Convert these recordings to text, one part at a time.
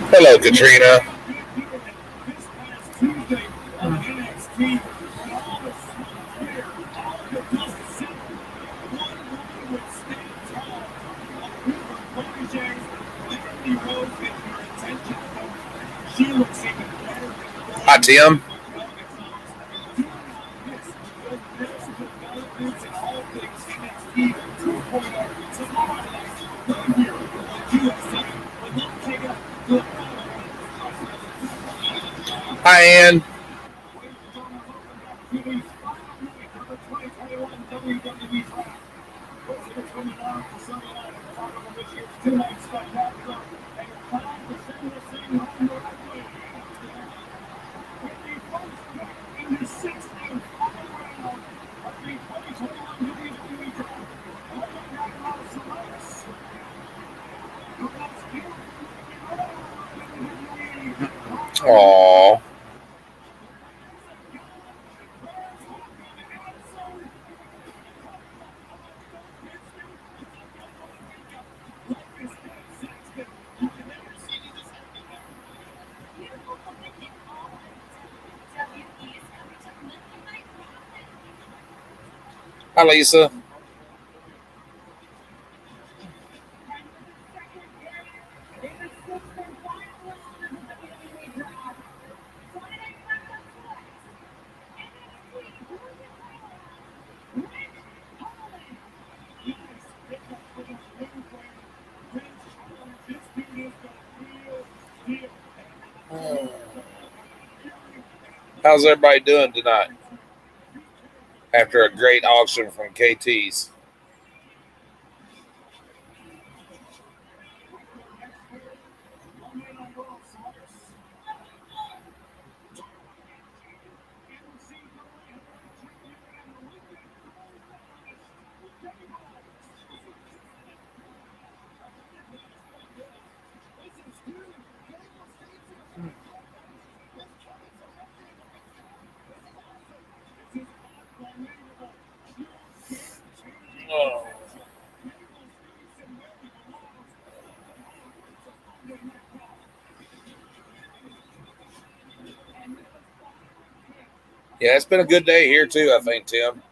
Hello, Katrina. Hi, Tim. Hi, Ann. Aww. Hi, Lisa. How's everybody doing tonight after a great auction from KT's? Oh. Yeah, it's been a good day here too, I think, Tim.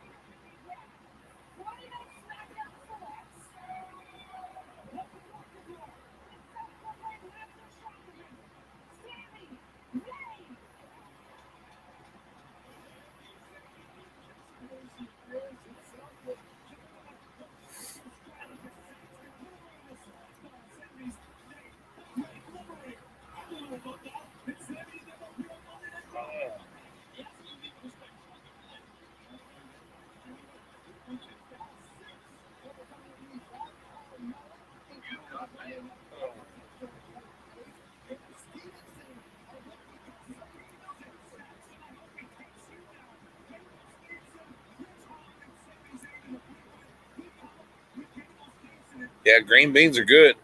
Yeah, green beans are good.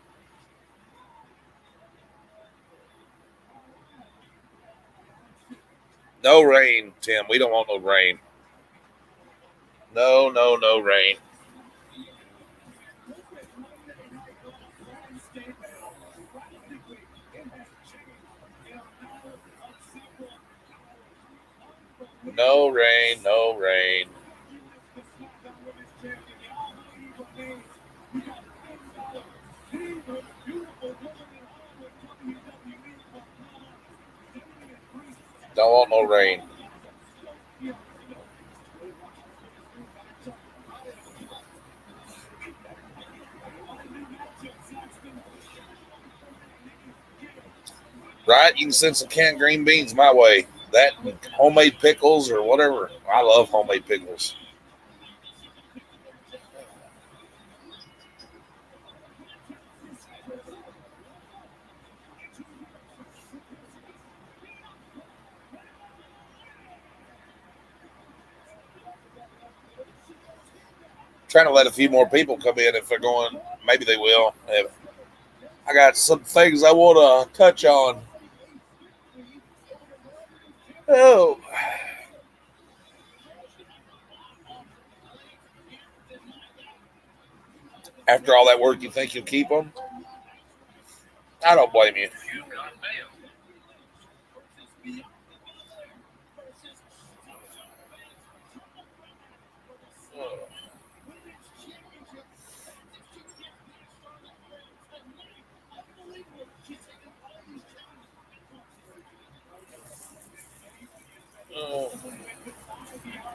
No rain, Tim. We don't want no rain. No, no, no rain. No rain, no rain. Don't want no rain. Right? You can send some canned green beans my way. That and homemade pickles or whatever. I love homemade pickles. Trying to let a few more people come in if they're going. Maybe they will. If I got some things I want to touch on. Oh, after all that work, you think you'll keep them? I don't blame you.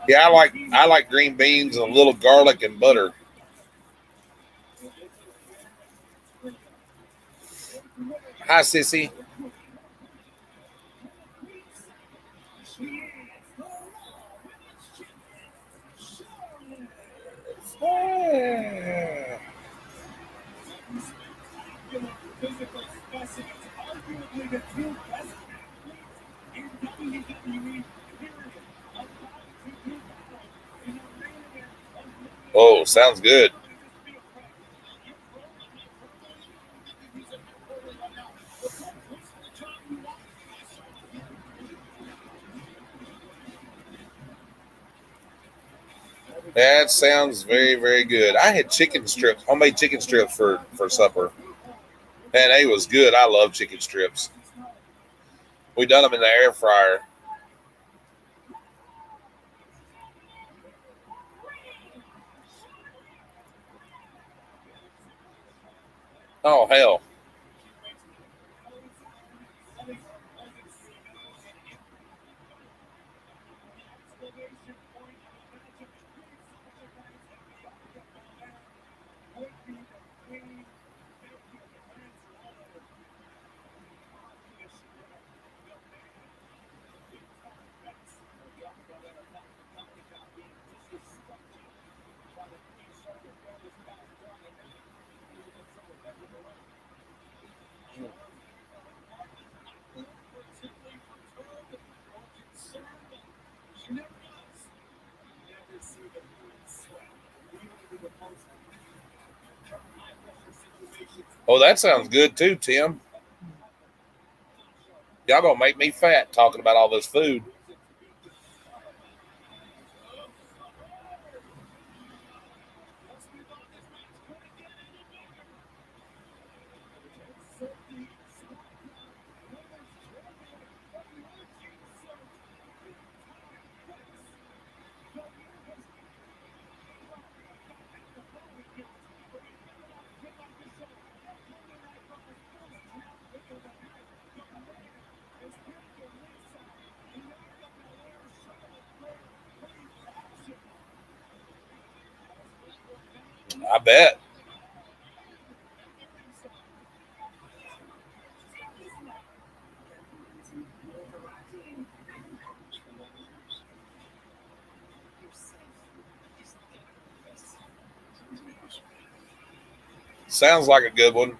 Yeah, I like green beans and a little garlic and butter. Hi, sissy. Oh, sounds good. That sounds very, very good. I had chicken strips, homemade chicken strips for supper. Man, they was good. I love chicken strips. We done them in the air fryer. Oh hell, oh that sounds good too, Tim. Y'all gonna make me fat talking about all this food. I bet. Sounds like a good one.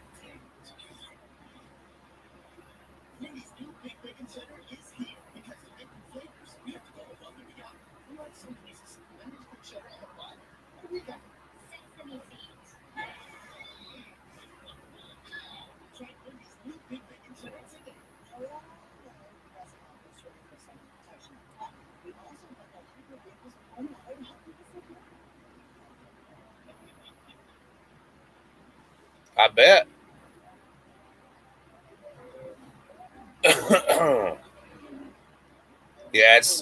I bet. Yeah, it's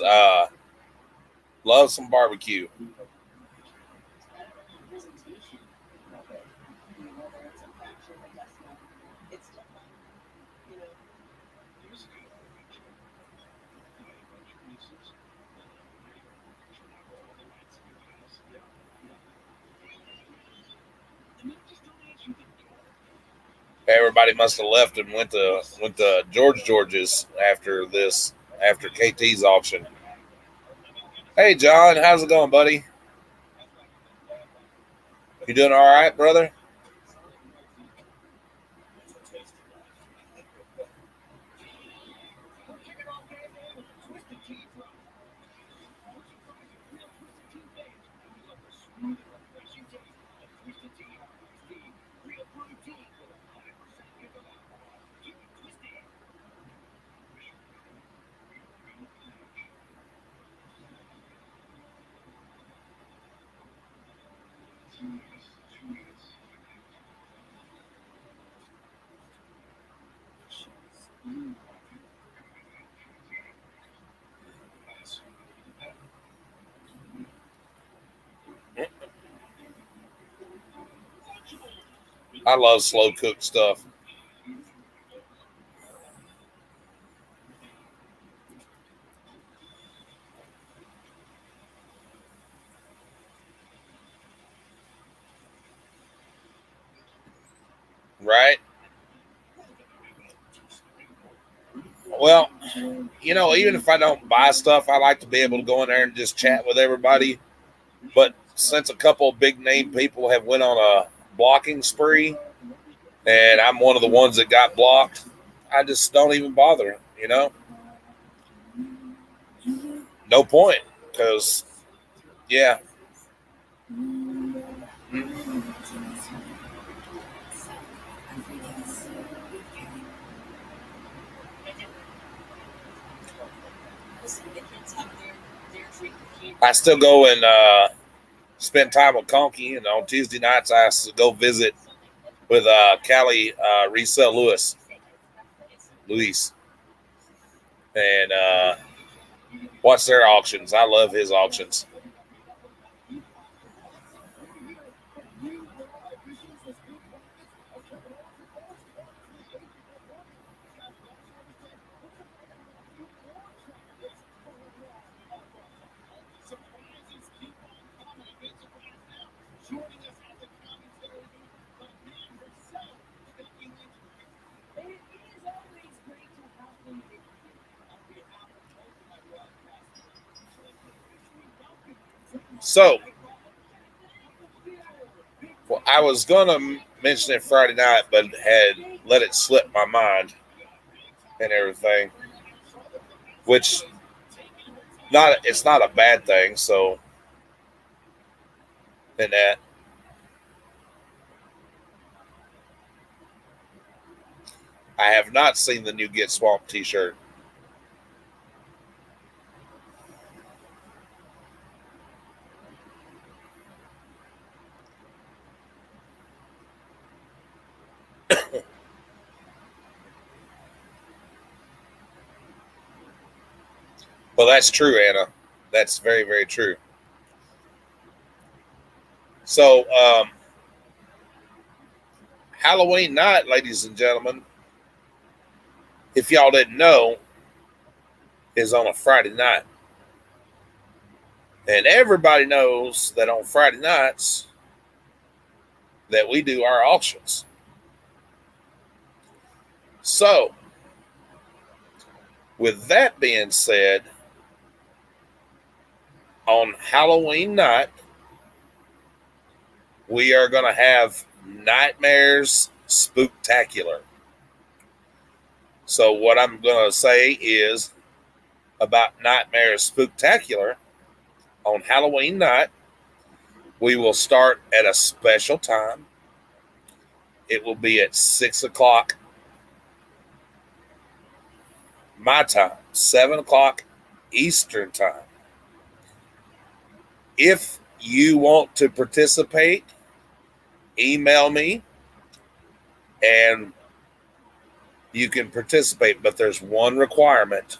love some barbecue. Everybody must have left and went to George's after KT's auction. Hey John, how's it going, buddy? You doing all right, brother? I love slow cooked stuff. Right? Well, even if I don't buy stuff, I like to be able to go in there and just chat with everybody. But since a couple of big name people have went on a blocking spree, and I'm one of the ones that got blocked, I just don't even bother. No point, because yeah, I still go and spend time with Conky, and on Tuesday nights I go visit with Callie Resell Luis, and watch their auctions. I love his auctions. So, well, I was gonna mention it Friday night, but had let it slip my mind and everything, which it's not a bad thing. So, in that, I have not seen the new Get Swamp T-shirt. Well, that's true, Anna. That's very, very true. So, Halloween night, ladies and gentlemen, if y'all didn't know, is on a Friday night. And everybody knows that on Friday nights that we do our auctions. So, with that being said, on Halloween night, we are going to have Nitemares Spooktacular. So, what I'm going to say is about Nitemares Spooktacular on Halloween night, we will start at a special time. It will be at 6 o'clock my time, 7 o'clock Eastern time. If you want to participate, email me and you can participate. But there's one requirement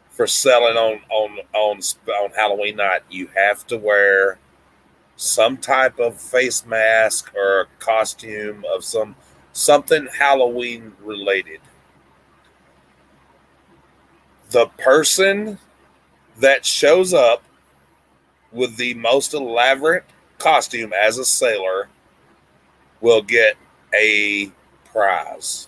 for selling on Halloween night. You have to wear some type of face mask or costume of something Halloween related. The person that shows up with the most elaborate costume as a sailor will get a prize.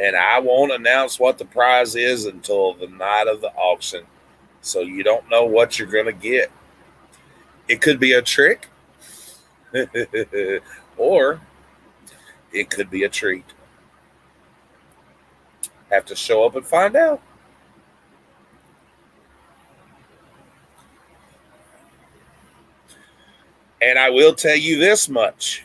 And I won't announce what the prize is until the night of the auction. So you don't know what you're going to get. It could be a trick, or it could be a treat. Have to show up and find out. And I will tell you this much.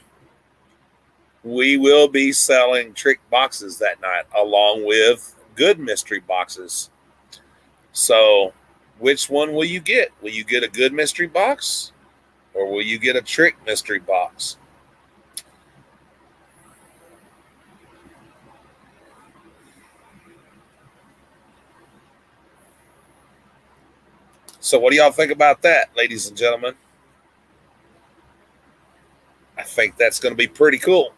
We will be selling trick boxes that night along with good mystery boxes. So, which one will you get? Will you get a good mystery box or will you get a trick mystery box? So, what do y'all think about that, ladies and gentlemen? I think that's going to be pretty cool.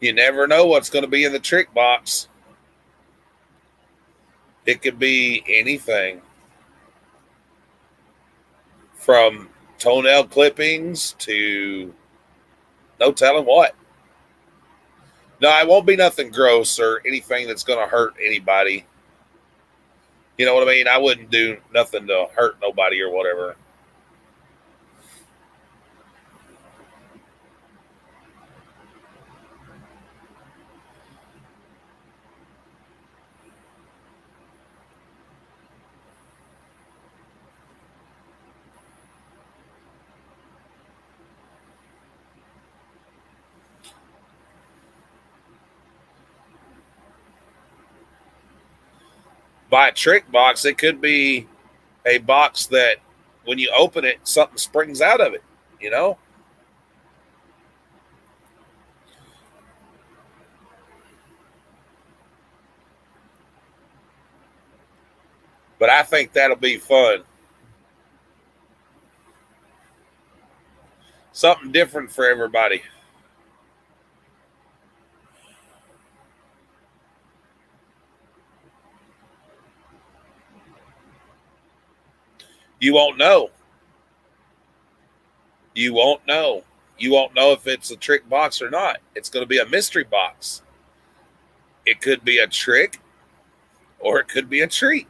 You never know what's going to be in the trick box. It could be anything from toenail clippings to no telling what. No, it won't be nothing gross or anything that's going to hurt anybody. You know what I mean? I wouldn't do nothing to hurt nobody or whatever. By a trick box, it could be a box that when you open it, something springs out of it, you know? But I think that'll be fun. Something different for everybody. You won't know. You won't know. You won't know if it's a trick box or not. It's going to be a mystery box. It could be a trick or it could be a treat.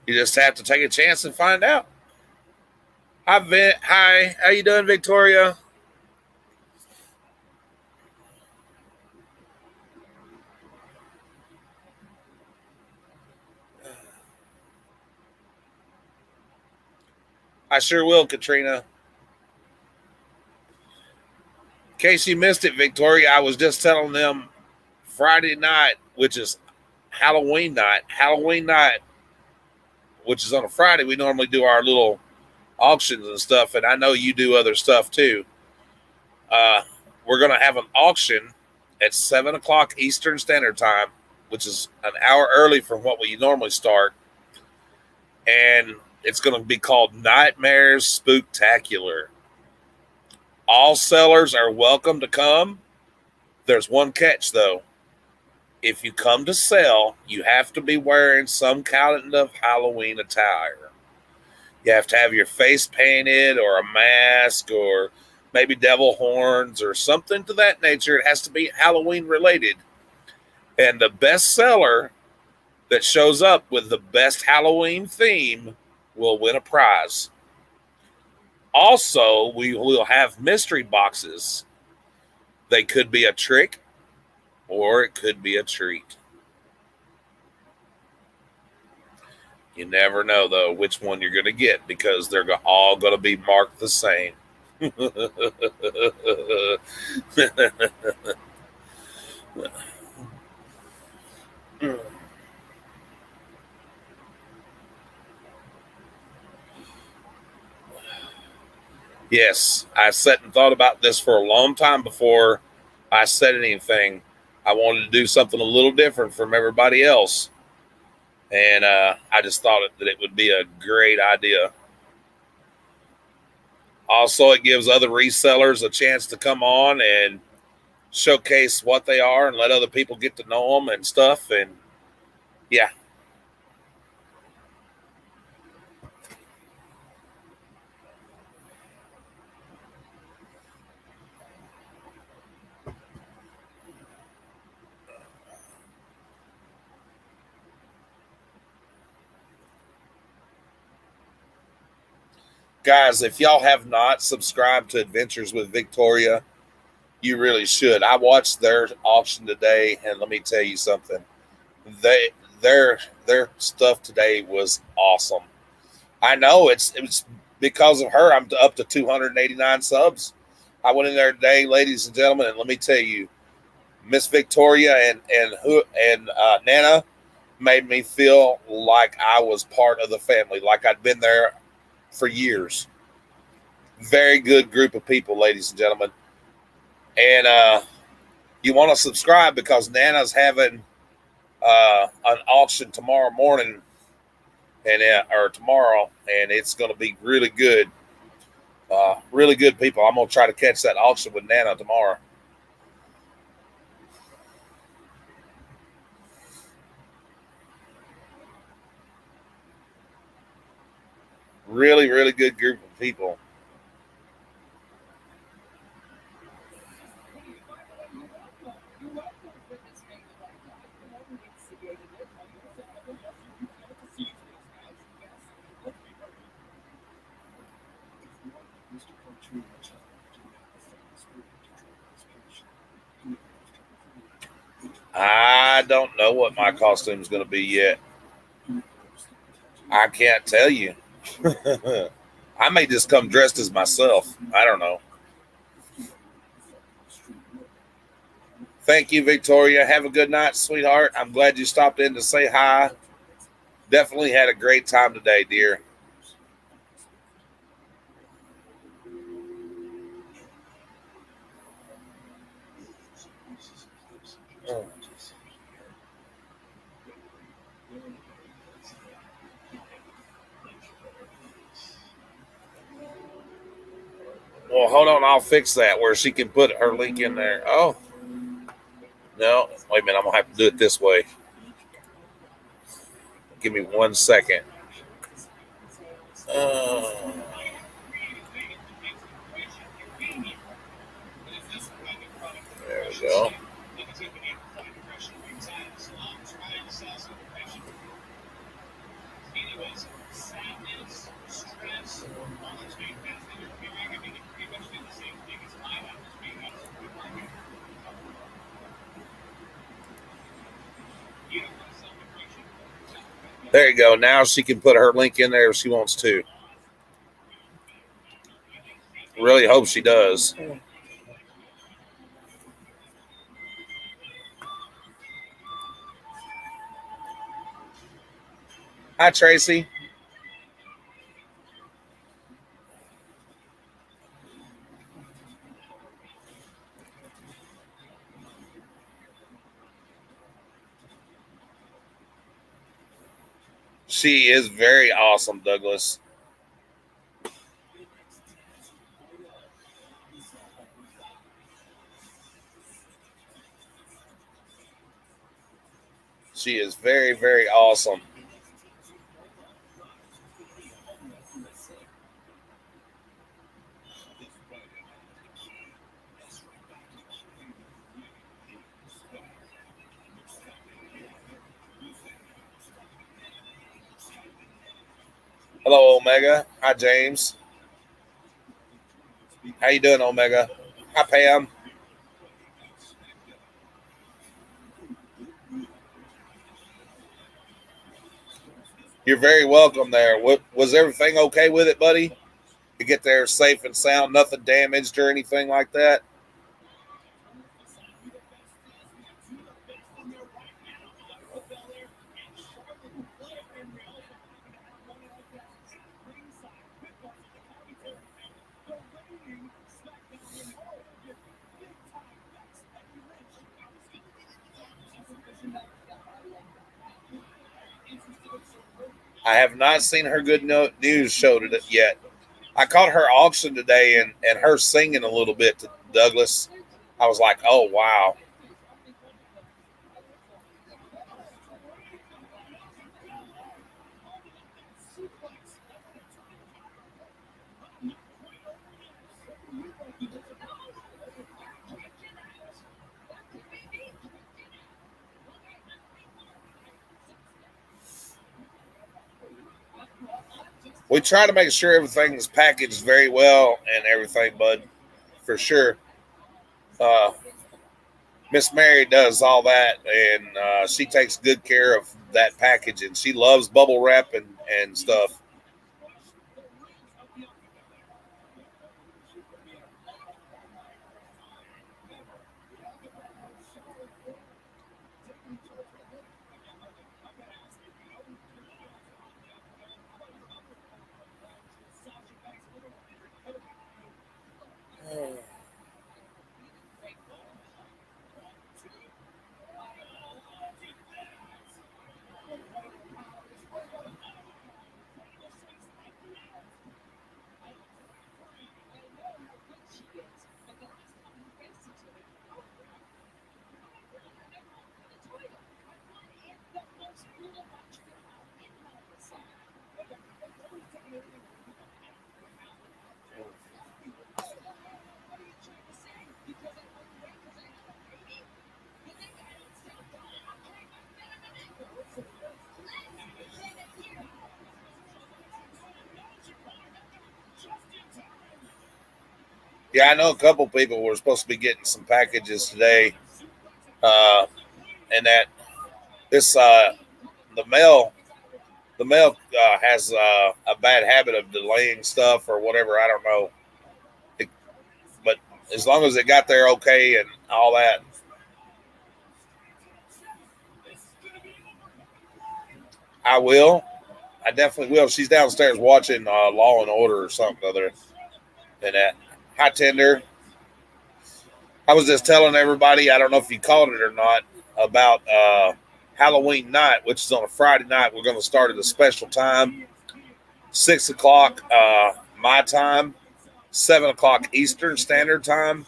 You just have to take a chance and find out. Hi, Vin. Hi. How you doing, Victoria? I sure will, Katrina. In case you missed it, Victoria, I was just telling them Friday night, which is Halloween night. Halloween night, which is on a Friday, we normally do our little auctions and stuff, and I know you do other stuff too. Uh, we're going to have an auction at 7 o'clock Eastern Standard Time, which is an hour early from what we normally start, and it's going to be called Nitemares Spooktacular. All sellers are welcome to come. There's one catch though. If you come to sell, you have to be wearing some kind of Halloween attire. You have to have your face painted or a mask or maybe devil horns or something to that nature. It has to be Halloween related. And the best seller that shows up with the best Halloween theme will win a prize. Also, we will have mystery boxes. They could be a trick or it could be a treat. You never know, though, which one you're going to get because they're all going to be marked the same. Yes, I sat and thought about this for a long time before I said anything. I wanted to do something a little different from everybody else. And I just thought that it would be a great idea. Also, it gives other resellers a chance to come on and showcase what they are and let other people get to know them and stuff. And yeah, Guys, if y'all have not subscribed to Adventures with Victoria, you really should. I watched their auction today, and let me tell you something. They their stuff today was awesome. I know it's because of her. I'm up to 289 subs. I went in there today, ladies and gentlemen, and let me tell you, Miss Victoria and Nana made me feel like I was part of the family, like I'd been there for years. Very good group of people, ladies and gentlemen. And you want to subscribe because Nana's having an auction tomorrow morning and or tomorrow, and it's going to be really good. Really good people. I'm going to try to catch that auction with Nana tomorrow. Really, really good group of people. I don't know what my costume is going to be yet. I can't tell you. I may just come dressed as myself. I don't know. Thank you, Victoria. Have a good night, sweetheart. I'm glad you stopped in to say hi. Definitely had a great time today, dear. Oh. Well, hold on. I'll fix that where she can put her link in there. Oh, no. Wait a minute. I'm going to have to do it this way. Give me 1 second. Uh, there we go. There you go. Now she can put her link in there if she wants to. Really hope she does. Hi, Tracy. She is very awesome, Douglas. She is very, very awesome. Hello, Omega. Hi, James. How you doing, Omega? Hi, Pam. You're very welcome there. What was everything okay with it, buddy? You get there safe and sound, nothing damaged or anything like that? I have not seen her good news show yet. I caught her auction today and her singing a little bit to Douglas. I was like, oh, wow. We try to make sure everything is packaged very well and everything, bud, for sure. Uh, Miss Mary does all that, and she takes good care of that packaging. She loves bubble wrap and stuff. Yeah, I know a couple people were supposed to be getting some packages today, uh, and that this the mail the mail has a bad habit of delaying stuff or whatever. I don't know, it, but as long as it got there okay and all that, I will. I definitely will. She's downstairs watching Law and Order or something other than that. Hi, Tender. I was just telling everybody. I don't know if you caught it or not about Halloween night, which is on a Friday night. We're going to start at a special time, 6 o'clock my time, 7 o'clock Eastern Standard Time.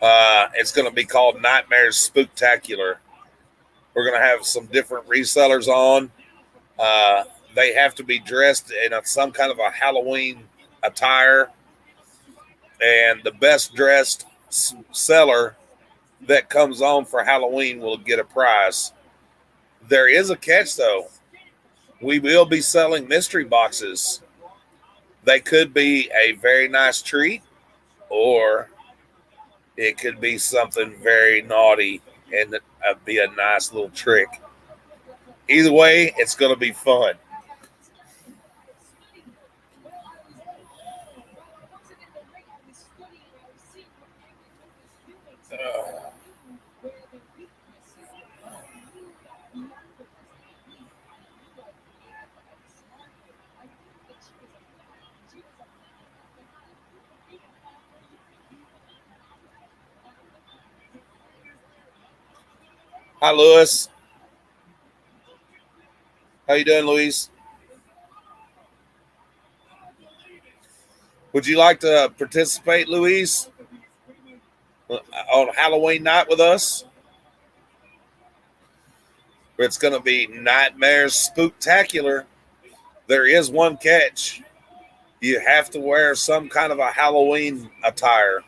It's going to be called Nightmares Spooktacular. We're going to have some different resellers on. Uh, they have to be dressed in some kind of a Halloween attire, and the best dressed seller that comes on for Halloween will get a prize. There is a catch, though. We will be selling mystery boxes. They could be a very nice treat, or it could be something very naughty and be a nice little trick. Either way, it's going to be fun. Hi, Lewis. How you doing, Louise? Would you like to participate, Louise, on Halloween night with us? It's going to be Nightmares Spooktacular. There is one catch. You have to wear some kind of a Halloween attire.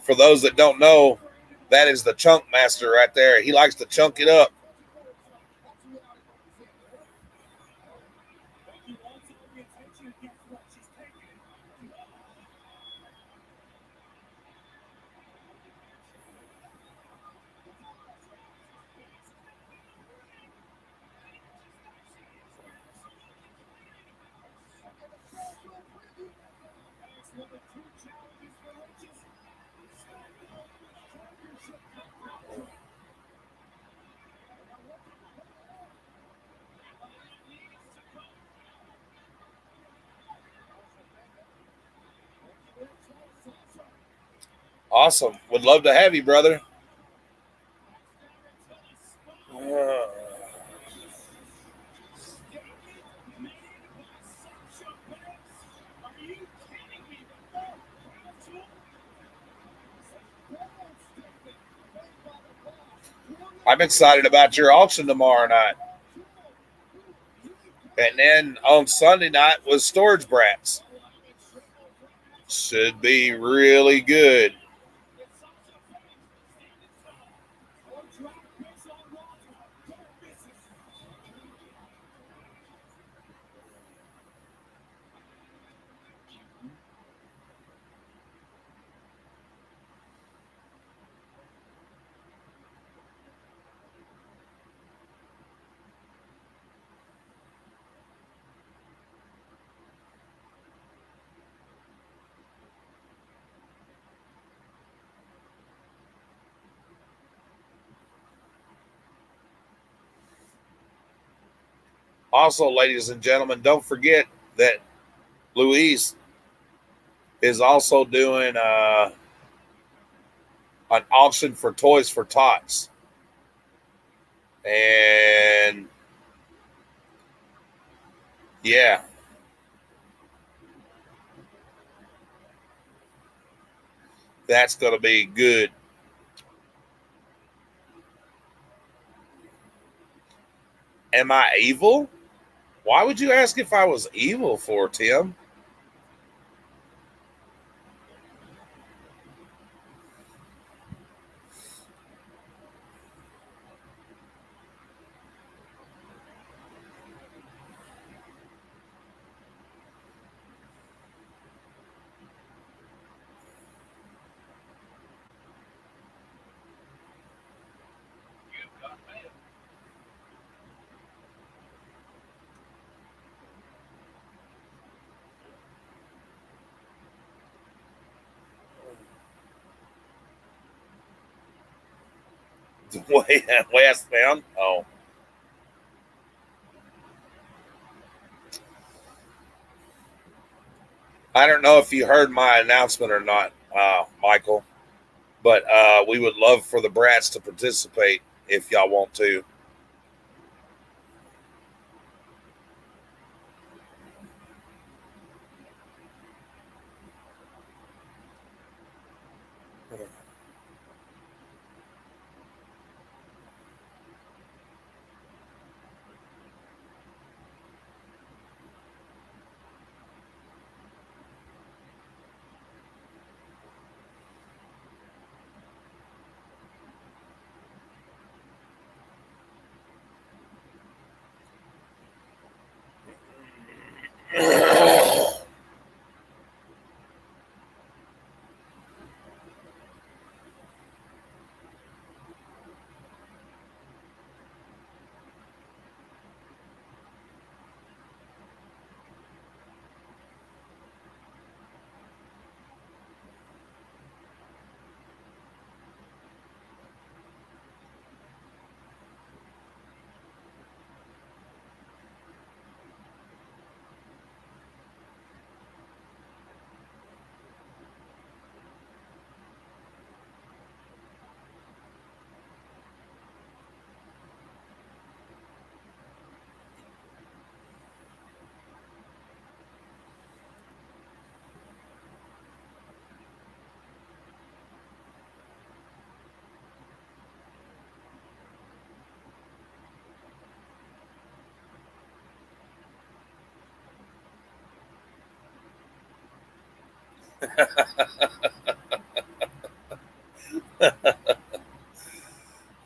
For those that don't know, that is the chunk master right there. He likes to chunk it up. Awesome. Would love to have you, brother. Uh, I'm excited about your auction tomorrow night. And then on Sunday night was Storage Brats. Should be really good. Also, ladies and gentlemen, don't forget that Louise is also doing an auction for Toys for Tots. And yeah, that's going to be good. Am I evil? Why would you ask if I was evil for, Tim? Westbound? Oh, I don't know if you heard my announcement or not, Michael, but we would love for the brats to participate if y'all want to.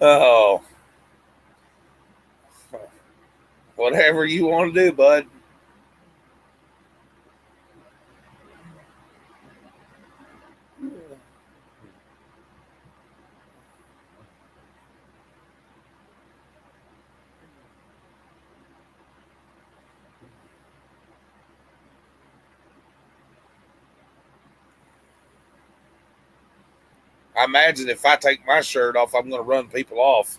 Oh, whatever you want to do, bud. I imagine if I take my shirt off, I'm going to run people off.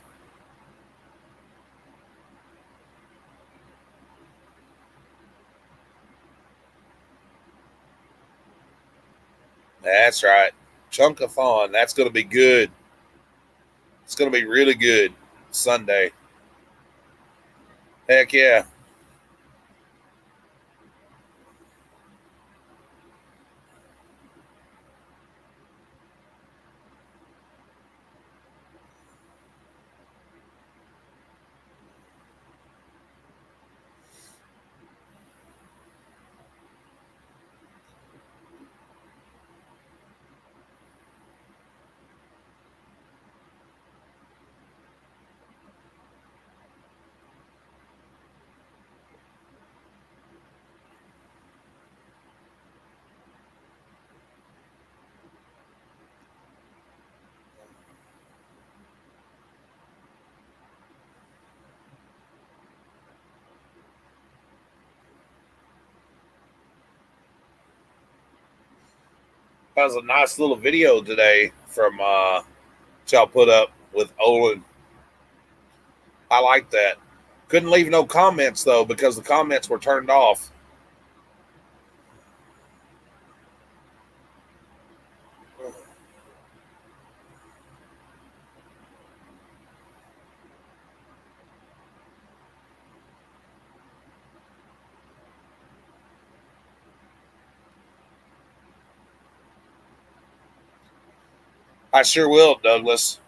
That's right. Chunk of fun. That's going to be good. It's going to be really good Sunday. Heck yeah. was a nice little video today from y'all put up with Olin. I like that. Couldn't leave no comments though because the comments were turned off. I sure will, Douglas.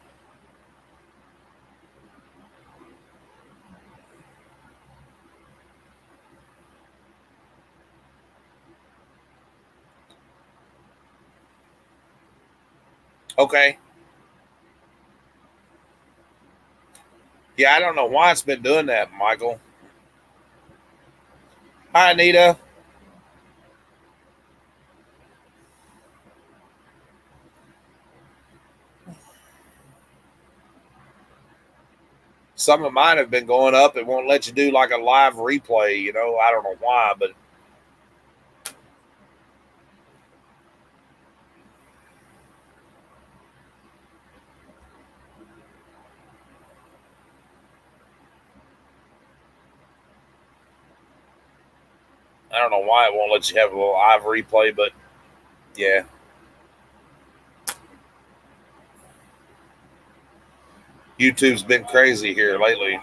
Okay. Yeah, I don't know why it's been doing that, Michael. Hi, Anita. Some of mine have been going up. It won't let you do like a live replay. I don't know why, but I don't know why it won't let you have a live replay. But yeah, YouTube's been crazy here lately.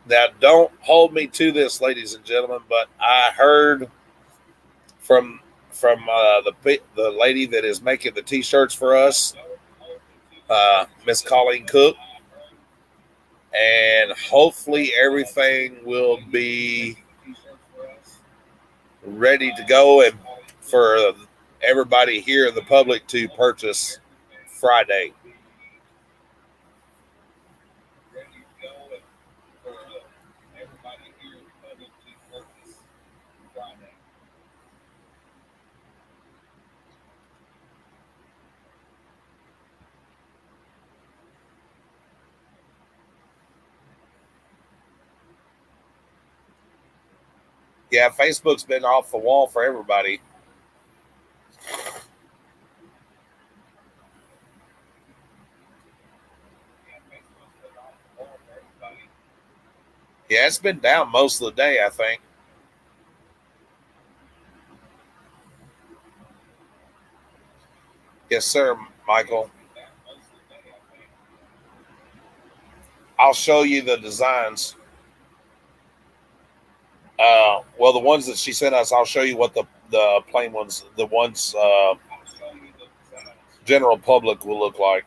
Now, don't hold me to this, ladies and gentlemen, but I heard from the lady that is making the t-shirts for us, Miss Colleen Cook, and hopefully everything will be ready to go and for everybody here in the public to purchase Friday. Yeah, Facebook's been off the wall for everybody. Yeah, it's been down most of the day, I think. Yes, sir, Michael. I'll show you the designs. Well, the ones that she sent us, I'll show you what the plain ones, the ones general public will look like.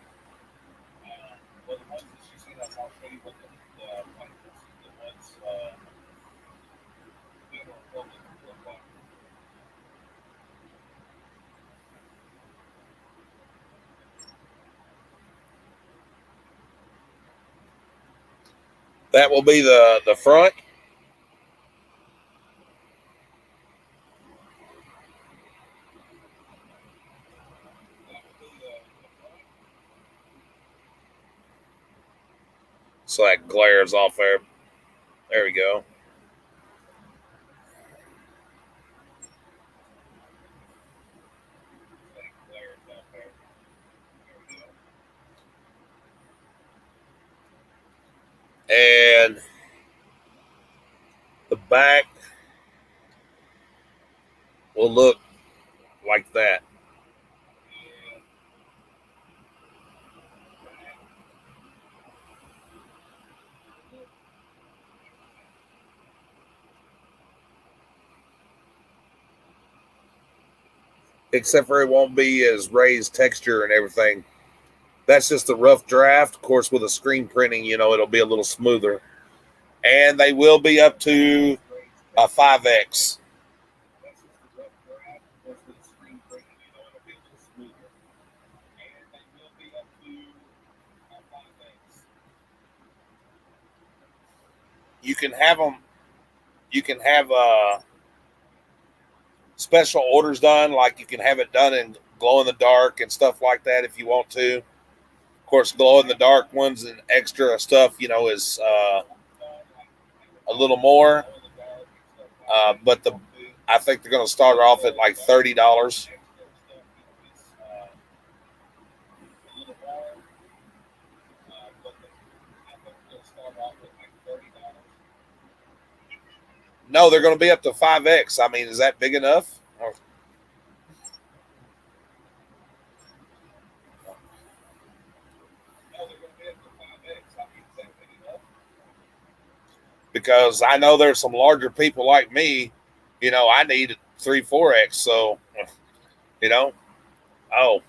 That will be the front. So that glares off there. There we go. And the back will look like that. Except for it won't be as raised texture and everything. That's just a rough draft. Of course, with a screen printing, it'll be a little smoother. And they will be up to a 5X. you can have them. You can have special orders done, like you can have it done in glow in the dark and stuff like that if you want to. Of course, glow in the dark ones and extra stuff, is a little more. But I think they're going to start off at like $30. No, they're going to be up to 5X. I mean, is that big enough? Because I know there's some larger people like me. I need 3, 4X. So, you know, oh,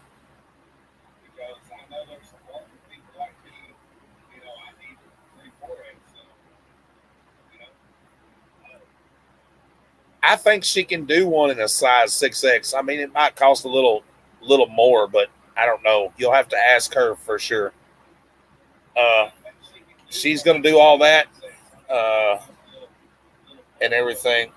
I think she can do one in a size 6X. I mean, it might cost a little more, but I don't know. You'll have to ask her for sure. Uh, she's going to do all that uh, and everything.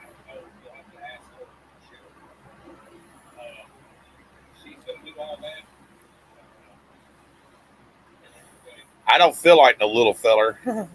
I don't feel like no little feller.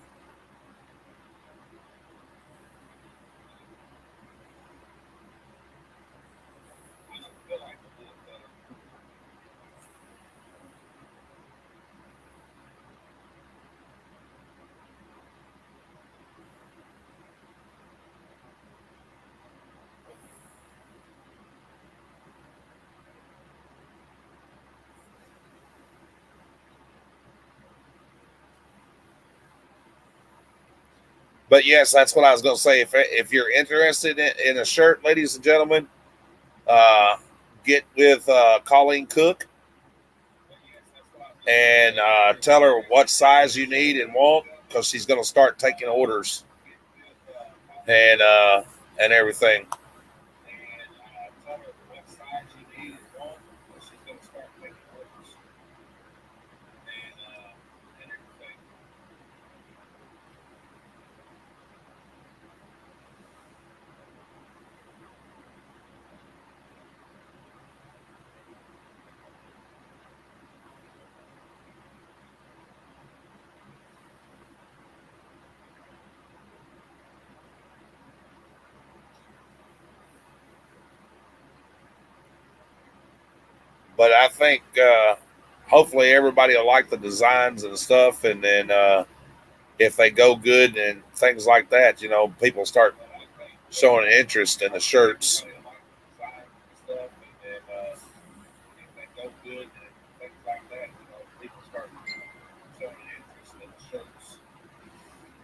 But yes, that's what I was going to say. If you're interested in a shirt, ladies and gentlemen, uh, get with Colleen Cook and tell her what size you need and want, because she's going to start taking orders and uh, and everything. But I think hopefully everybody will like the designs and stuff, and then if they go good and things like that, people start showing interest in the shirts.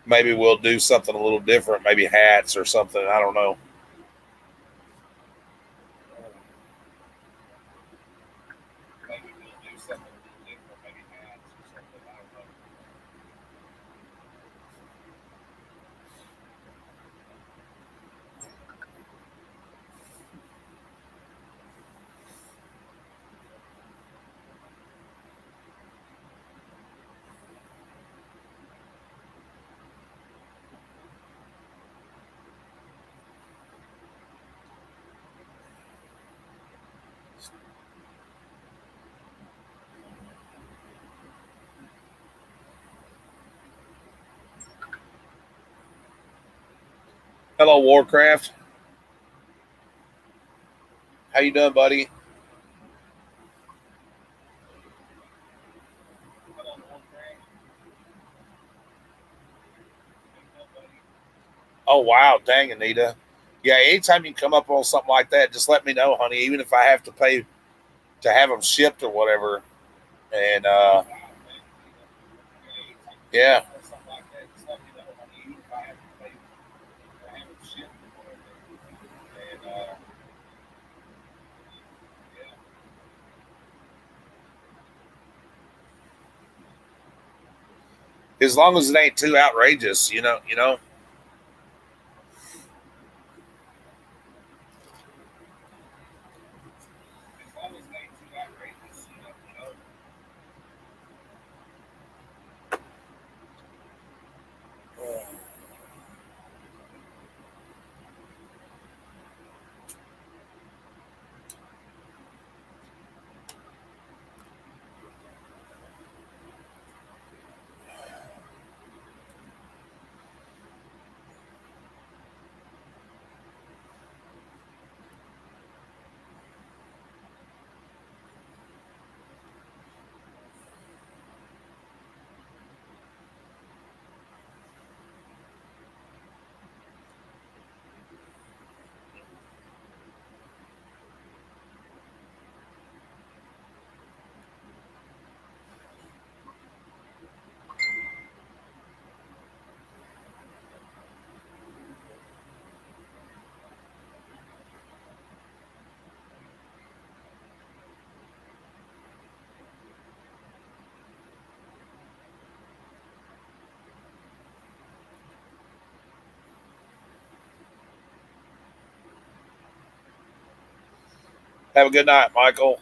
Maybe we'll do something a little different, maybe hats or something. I don't know. Hello, Warcraft. How you doing, buddy? Oh wow, dang, Anita. Yeah, anytime you come up on something like that, just let me know, honey. Even if I have to pay to have them shipped or whatever. And yeah, as long as it ain't too outrageous, Have a good night, Michael.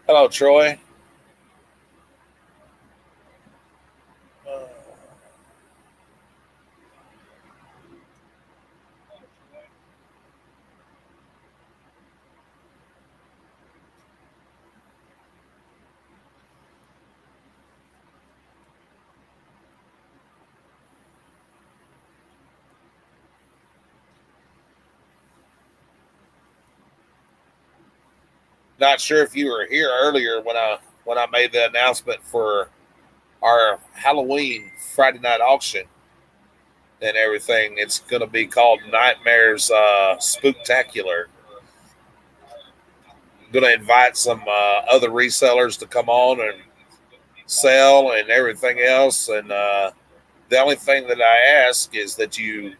Hello, Troy. Not sure if you were here earlier when I made the announcement for our Halloween Friday night auction and everything. It's going to be called Nightmares Spooktacular. Going to invite some other resellers to come on and sell and everything else. And the only thing that I ask is that you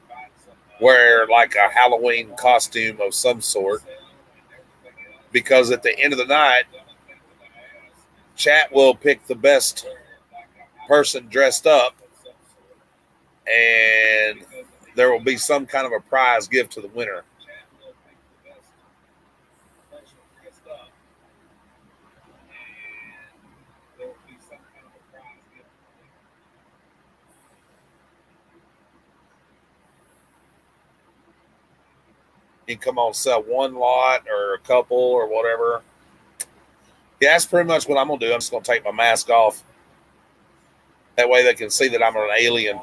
wear like a Halloween costume of some sort, because at the end of the night, chat will pick the best person dressed up, and there will be some kind of a prize gift to the winner. You can come on, sell one lot or a couple or whatever. Yeah, that's pretty much what I'm gonna do. I'm just gonna take my mask off. That way they can see that I'm an alien.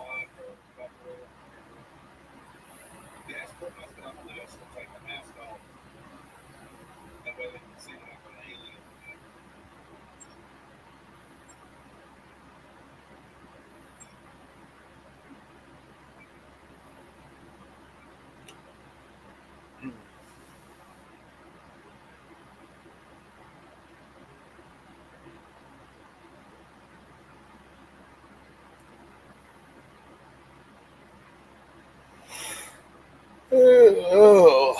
Oh.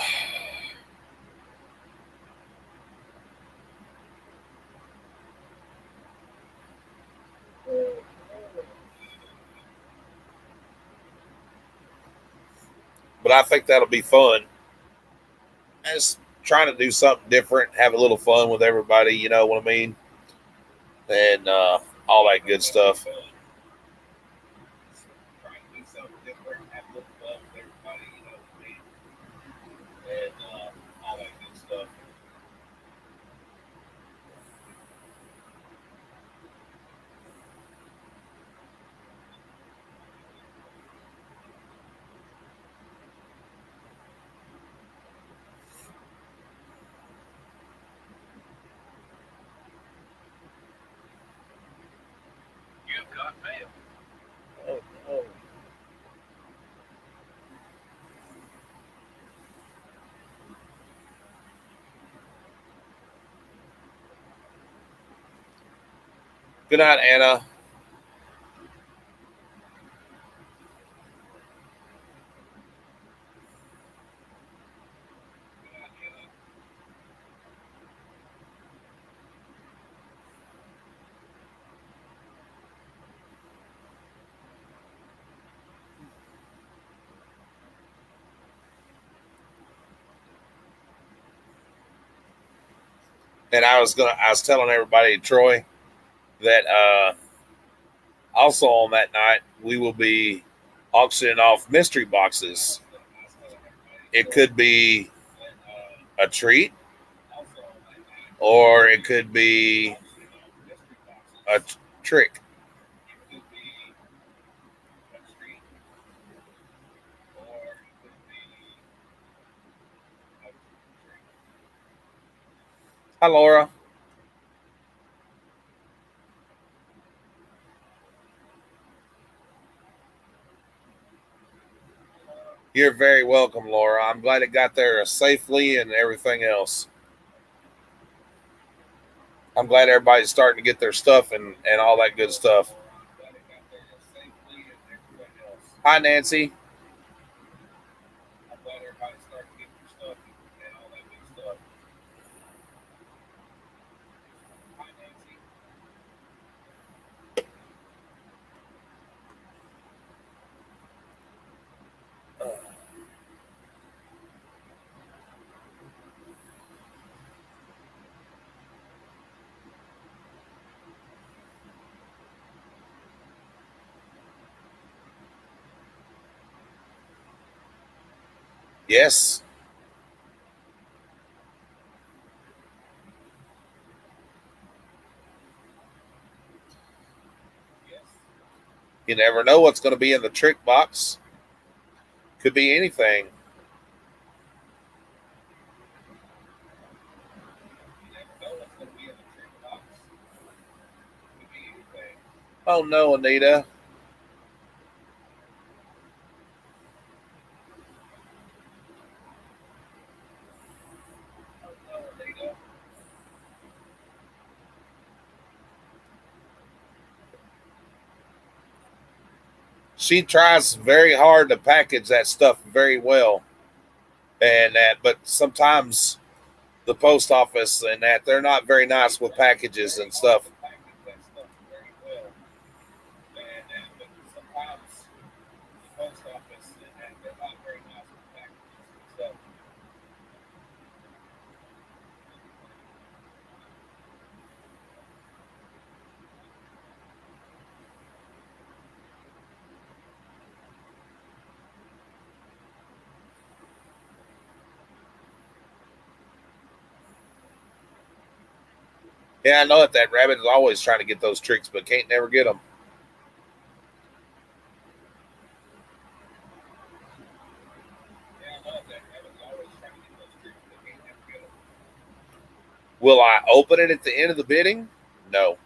But I think that'll be fun. Just trying to do something different, have a little fun with everybody. You know what I mean? And all that good stuff. Oh, oh. Good night, Anna. And I was telling everybody, Troy, that also on that night we will be auctioning off mystery boxes it could be a treat, or it could be a trick. Hi, Laura. You're very welcome, Laura. I'm glad it got there safely and everything else. I'm glad everybody's starting to get their stuff and all that good stuff. Hi, Nancy. Yes, you never know what's going to be in the trick box. Could be anything. Oh no, Anita. She tries very hard to package that stuff very well, and that. But sometimes the post office and that they're not very nice with packages and stuff. Yeah, I know that rabbit is always trying to get those tricks, but can't never get them. Will I open it at the end of the bidding? No.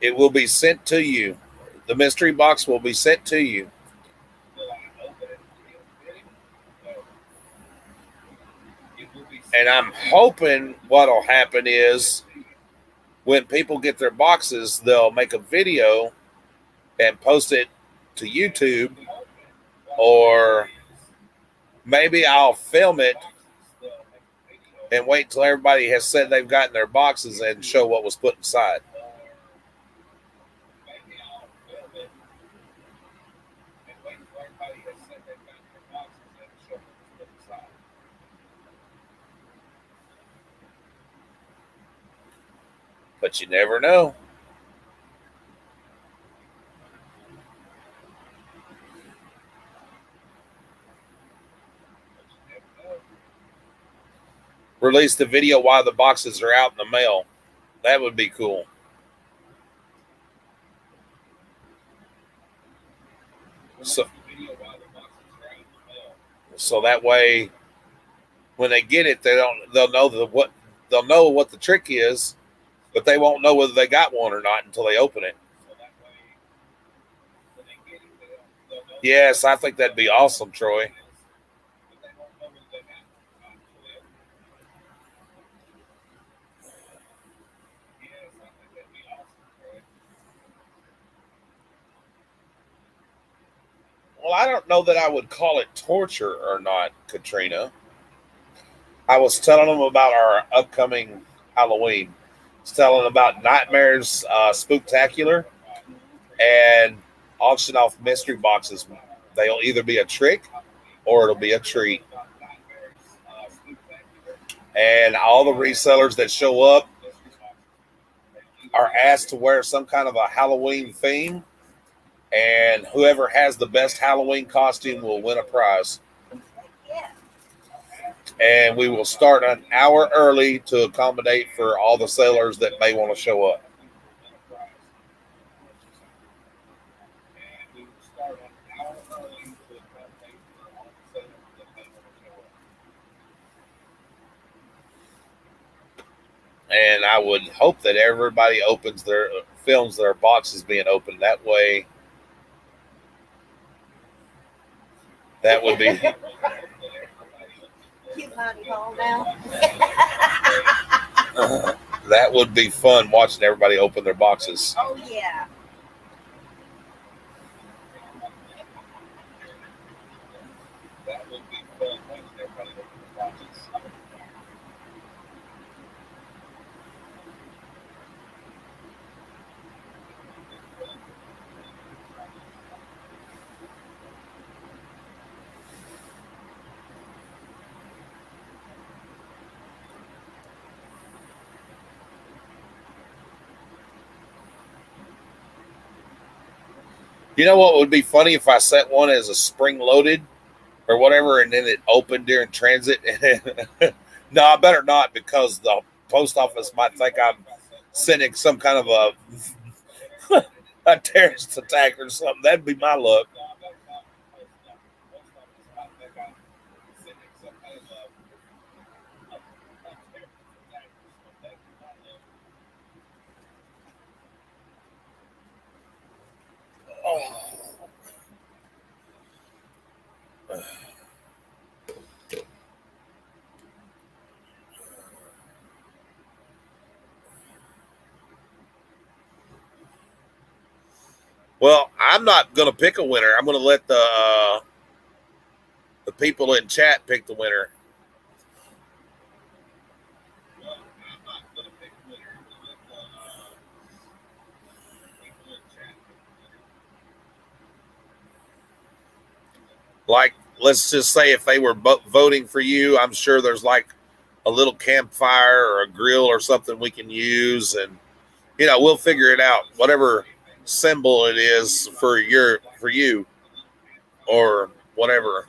It will be sent to you. The mystery box will be sent to you. And I'm hoping what'll happen is when people get their boxes, they'll make a video and post it to YouTube, or maybe I'll film it and wait until everybody has said they've gotten their boxes and show what was put inside. But you never know. Release the video while the boxes are out in the mail. That would be cool. So, so that way, when they get it, they'll know they'll know what the trick is, but they won't know whether they got one or not until they open it. Yes, I think that'd be awesome, Troy. Well, I don't know that I would call it torture or not, Katrina. I was telling them about our upcoming Halloween. I was telling them about Nightmares Spooktacular and auction off mystery boxes. They'll either be a trick or it'll be a treat. And all the resellers that show up are asked to wear some kind of a Halloween theme, and whoever has the best Halloween costume will win a prize. and we will start an hour early to accommodate for all the sailors that may want to show up. And I would hope that everybody opens their films their boxes being opened. That way, that would be that would be fun watching everybody open their boxes. Oh yeah. You know what would be funny if I set one as a spring loaded or whatever, and then it opened during transit. No, I better not because the post office might think I'm sending some kind of a terrorist attack or something. That'd be my luck. Well, I'm not going to pick a winner. I'm going to let the people in chat pick the winner. Like, let's just say if they were voting for you, I'm sure there's like a little campfire or a grill or something we can use, and we'll figure it out. Whatever symbol it is for you or whatever.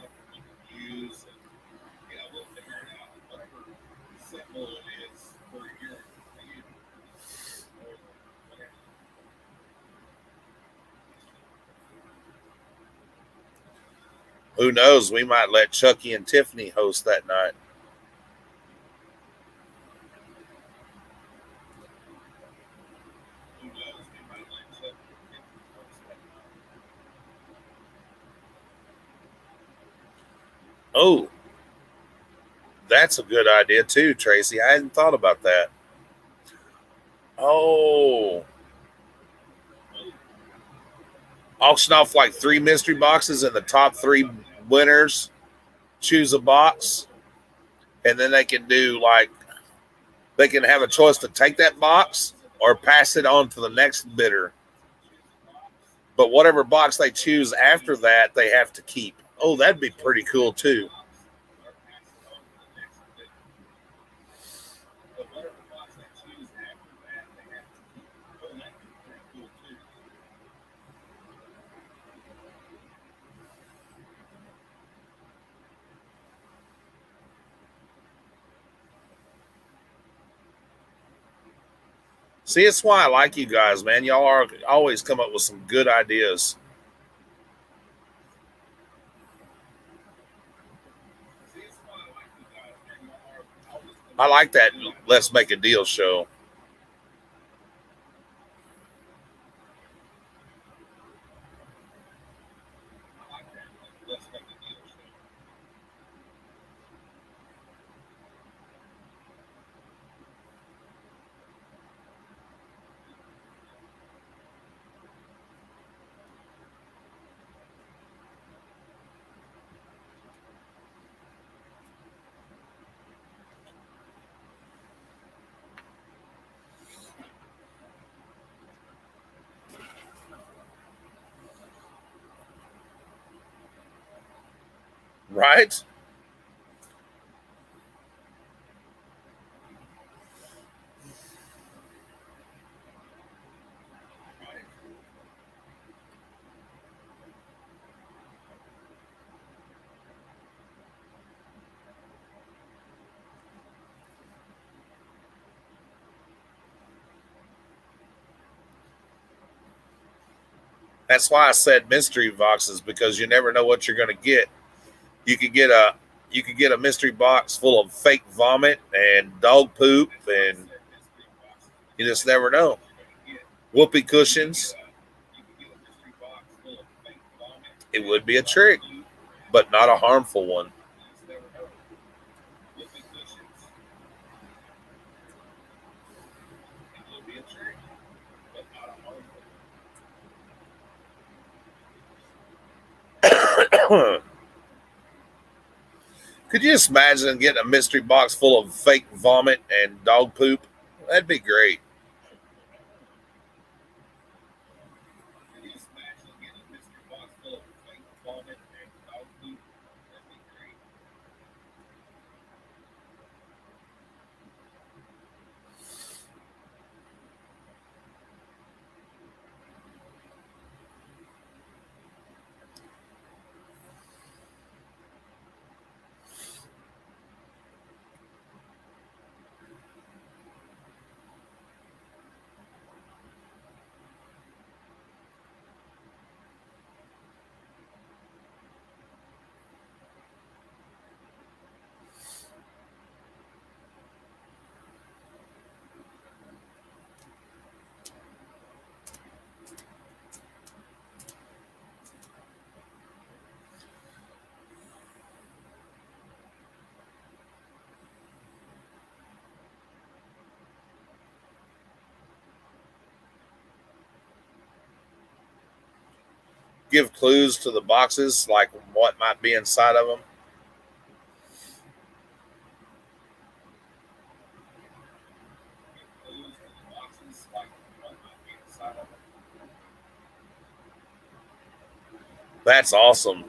Who knows? We might let Chucky and Tiffany host that night. Oh, that's a good idea too, Tracy. I hadn't thought about that. Oh, auction off like 3 mystery boxes, and the top 3 winners choose a box, and then they can do like they can have a choice to take that box or pass it on to the next bidder. But whatever box they choose after that, they have to keep. Oh, that'd be pretty cool too. See, it's why I like you guys, man. Y'all are always come up with some good ideas. I like that. Let's make a deal show. Right? That's why I said mystery boxes because you never know what you're going to get. You could get a you could get a mystery box full of fake vomit and dog poop, and you just never know. Whoopee cushions. It would be a trick, but not a harmful one. Could you just imagine getting a mystery box full of fake vomit and dog poop? That'd be great. Give clues to the boxes, like what might be inside of them. That's awesome.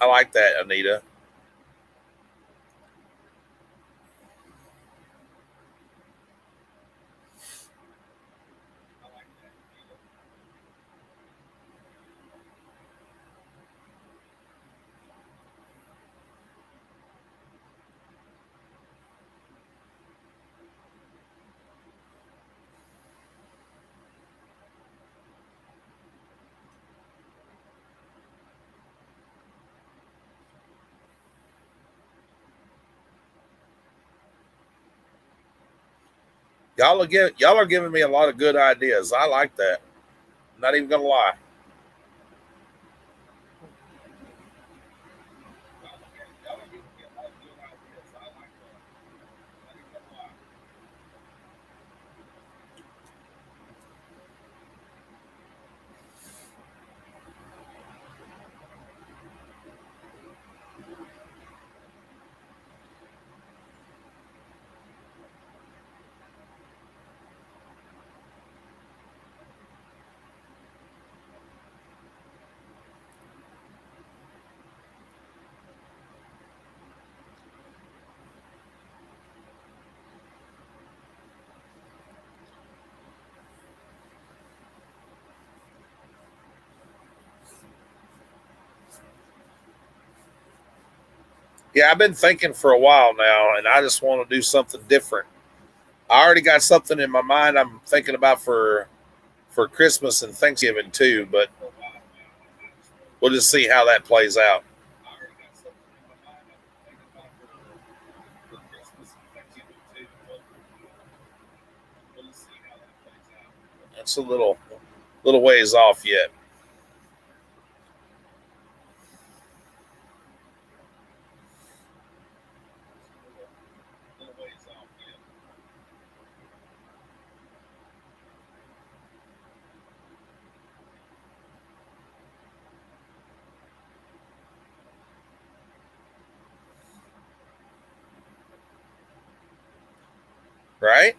I like that, Anita. Y'all are giving me a lot of good ideas. I like that. I'm not even gonna lie. Yeah, I've been thinking for a while now, and I just want to do something different. I already got something in my mind I'm thinking about for Christmas and Thanksgiving too, but we'll just see how that plays out. That's a little ways off yet, right?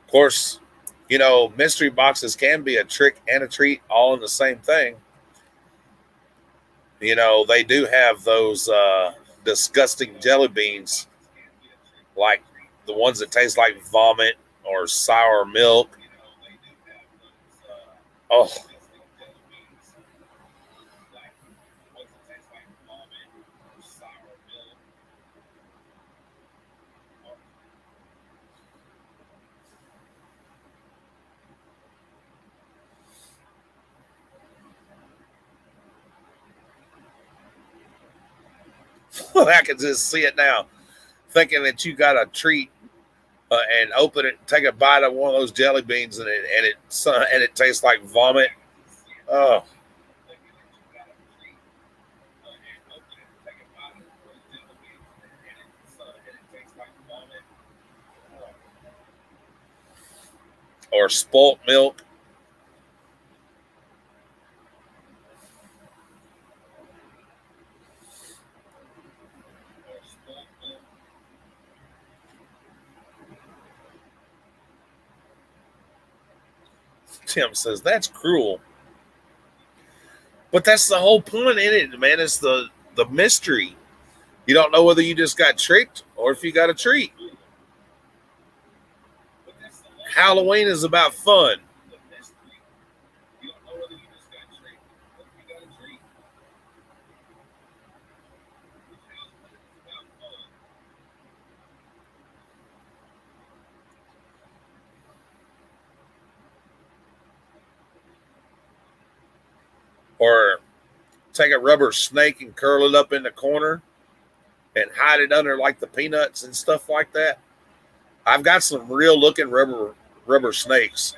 Of course, mystery boxes can be a trick and a treat all in the same thing. They do have those disgusting jelly beans, like the ones that taste like vomit. or sour milk. Oh, I can just see it now, thinking that you got a treat and open it, take a bite of one of those jelly beans, and it tastes like vomit. Oh, or spoilt milk. Tim says that's cruel, but that's the whole point in it, man. It's the mystery. You don't know whether you just got tricked or if you got a treat. Halloween is about fun. Or take a rubber snake and curl it up in the corner and hide it under like the peanuts and stuff like that. I've got some real looking rubber snakes.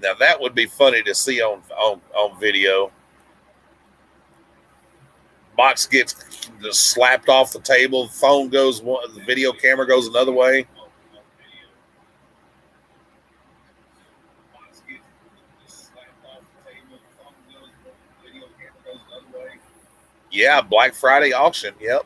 Now that would be funny to see on video. Box gets just slapped off the table. Phone goes one. The video camera goes another way. Yeah, Black Friday auction. Yep.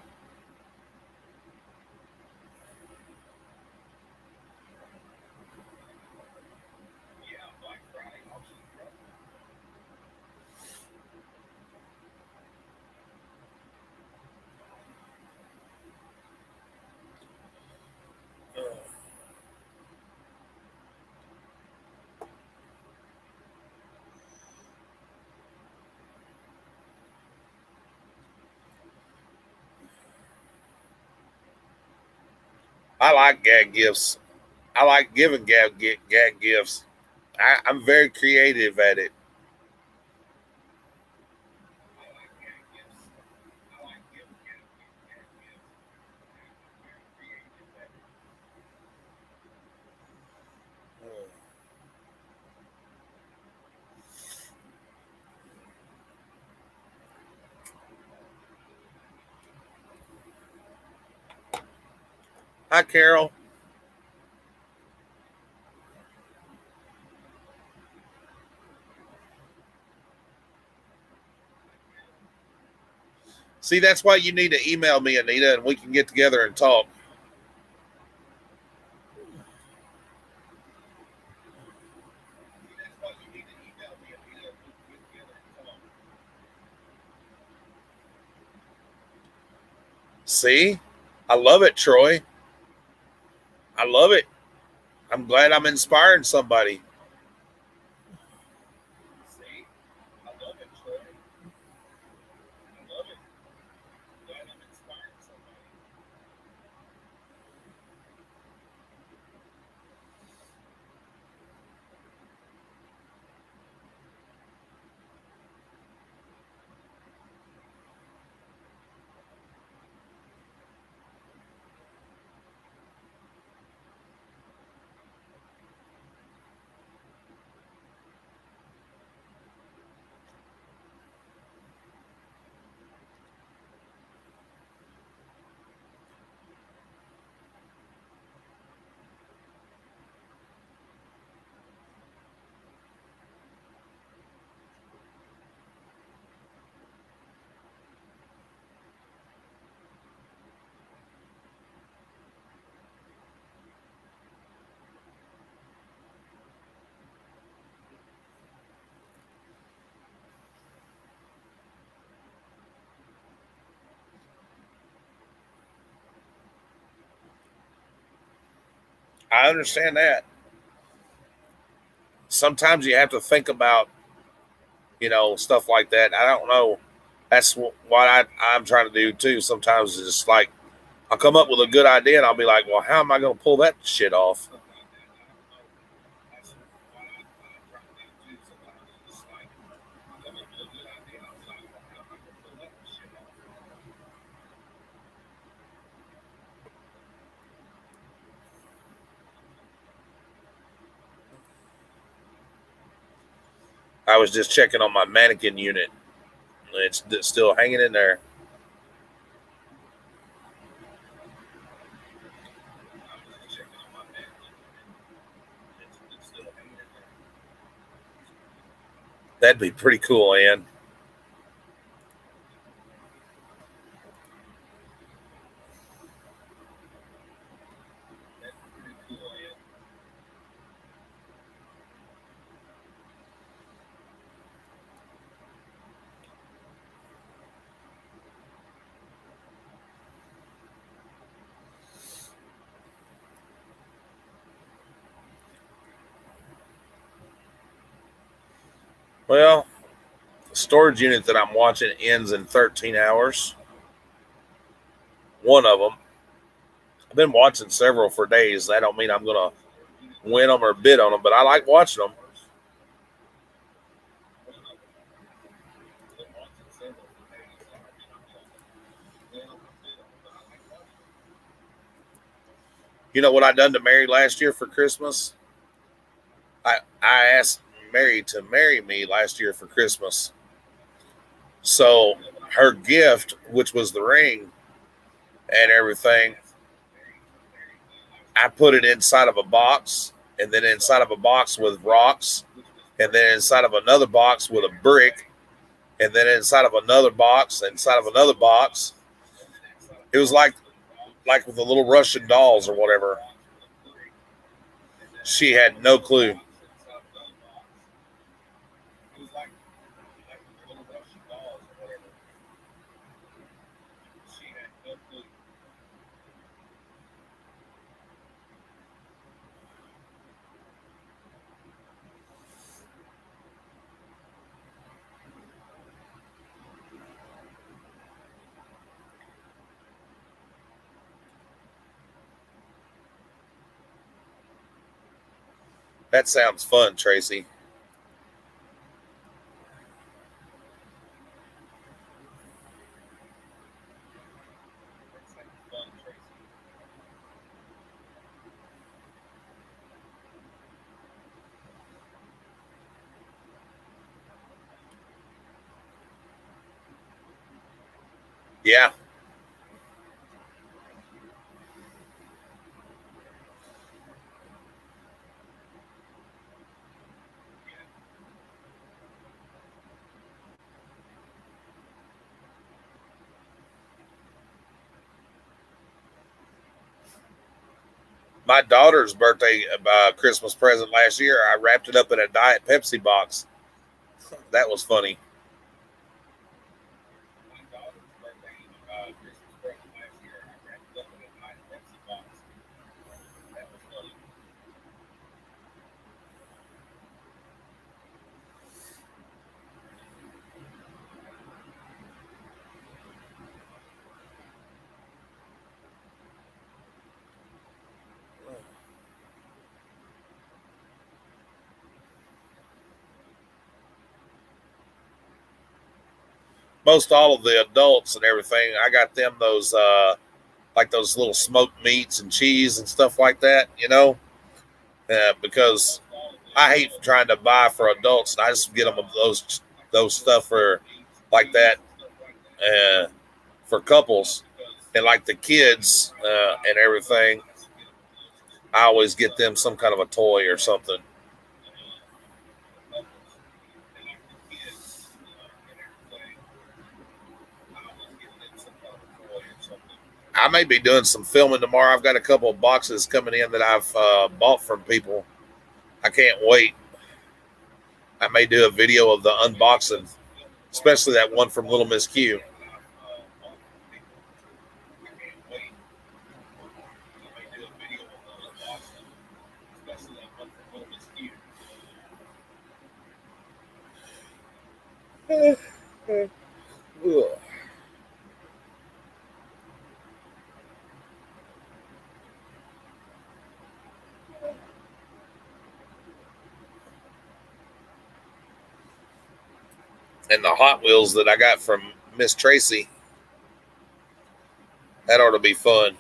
I like gag gifts. I like giving gag gifts. I'm very creative at it. Hi, Carol. See, that's why you need to email me, Anita, and we can get together and talk. See, I love it, Troy. I love it. I'm glad I'm inspiring somebody. I understand that. Sometimes you have to think about, stuff like that. I don't know. That's what I'm trying to do too. Sometimes it's just like I'll come up with a good idea and I'll be like, well, how am I going to pull that shit off? I was just checking on my mannequin unit. It's still hanging in there. That'd be pretty cool, Ann. Well, the storage unit that I'm watching ends in 13 hours. One of them. I've been watching several for days. That don't mean I'm going to win them or bid on them, but I like watching them. You know what I done to Mary last year for Christmas? I asked Mary to marry me last year for Christmas. So her gift, which was the ring and everything, I put it inside of a box, and then inside of a box with rocks, and then inside of another box with a brick, and then inside of another box, inside of another box. It was like with the little Russian dolls or whatever. She had no clue. That sounds fun, Tracy. Yeah, my daughter's birthday Christmas present last year, I wrapped it up in a Diet Pepsi box. That was funny. Most all of the adults and everything, I got them those like those little smoked meats and cheese and stuff like that, because I hate trying to buy for adults. And I just get them those stuff for like that for couples and like the kids and everything. I always get them some kind of a toy or something. I may be doing some filming tomorrow. I've got a couple of boxes coming in that I've bought from people. I can't wait. I may do a video of the unboxing, especially that one from Little Miss Q. And the Hot Wheels that I got from Miss Tracy, that ought to be fun.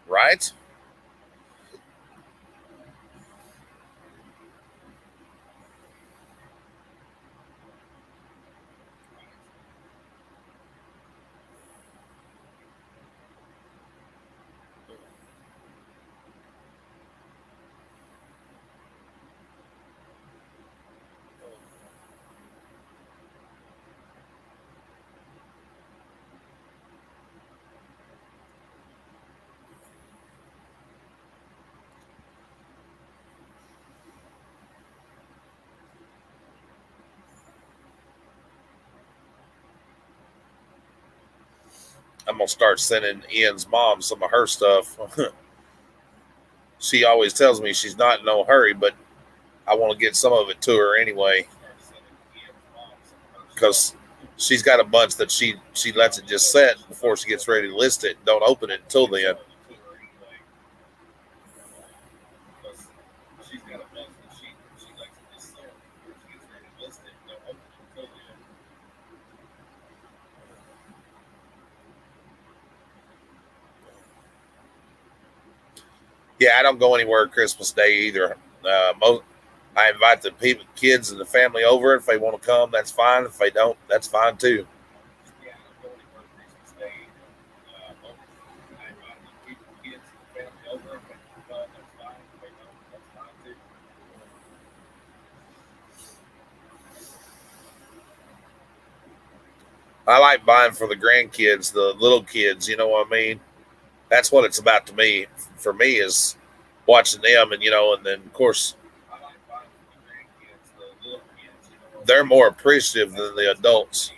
Right? I'm gonna start sending Ian's mom some of her stuff. She always tells me she's not in no hurry, but I want to get some of it to her anyway because she's got a bunch that she lets it just set before she gets ready to list it. Don't open it until then. Yeah, I don't go anywhere Christmas Day either. I invite the people, kids, and the family over. If they want to come, that's fine. If they don't, that's fine too. I like buying for the grandkids, the little kids. You know what I mean? That's what it's about to me. For me, is watching them, and and then of course they're more appreciative than the adults.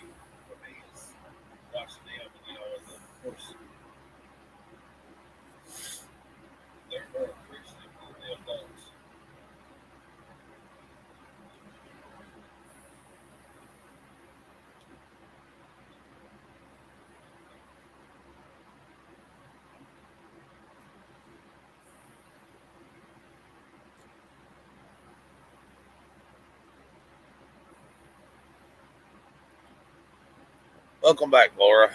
Welcome back, Laura.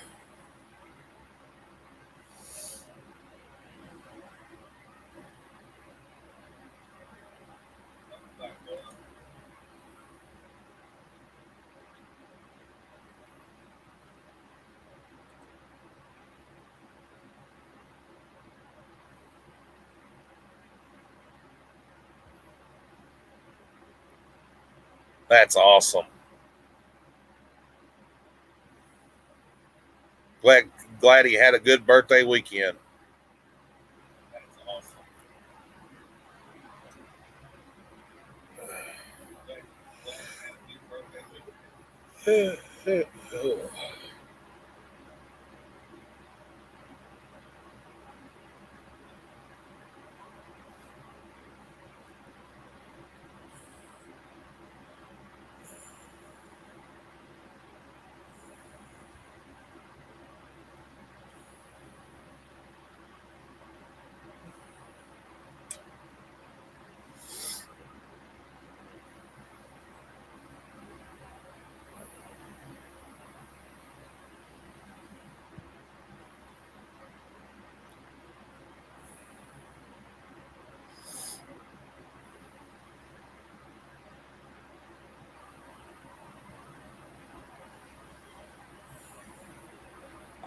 That's awesome. Glad glad he had a good birthday weekend.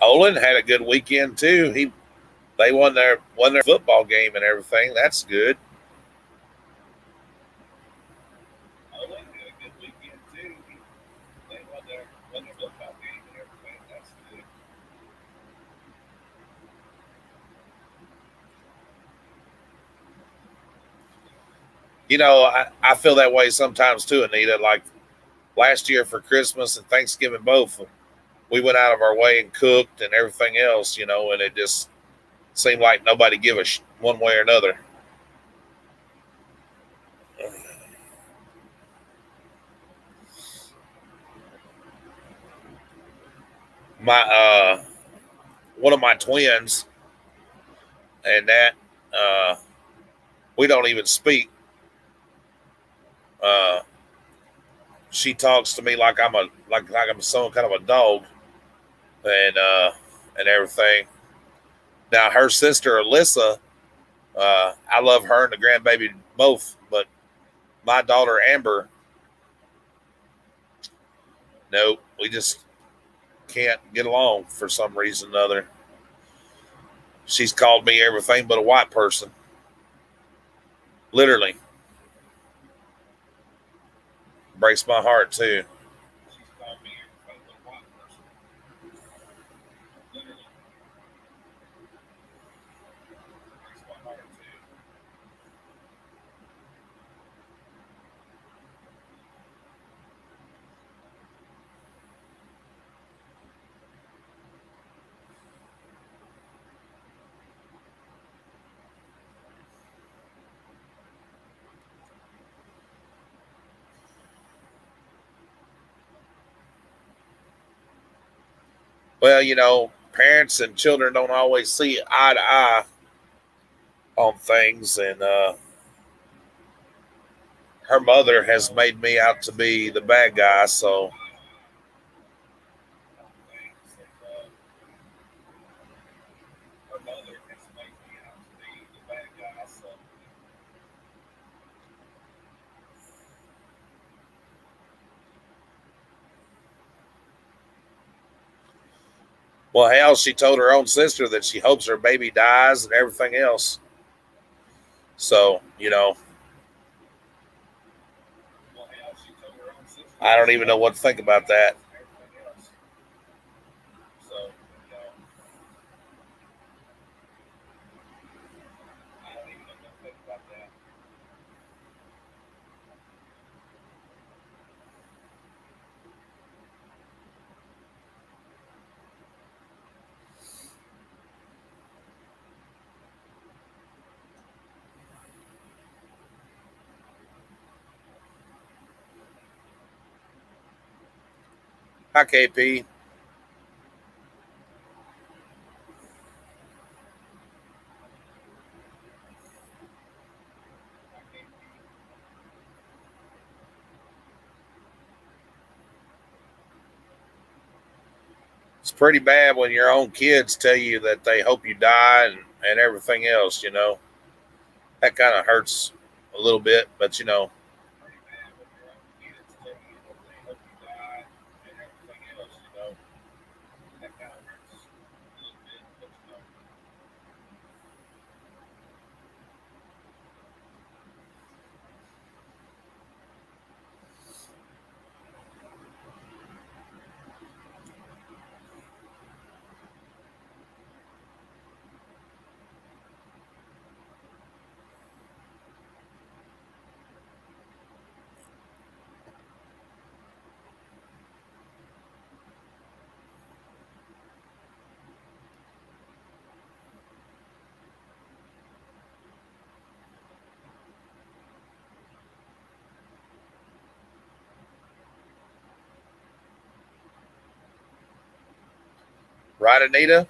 Olin had a good weekend too. They won their football game and everything. That's good. I feel that way sometimes too, Anita. Like last year for Christmas and Thanksgiving both, we went out of our way and cooked and everything else, and it just seemed like nobody give a one way or another. My One of my twins and that uh, we don't even speak. Uh, she talks to me like I'm some kind of a dog and everything. Now her sister Alyssa, I love her and the grandbaby both, but my daughter Amber, no, we just can't get along for some reason or other. She's called me everything but a white person, literally. Breaks my heart too. Well, parents and children don't always see eye to eye on things, and her mother has made me out to be the bad guy. So, well, hell, she told her own sister that she hopes her baby dies and everything else. So, I don't even know what to think about that. Hi, KP. It's pretty bad when your own kids tell you that they hope you die and everything else. That kind of hurts a little bit, but right, Anita?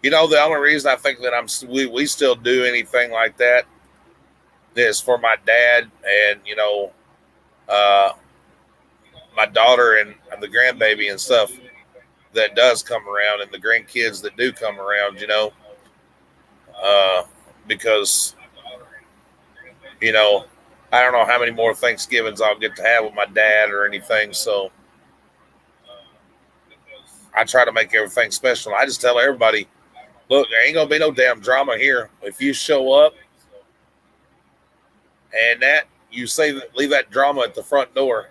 The only reason I think that we still do anything like that is for my dad and uh, my daughter and the grandbaby and stuff that does come around and the grandkids that do come around. Uh, because you know I don't know how many more Thanksgivings I'll get to have with my dad or anything. So I try to make everything special. I just tell everybody, look, there ain't gonna be no damn drama here. If you show up and that you say leave that drama at the front door.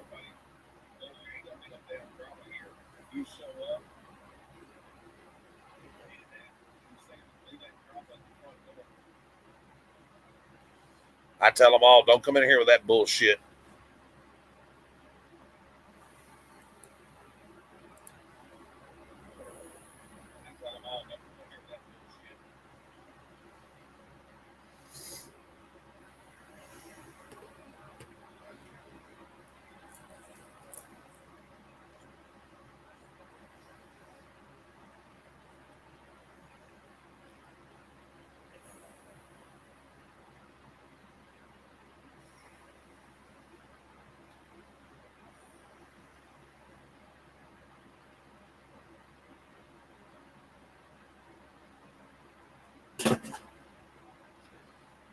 I tell them all, don't come in here with that bullshit.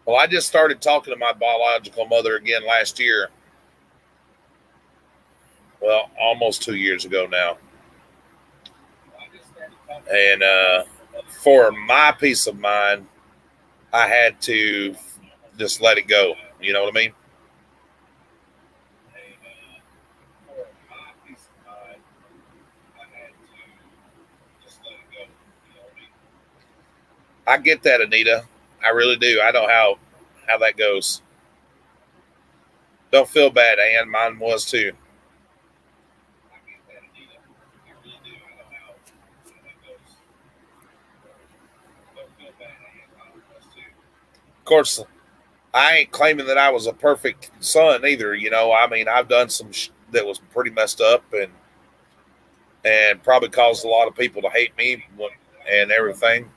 Well, I just started talking to my biological mother again last year. Well, almost 2 years ago now. And for my peace of mind, I had to just let it go. You know what I mean? I get that, Anita. I really do. I know how that goes. Don't feel bad, Ann. Mine was too. Of course, I ain't claiming that I was a perfect son either. You know, I mean, I've done some that was pretty messed up and probably caused a lot of people to hate me and everything.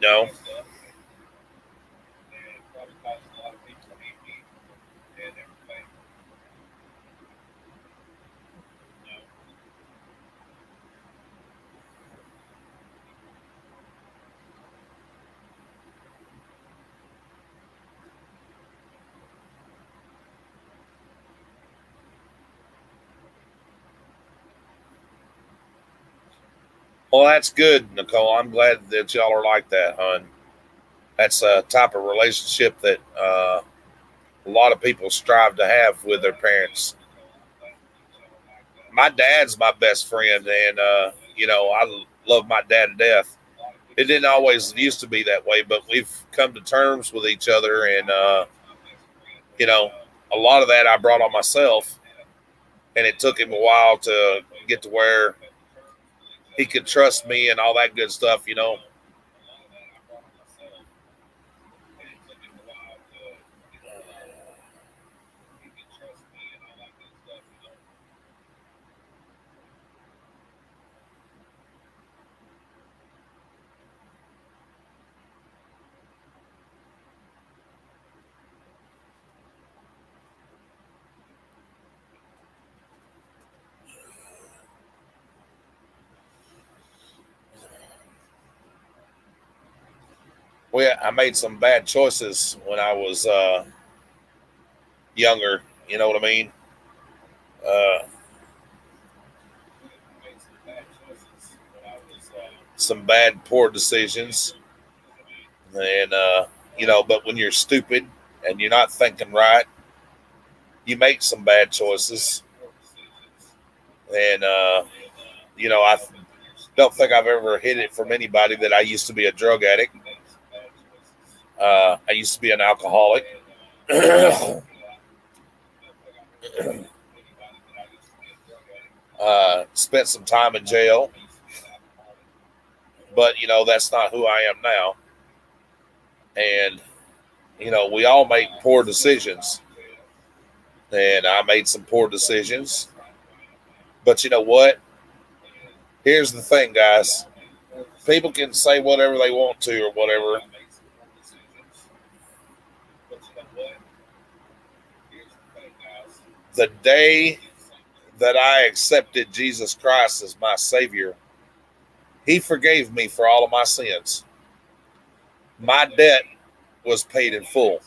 No, well, that's good, Nicole. I'm glad that y'all are like that, hon. That's a type of relationship that a lot of people strive to have with their parents. My dad's my best friend, and I love my dad to death. It didn't always used to be that way, but we've come to terms with each other, and you know, a lot of that I brought on myself, and it took him a while to get to where he could trust me and all that good stuff. You know, I made some bad choices when I was younger. You know what I mean? Uh, some bad, poor decisions, and but when you're stupid and you're not thinking right, you make some bad choices, and I don't think I've ever hid it from anybody that I used to be a drug addict. I used to be an alcoholic. Spent some time in jail, but that's not who I am now. And we all make poor decisions, and I made some poor decisions. But you know what? Here's the thing, guys. People can say whatever they want to or whatever. The day that I accepted Jesus Christ as my Savior, He forgave me for all of my sins. My debt was paid in full.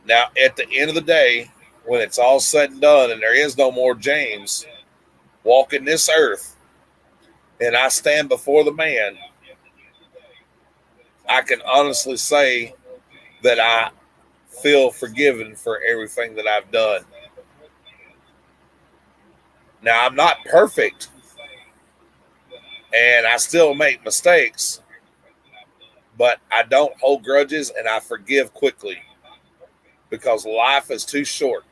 Now, at the end of the day, when it's all said and done and there is no more James walking this earth and I stand before the man, I can honestly say that I feel forgiven for everything that I've done. Now, I'm not perfect and I still make mistakes, but I don't hold grudges and I forgive quickly because life is too short.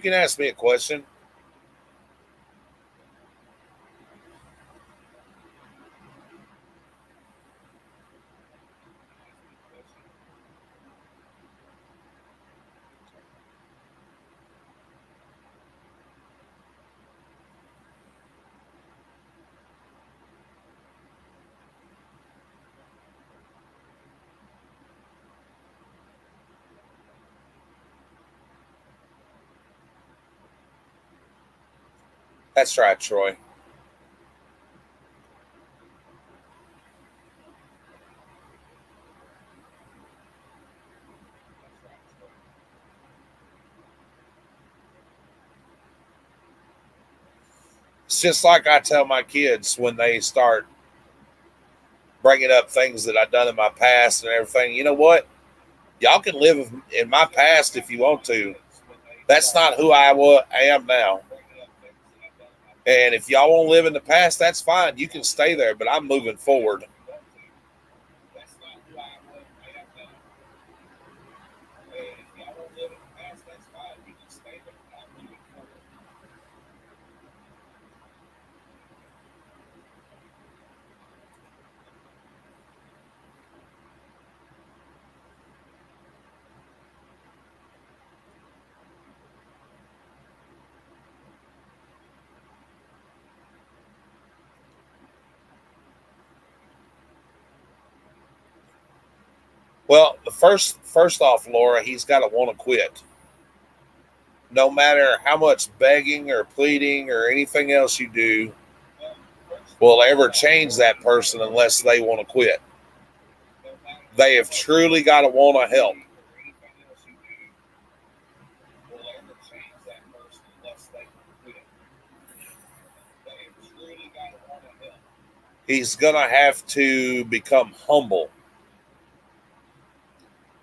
You can ask me a question. That's right, Troy. It's just like I tell my kids when they start bringing up things that I've done in my past and everything. You know what? Y'all can live in my past if you want to. That's not who I am now. And if y'all want to live in the past, that's fine. You can stay there, but I'm moving forward. Well, the first off, Laura, he's got to want to quit. No matter how much begging or pleading or anything else you do will ever change that person unless they want to quit. They have truly got to want to help. He's going to have to become humble.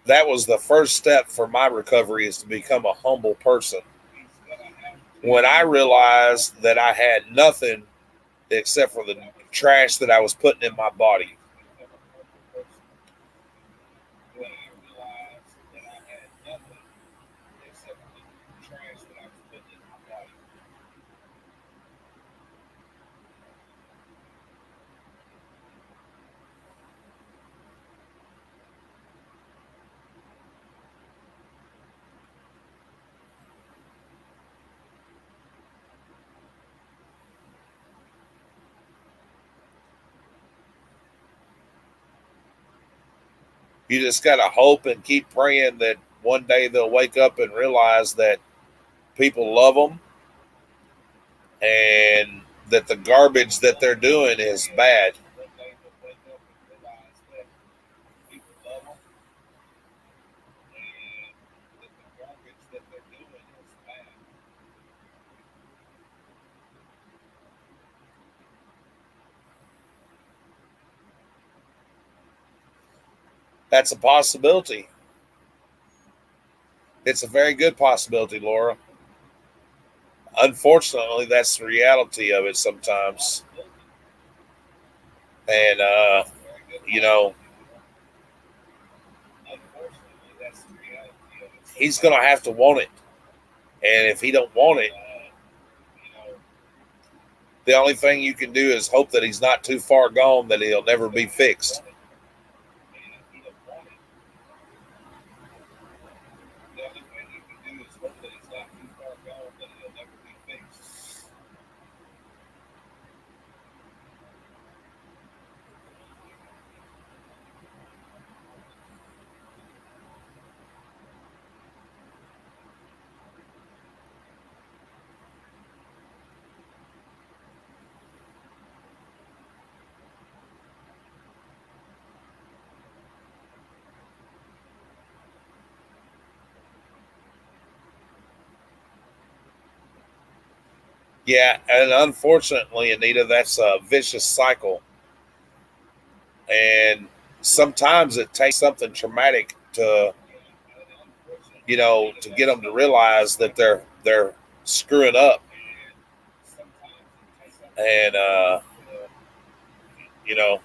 That was the first step for my recovery is to become a humble person. When I realized that I had nothing except for the trash that I was putting in my body. You just got to hope and keep praying that one day they'll wake up and realize that people love them and that the garbage that they're doing is bad. That's a possibility. It's a very good possibility, Laura. Unfortunately, that's the reality of it sometimes. And you know, he's gonna have to want it. And if he don't want it, the only thing you can do is hope that he's not too far gone that he'll never be fixed. Yeah, and unfortunately, Anita, that's a vicious cycle. And sometimes it takes something traumatic to, to get them to realize that they're screwing up. And you know,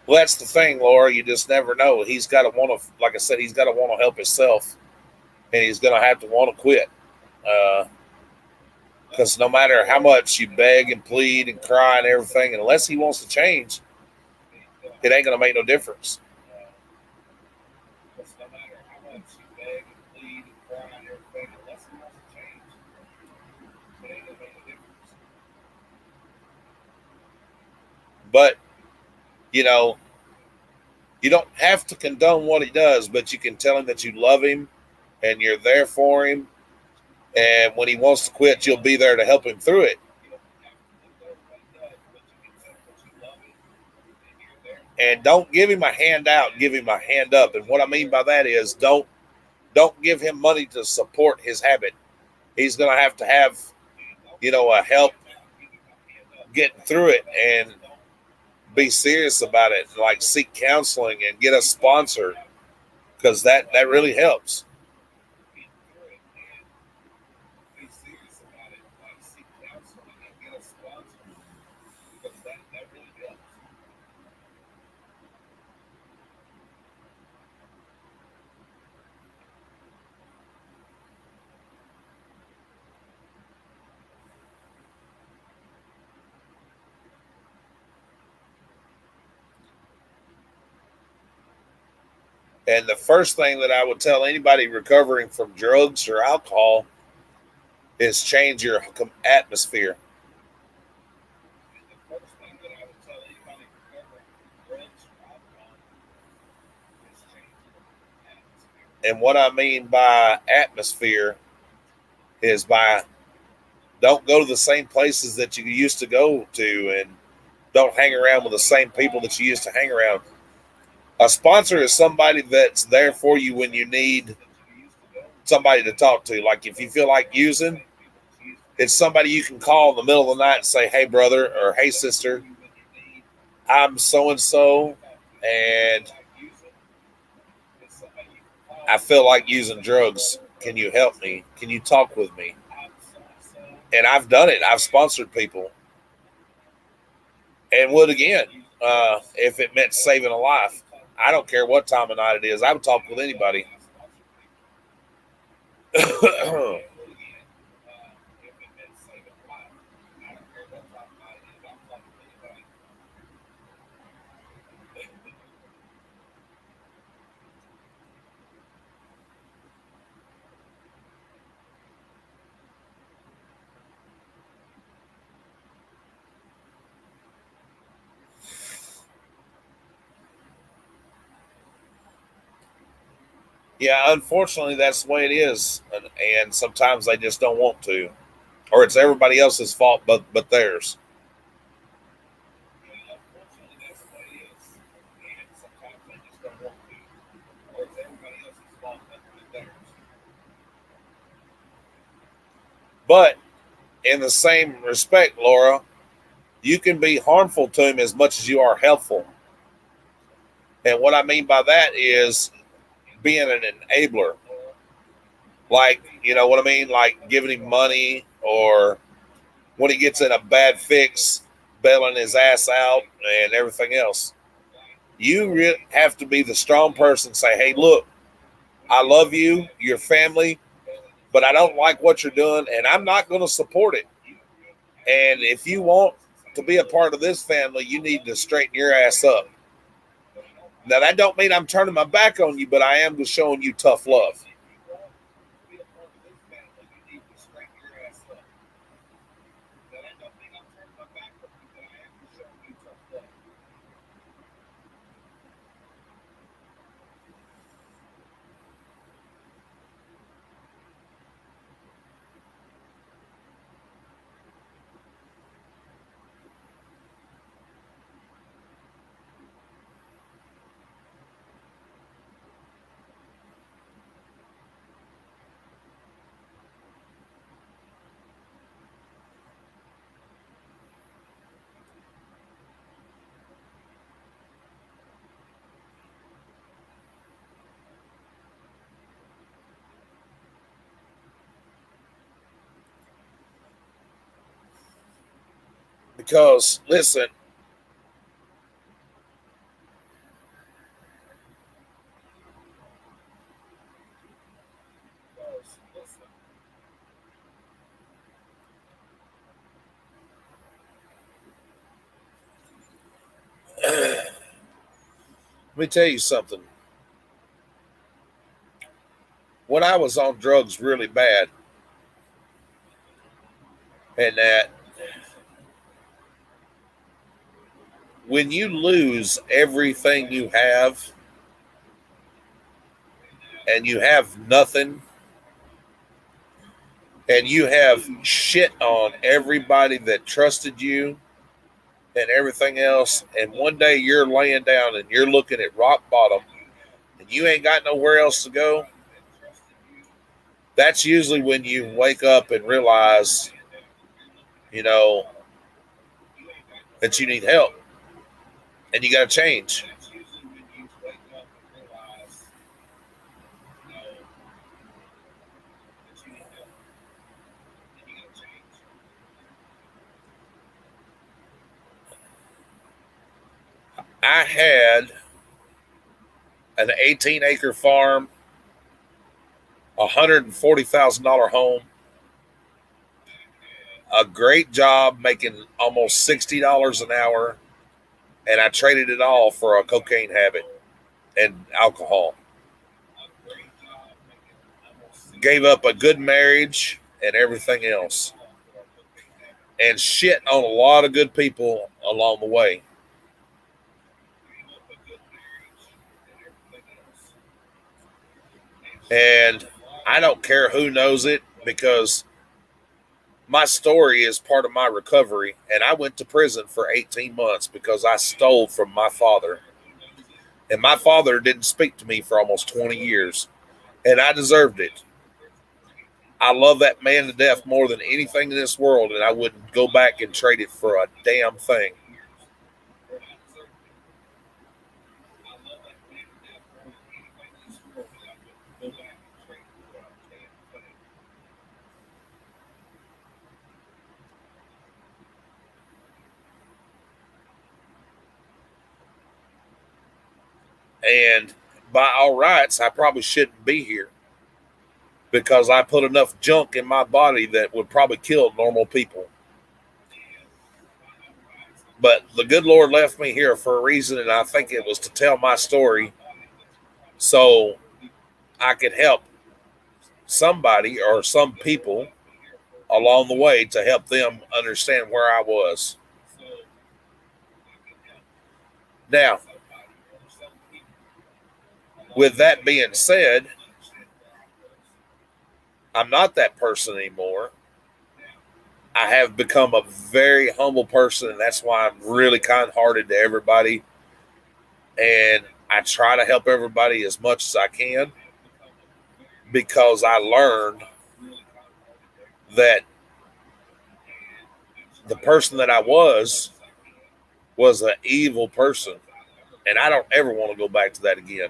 well, that's the thing, Laura. You just never know. He's got to want to, like I said, he's got to want to help himself, and he's going to have to want to quit. Because no matter how much you beg and plead and cry and everything, unless he wants to change, it ain't going to make no difference. But you know, you don't have to condone what he does, but you can tell him that you love him and you're there for him. And when he wants to quit, you'll be there to help him through it. And don't give him a handout, give him a hand up. And what I mean by that is don't give him money to support his habit. He's going to have, a help getting through it and be serious about it. Like seek counseling and get a sponsor because that really helps. And the first thing that I would tell anybody recovering from drugs or alcohol is change your atmosphere. And what I mean by atmosphere is by don't go to the same places that you used to go to and don't hang around with the same people that you used to hang around. A sponsor is somebody that's there for you when you need somebody to talk to. Like if you feel like using, it's somebody you can call in the middle of the night and say, "Hey, brother," or "Hey, sister, I'm so and so, and I feel like using drugs. Can you help me? Can you talk with me?" And I've done it. I've sponsored people and would again if it meant saving a life. I don't care what time of night it is. I would talk with anybody. Yeah, unfortunately, that's the way it is, and sometimes they just don't want to, or it's everybody else's fault, but theirs. But in the same respect, Laura, you can be harmful to him as much as you are helpful. And what I mean by that is being an enabler. Like, you know what I mean? Like giving him money, or when he gets in a bad fix, bailing his ass out and everything else. You have to be the strong person. Say, hey, look, I love you, your family, but I don't like what you're doing, and I'm not going to support it. And if you want to be a part of this family, you need to straighten your ass up. Now, that don't mean I'm turning my back on you, but I am just showing you tough love. Because, listen, let me tell you something. When I was on drugs really bad, and that when you lose everything you have and you have nothing, and you have shit on everybody that trusted you and everything else, and one day you're laying down and you're looking at rock bottom and you ain't got nowhere else to go, that's usually when you wake up and realize, you know, that you need help and you got to change. I had an 18-acre farm, $140,000 home, a great job making almost $60 an hour, and I traded it all for a cocaine habit and alcohol. Gave up a good marriage and everything else, and shit on a lot of good people along the way. And I don't care who knows it, because my story is part of my recovery. And I went to prison for 18 months because I stole from my father. And my father didn't speak to me for almost 20 years. And I deserved it. I love that man to death more than anything in this world. And I wouldn't go back and trade it for a damn thing. And by all rights, I probably shouldn't be here, because I put enough junk in my body that would probably kill normal people. But the good Lord left me here for a reason, and I think it was to tell my story so I could help somebody or some people along the way, to help them understand where I was. Now, with that being said, I'm not that person anymore. I have become a very humble person, and that's why I'm really kind hearted to everybody. And I try to help everybody as much as I can, because I learned that the person that I was an evil person, and I don't ever want to go back to that again.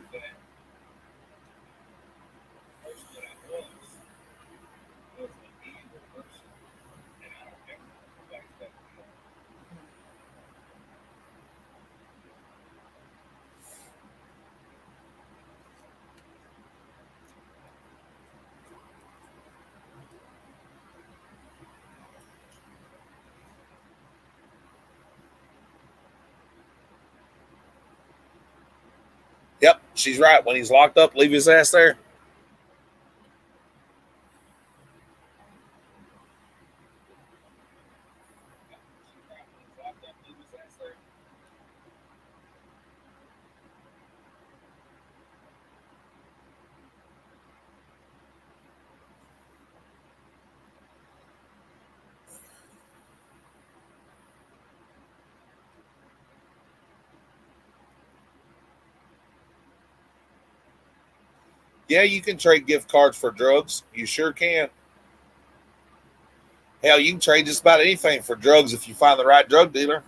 Yep, she's right. When he's locked up, leave his ass there. Yeah, you can trade gift cards for drugs. You sure can. Hell, you can trade just about anything for drugs if you find the right drug dealer.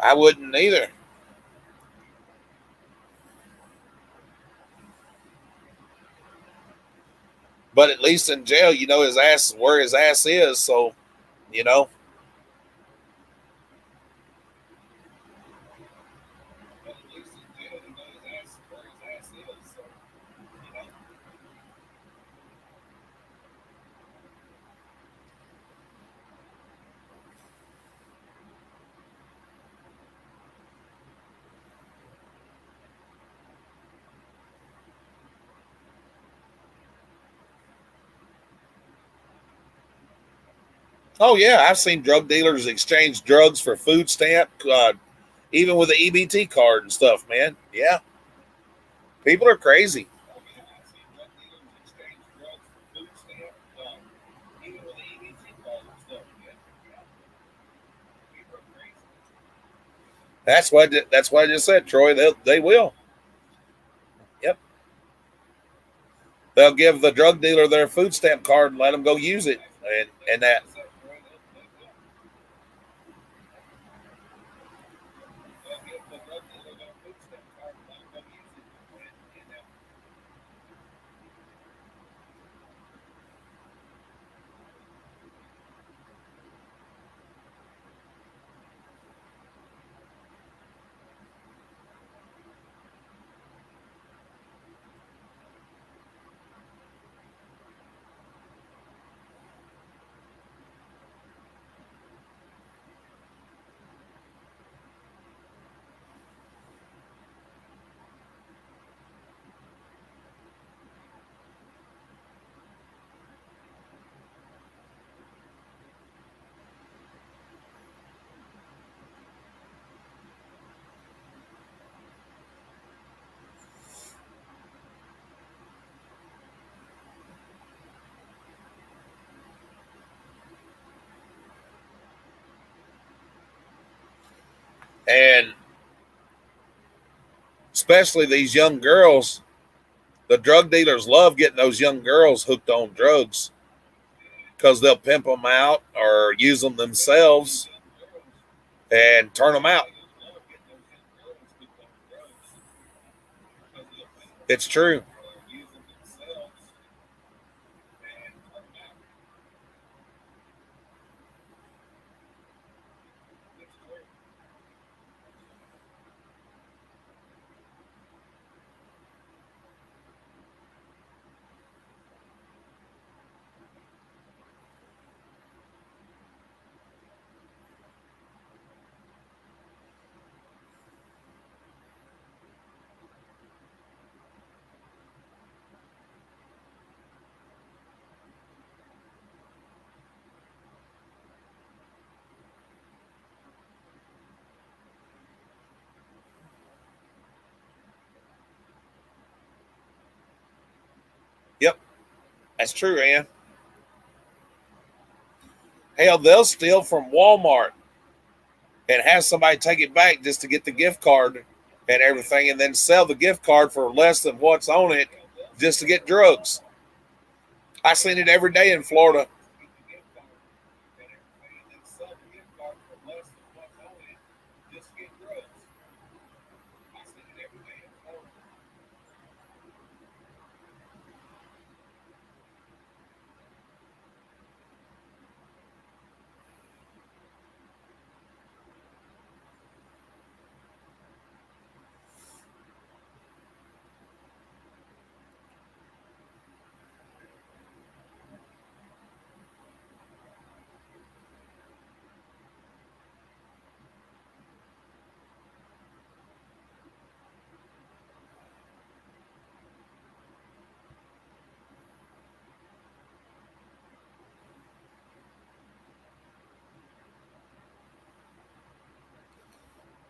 I wouldn't either. But at least in jail, you know his ass where his ass is. So you know. Oh yeah, I've seen drug dealers exchange drugs for food stamp, even with the EBT card and stuff. Man, yeah, people are crazy. That's what I just said, Troy. They will. Yep, they'll give the drug dealer their food stamp card and let them go use it, and that. And especially these young girls, the drug dealers love getting those young girls hooked on drugs because they'll pimp them out or use them themselves and turn them out. It's true. That's true, man. Hell, they'll steal from Walmart and have somebody take it back just to get the gift card and everything, and then sell the gift card for less than what's on it just to get drugs. I seen it every day in Florida.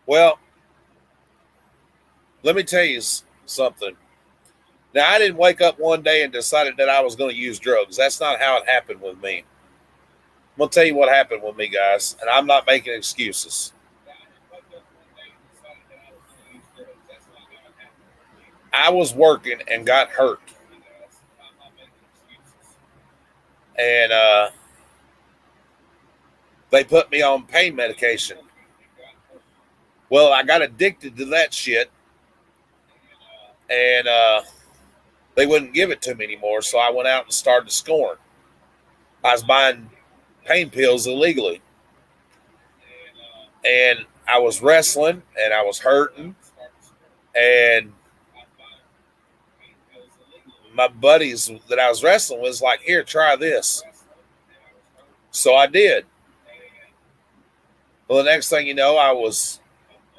Well, let me tell you something. Now, I didn't wake up one day and decided that I was going to use drugs. That's not how it happened with me. I'm going to tell you what happened with me, guys, and I'm not making excuses. I was working and got hurt, and they put me on pain medication. Well, I got addicted to that shit, and they wouldn't give it to me anymore, so I went out and started scoring. I was buying pain pills illegally, and I was wrestling, and I was hurting, and my buddies that I was wrestling with was like, "Here, try this." So I did. Well, the next thing you know, I was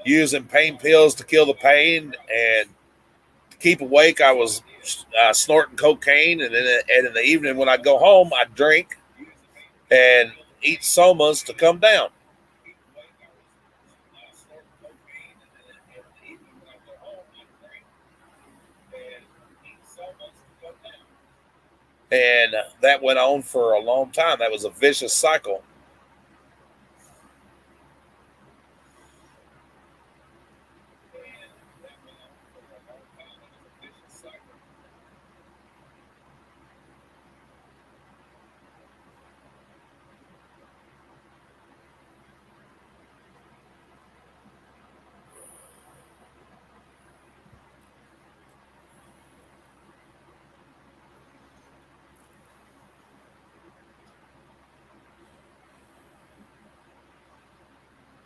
using pain pills to kill the pain, and to keep awake, I was snorting cocaine, and in the evening when I'd go home, I'd drink and eat somas to come down. And that went on for a long time. That was a vicious cycle.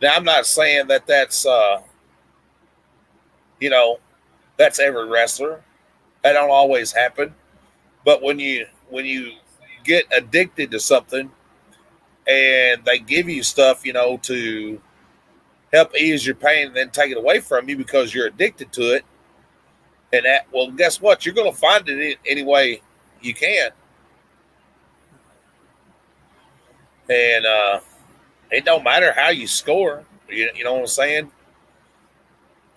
Now, I'm not saying that you know, that's every wrestler. That don't always happen. But when you get addicted to something and they give you stuff, to help ease your pain and then take it away from you because you're addicted to it, and that, well, guess what? You're going to find it any way you can, and it don't matter how you score. You know what I'm saying?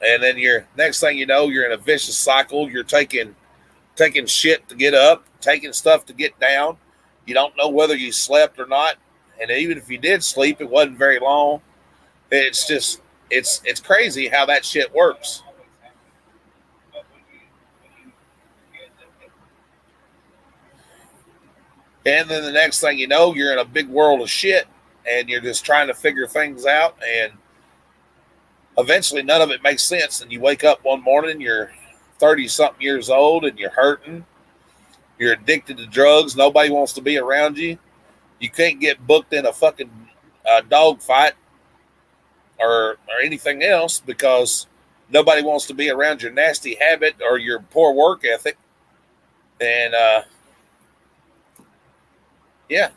And then you're next thing you know, you're in a vicious cycle. You're taking shit to get up, taking stuff to get down. You don't know whether you slept or not, and even if you did sleep, it wasn't very long. It's just it's crazy how that shit works. And then the next thing you know, you're in a big world of shit, and you're just trying to figure things out, and eventually none of it makes sense. And you wake up one morning, you're 30 something years old, and you're hurting. You're addicted to drugs. Nobody wants to be around you. You can't get booked in a fucking dog fight or anything else because nobody wants to be around your nasty habit or your poor work ethic. And yeah,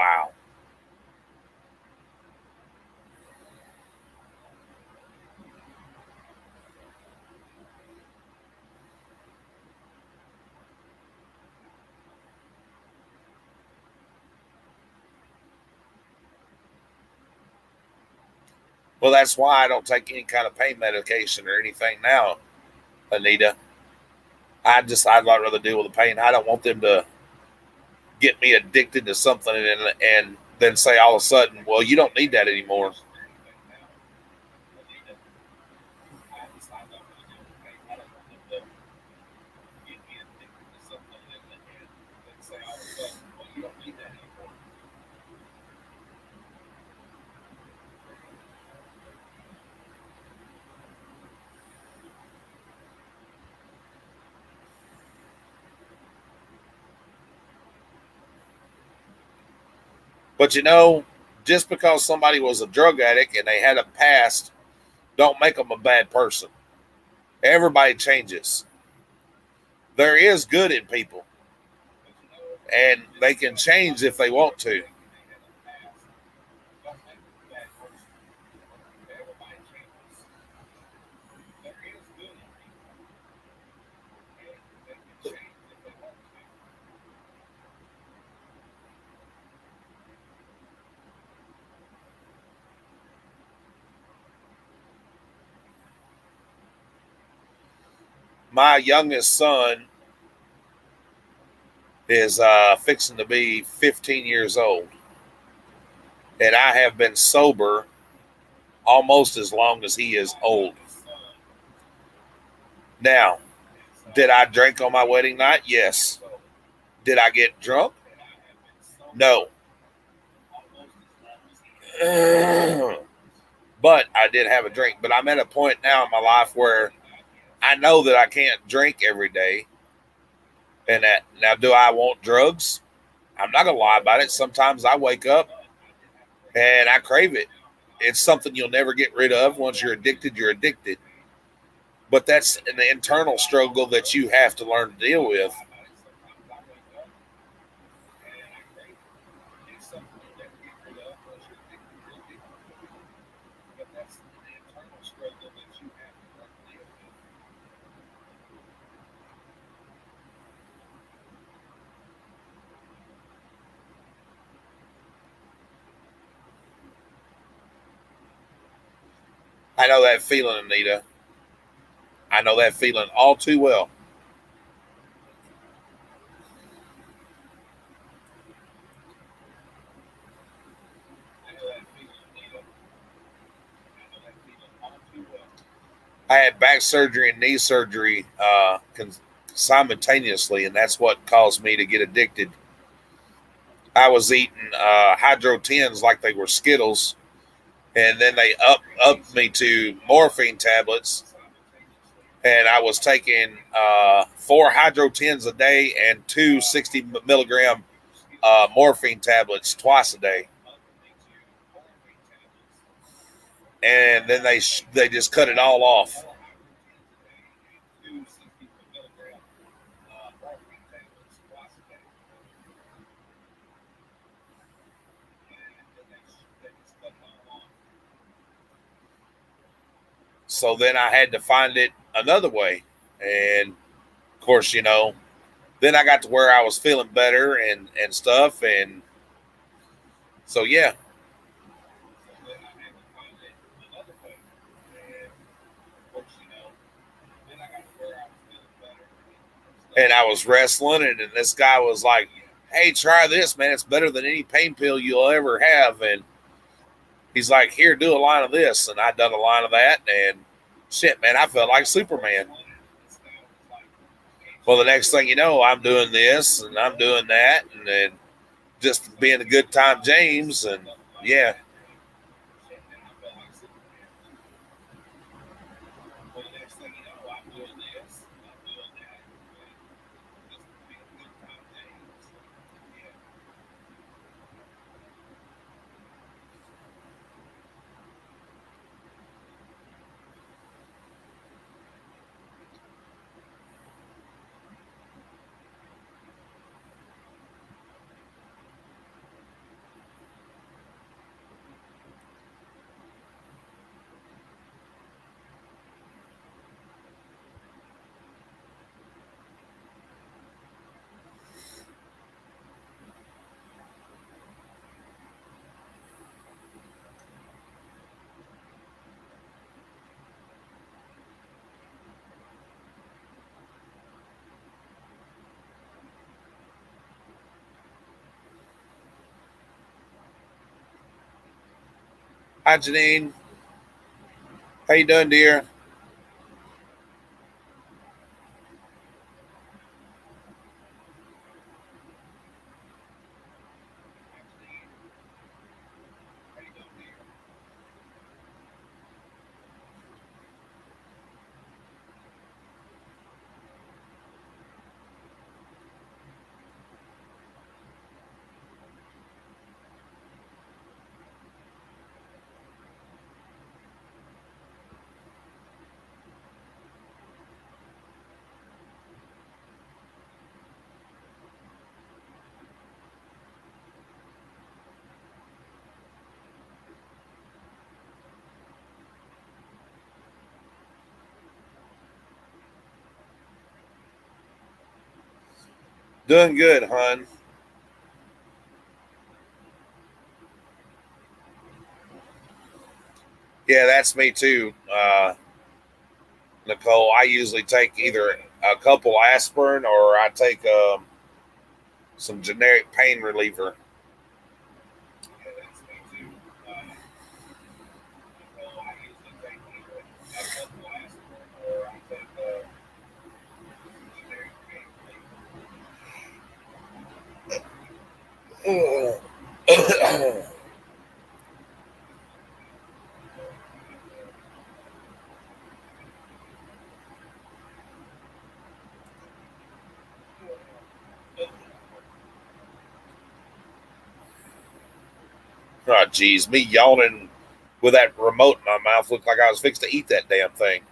Wow. Well, that's why I don't take any kind of pain medication or anything now, Anita. I'd rather deal with the pain. I don't want them to get me addicted to something and then say all of a sudden, well, you don't need that anymore. But just because somebody was a drug addict and they had a past, don't make them a bad person. Everybody changes. There is good in people, and they can change if they want to. My youngest son is fixing to be 15 years old, and I have been sober almost as long as he is old. Now, did I drink on my wedding night? Yes. Did I get drunk? No. But I did have a drink. But I'm at a point now in my life where I know that I can't drink every day. And that now, do I want drugs? I'm not gonna lie about it. Sometimes I wake up and I crave it. It's something you'll never get rid of. Once you're addicted, you're addicted. But that's an internal struggle that you have to learn to deal with. I know that feeling, Anita. I know that feeling all too well. I had back surgery and knee surgery simultaneously, and that's what caused me to get addicted. I was eating hydro tens like they were Skittles, and then they upped me to morphine tablets, and I was taking four hydro tens a day and two 60 milligram morphine tablets twice a day, and then they just cut it all off. So then I had to find it another way, and of course, then I got to where I was feeling better and stuff, and so yeah. And I was wrestling, and then this guy was like, "Hey, try this, man. It's better than any pain pill you'll ever have." And he's like, "Here, do a line of this," and I done a line of that, and shit, man, I felt like Superman. Well, the next thing you know, I'm doing this and I'm doing that, and then just being a good time, James, and yeah. Hi, Janine. How you doing, dear? Doing good, hon. Yeah, that's me too, Nicole. I usually take either a couple aspirin or I take some generic pain reliever. Oh, geez, me yawning with that remote in my mouth looked like I was fixed to eat that damn thing.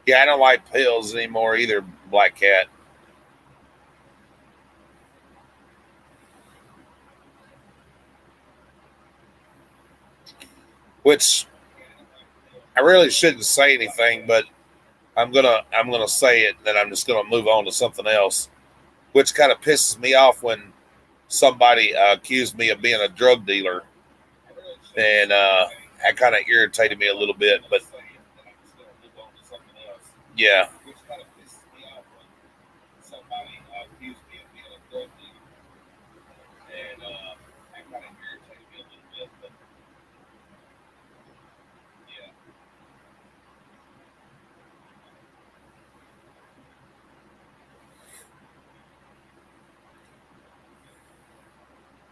Yeah, I don't like pills anymore either, Black Cat. Which I really shouldn't say anything, but I'm gonna say it, and then I'm just gonna move on to something else, which kind of pisses me off when somebody accused me of being a drug dealer, and that kind of irritated me a little bit. But yeah,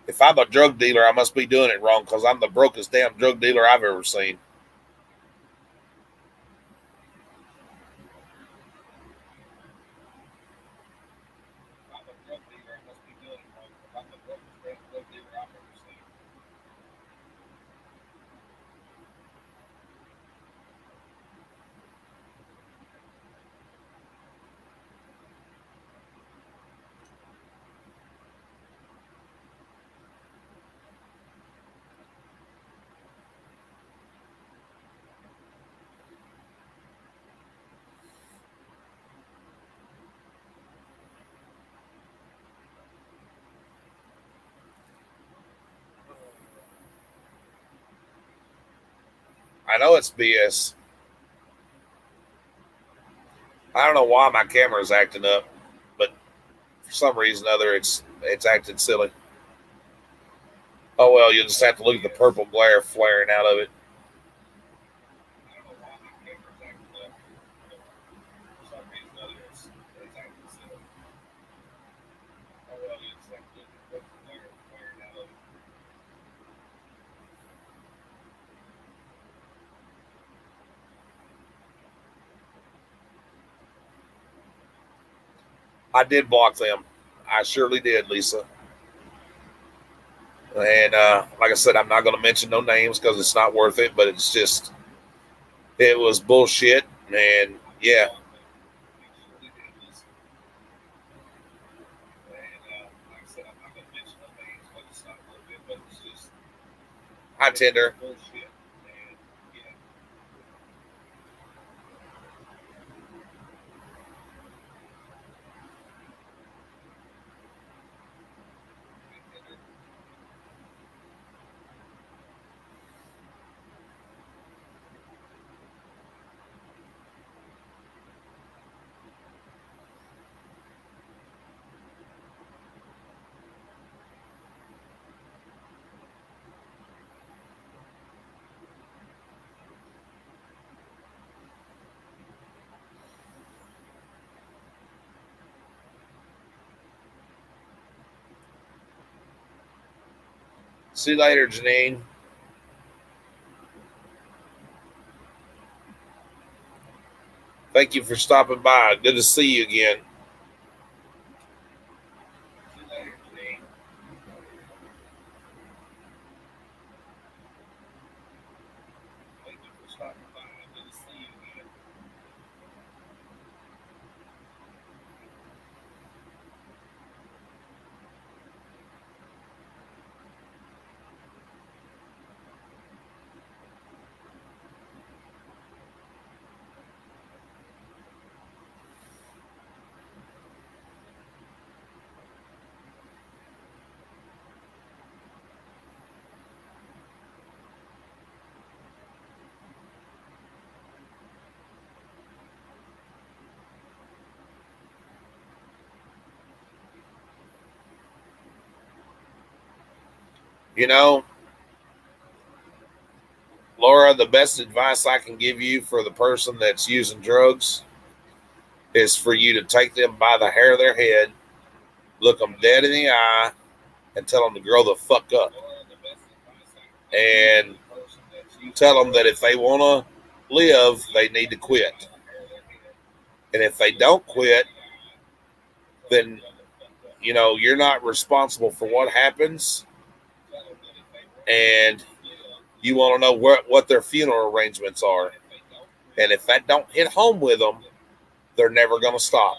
if I'm a drug dealer, I must be doing it wrong because I'm the brokest damn drug dealer I've ever seen. I know it's BS. I don't know why my camera is acting up, but for some reason or other, it's acting silly. Oh well, you just have to look at the purple glare flaring out of it. I did block them. I surely did, Lisa. And like I said, I'm not going to mention no names because it's not worth it. But it's just, it was bullshit. And yeah. Hi, Tinder. See you later, Janine. Thank you for stopping by. Good to see you again. You know, Laura, the best advice I can give you for the person that's using drugs is for you to take them by the hair of their head, look them dead in the eye, and tell them to grow the fuck up. And tell them that if they want to live, they need to quit. And if they don't quit, then, you're not responsible for what happens. And you want to know what their funeral arrangements are. And if that don't hit home with them, they're never going to stop.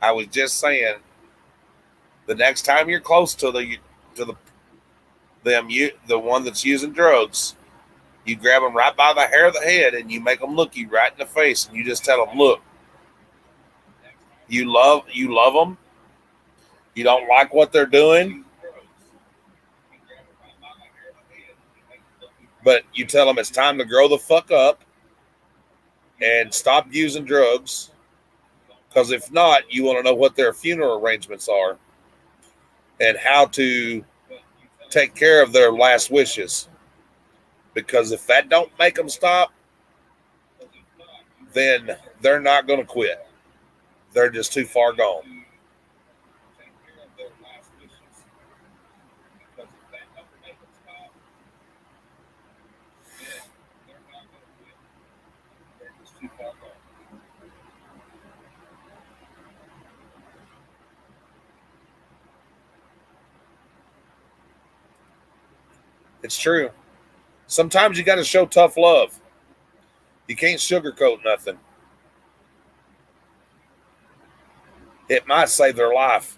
I was just saying, the next time you're close to the one that's using drugs, you grab them right by the hair of the head and you make them look you right in the face, and you just tell them, "Look, you love them. You don't like what they're doing, but you tell them it's time to grow the fuck up and stop using drugs. Because if not, you want to know what their funeral arrangements are and how to take care of their last wishes. Because if that don't make them stop, then they're not going to quit. They're just too far gone. It's true. Sometimes you got to show tough love. You can't sugarcoat nothing. It might save their life.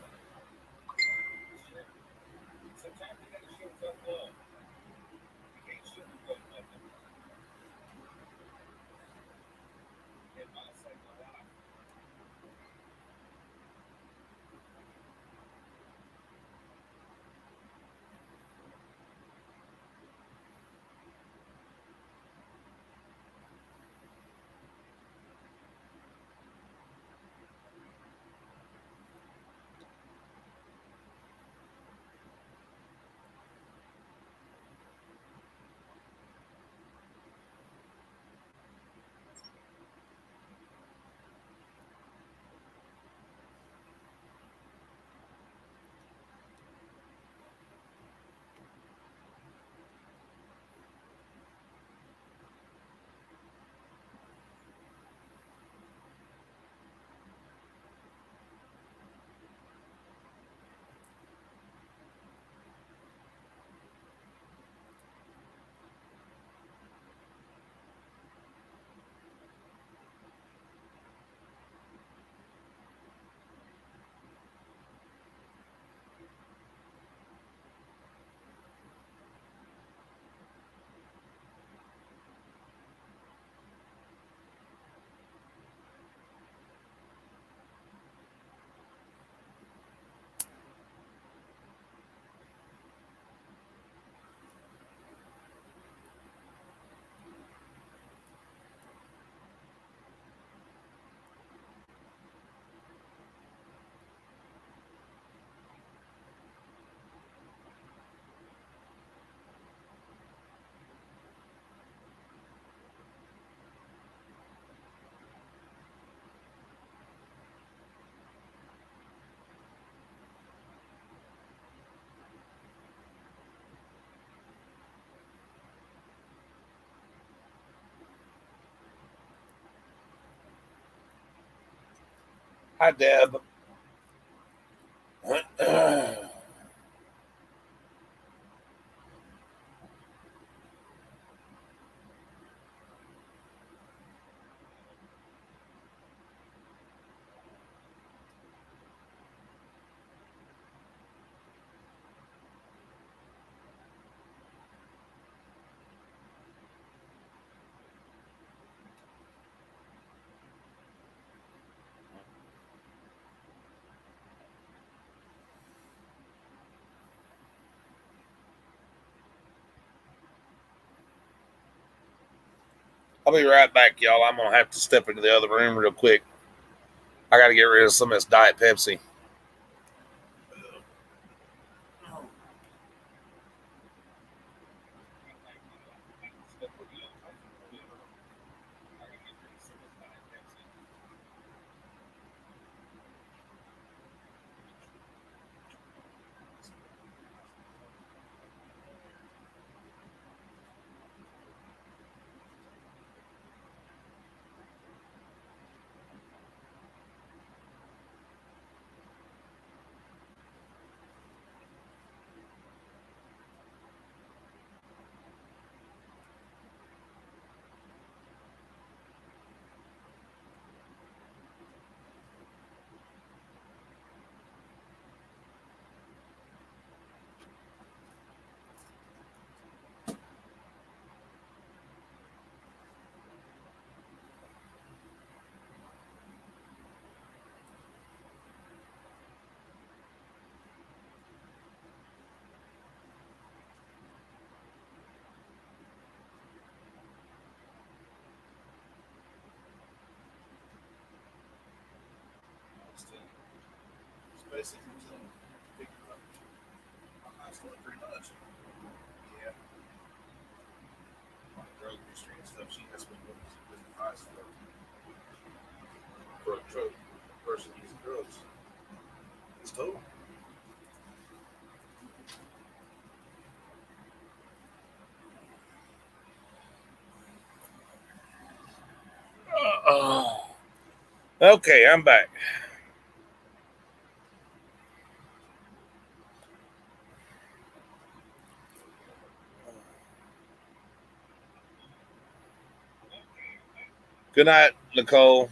Hi, Deb. I'll be right back, y'all. I'm going to have to step into the other room real quick. I got to get rid of some of this Diet Pepsi. Pretty much. Yeah. Drug history and stuff. She has been with the price for Okay, I'm back. Good night, Nicole.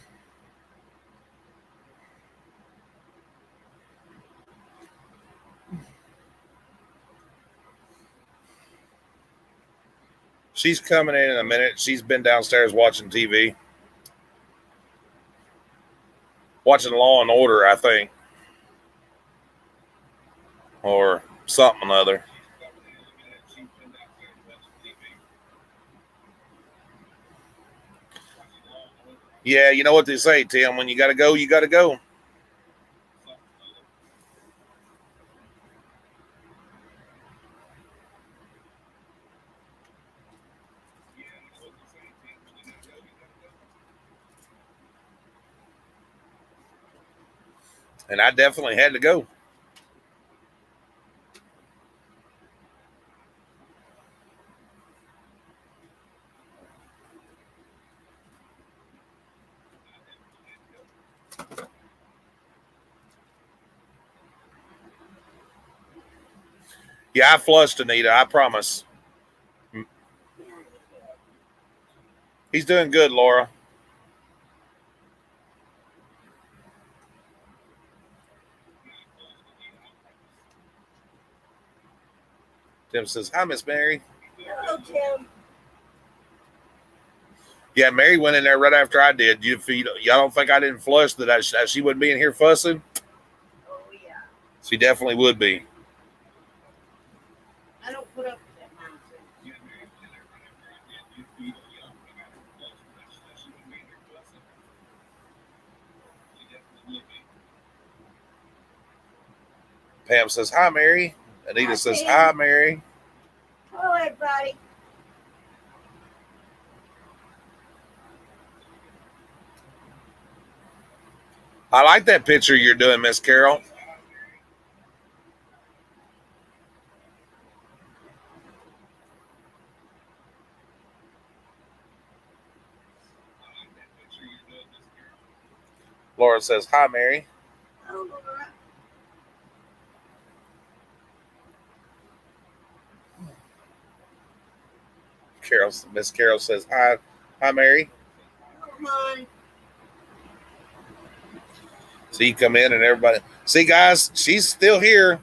She's coming in a minute. She's been downstairs watching TV, watching Law and Order, I think, or something or other. Yeah, you know what they say, Tim. When you got to go, you got to go. And I definitely had to go. Yeah, I flushed Anita. I promise. He's doing good, Laura. Tim says, "Hi, Miss Mary." Hello, Tim. Yeah, Mary went in there right after I did. Y'all don't think I didn't flush that she wouldn't be in here fussing? Oh, yeah. She definitely would be. I don't put up with that nonsense. Pam says, "Hi, Mary." Anita Hi, says, Pam. "Hi, Mary." Hello, everybody. I like that picture you're doing, Miss Carol. Laura says, "Hi, Mary." Hello, Laura. Miss Carol says, "Hi, Mary." Come on. So you come in and everybody. See, guys, she's still here.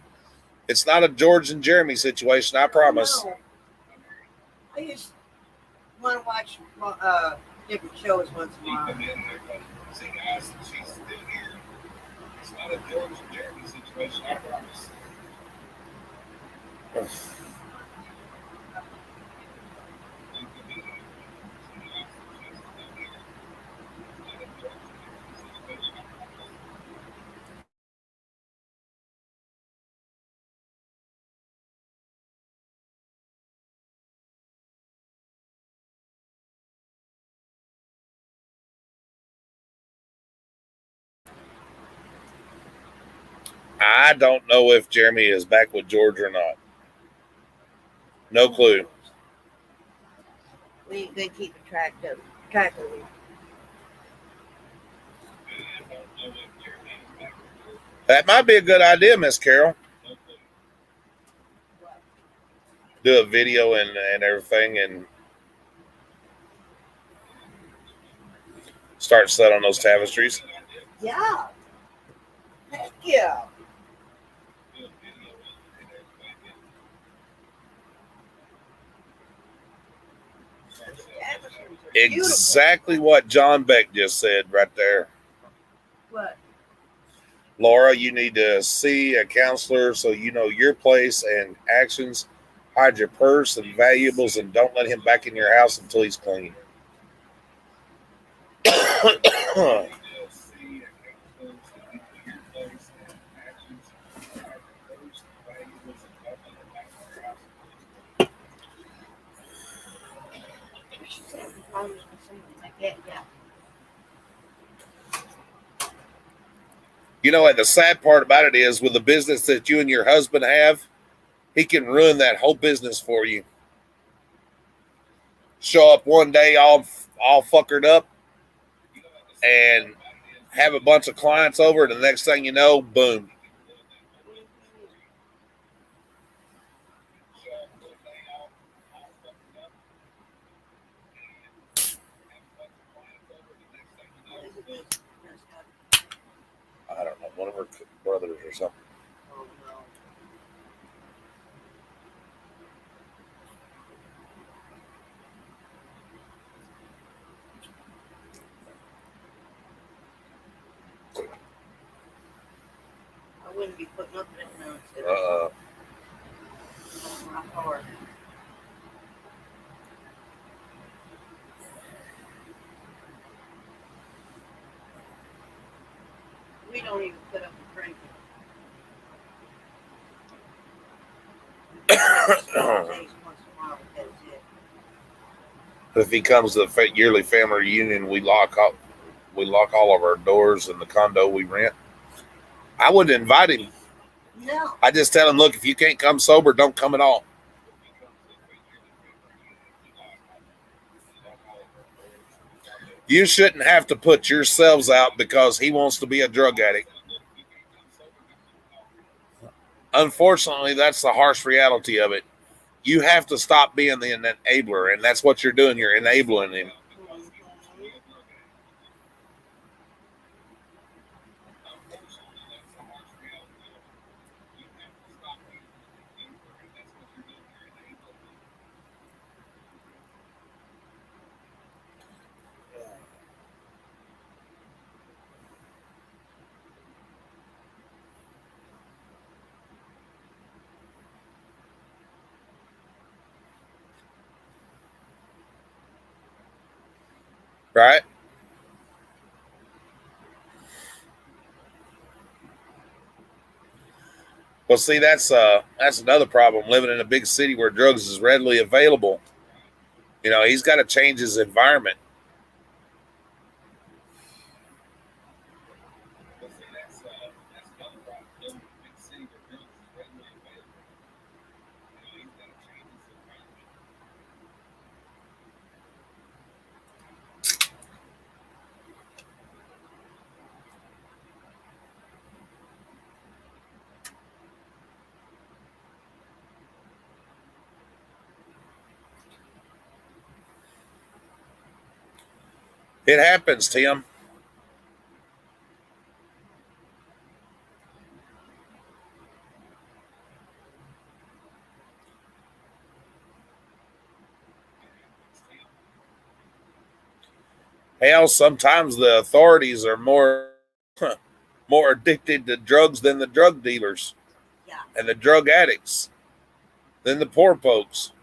It's not a George and Jeremy situation, I promise. No. I just want to watch different shows once in a while. See, guys, she's still here. It's not a George and Jeremy situation, I promise. I don't know if Jeremy is back with George or not. No clue. We ain't gonna keep track of it. That might be a good idea, Miss Carol. Do a video and everything and start selling those tapestries. Yeah. Heck yeah. Exactly what John Beck just said right there. What? Laura, you need to see a counselor so you know your place and actions. Hide your purse and valuables and don't let him back in your house until he's clean. You know what? The sad part about it is, with the business that you and your husband have, he can ruin that whole business for you. Show up one day all fuckered up and have a bunch of clients over, and the next thing you know, boom. I don't know, one of her brothers or something. Oh no. I wouldn't be putting up with that nonsense. My heart. We don't even put up with drinking. Once in a while, that's it. If he comes to the yearly family reunion, we lock all of our doors in the condo we rent. I wouldn't invite him. No. I just tell him, look, if you can't come sober, don't come at all. You shouldn't have to put yourselves out because he wants to be a drug addict. Unfortunately, that's the harsh reality of it. You have to stop being the enabler, and that's what you're doing. You're enabling him. Right? Well, see, that's another problem living in a big city where drugs is readily available. He's got to change his environment. It happens, Tim. Hell, sometimes the authorities are more addicted to drugs than the drug dealers Yeah. and the drug addicts than the poor folks.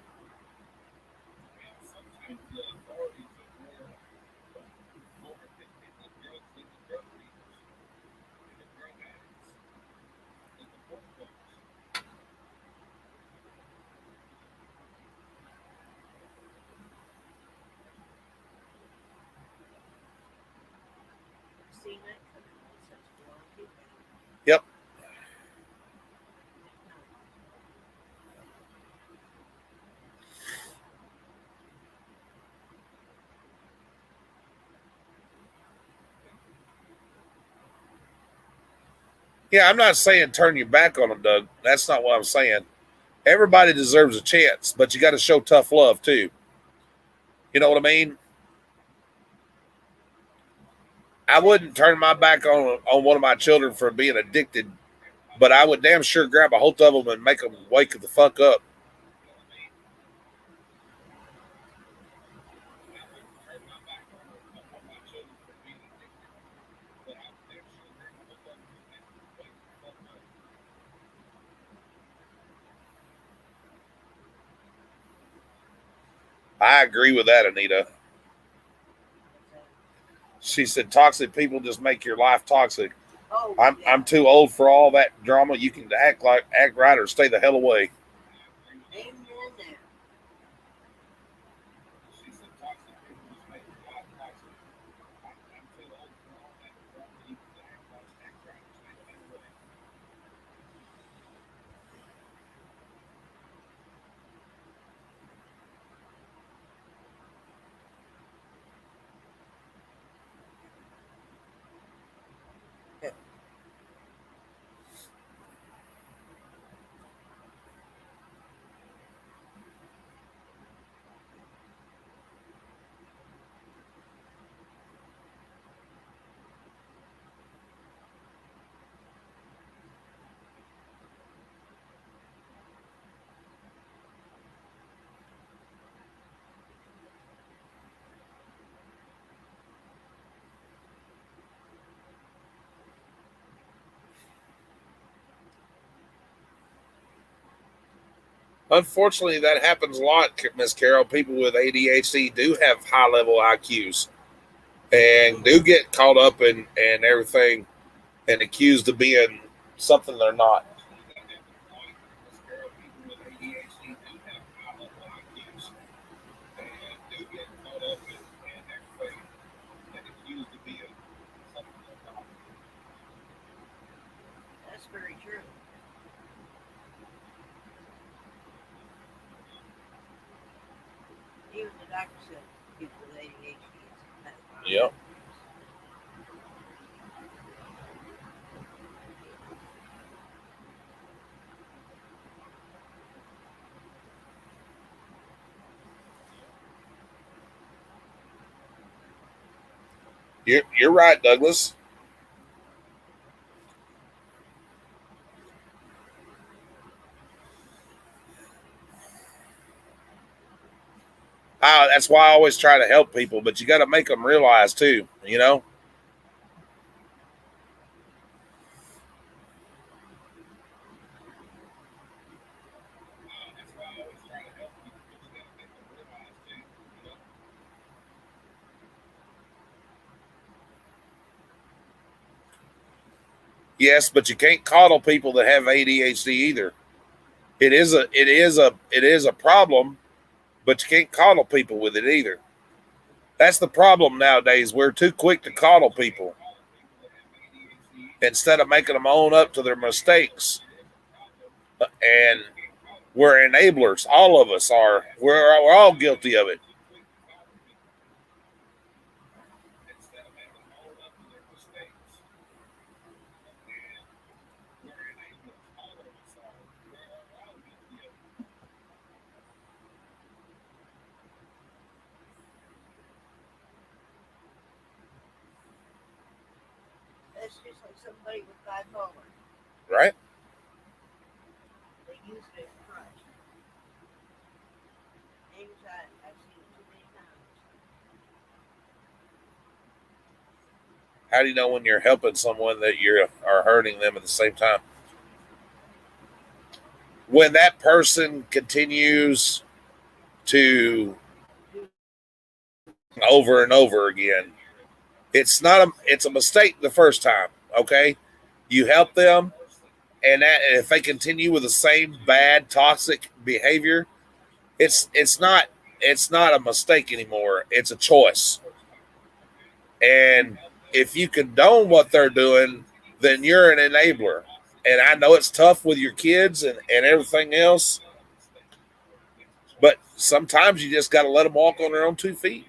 See that coming on such a long people. Yep. Yeah, I'm not saying turn your back on them, Doug. That's not what I'm saying. Everybody deserves a chance, but you got to show tough love too. You know what I mean? I wouldn't turn my back on one of my children for being addicted, but I would damn sure grab a hold of them and make them wake the fuck up. I agree with that, Anita. She said, "Toxic people just make your life toxic." Oh, I'm too old for all that drama. You can act right or stay the hell away. Amen there. Unfortunately, that happens a lot, Miss Carol. People with ADHD do have high level IQs and do get caught up in everything and accused of being something they're not. That's very true. Even the doctor said people with ADHD is Yep. You're right, Douglas. That's why I always try to help people, but you got to make them realize too. Yes, but you can't coddle people that have ADHD either. It is a problem, but you can't coddle people with it either. That's the problem nowadays. We're too quick to coddle people instead of making them own up to their mistakes. And we're enablers. All of us are. We're all guilty of it. That's just like somebody with bipolar. Right? They use it as a crutch. Anxiety. I've seen it too many times. How do you know when you're helping someone that you are hurting them at the same time? When that person continues to over and over again, it's a mistake the first time. Okay, you help them, and if they continue with the same bad toxic behavior, it's not a mistake anymore. It's a choice. And if you condone what they're doing, then you're an enabler. And I know it's tough with your kids and everything else, but sometimes you just got to let them walk on their own 2 feet.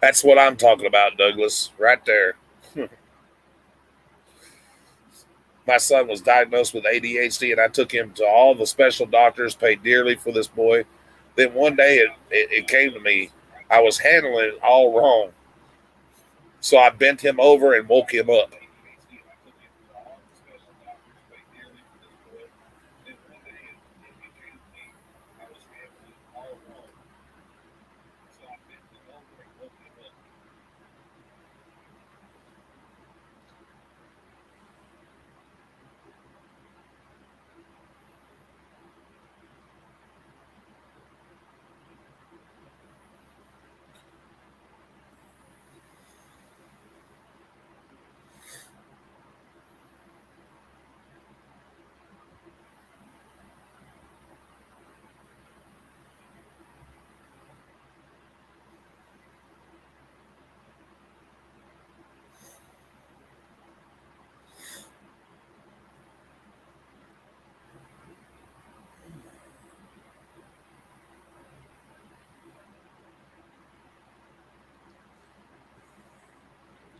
That's what I'm talking about, Douglas, right there. My son was diagnosed with ADHD, and I took him to all the special doctors, paid dearly for this boy. Then one day it came to me, I was handling it all wrong. So I bent him over and woke him up.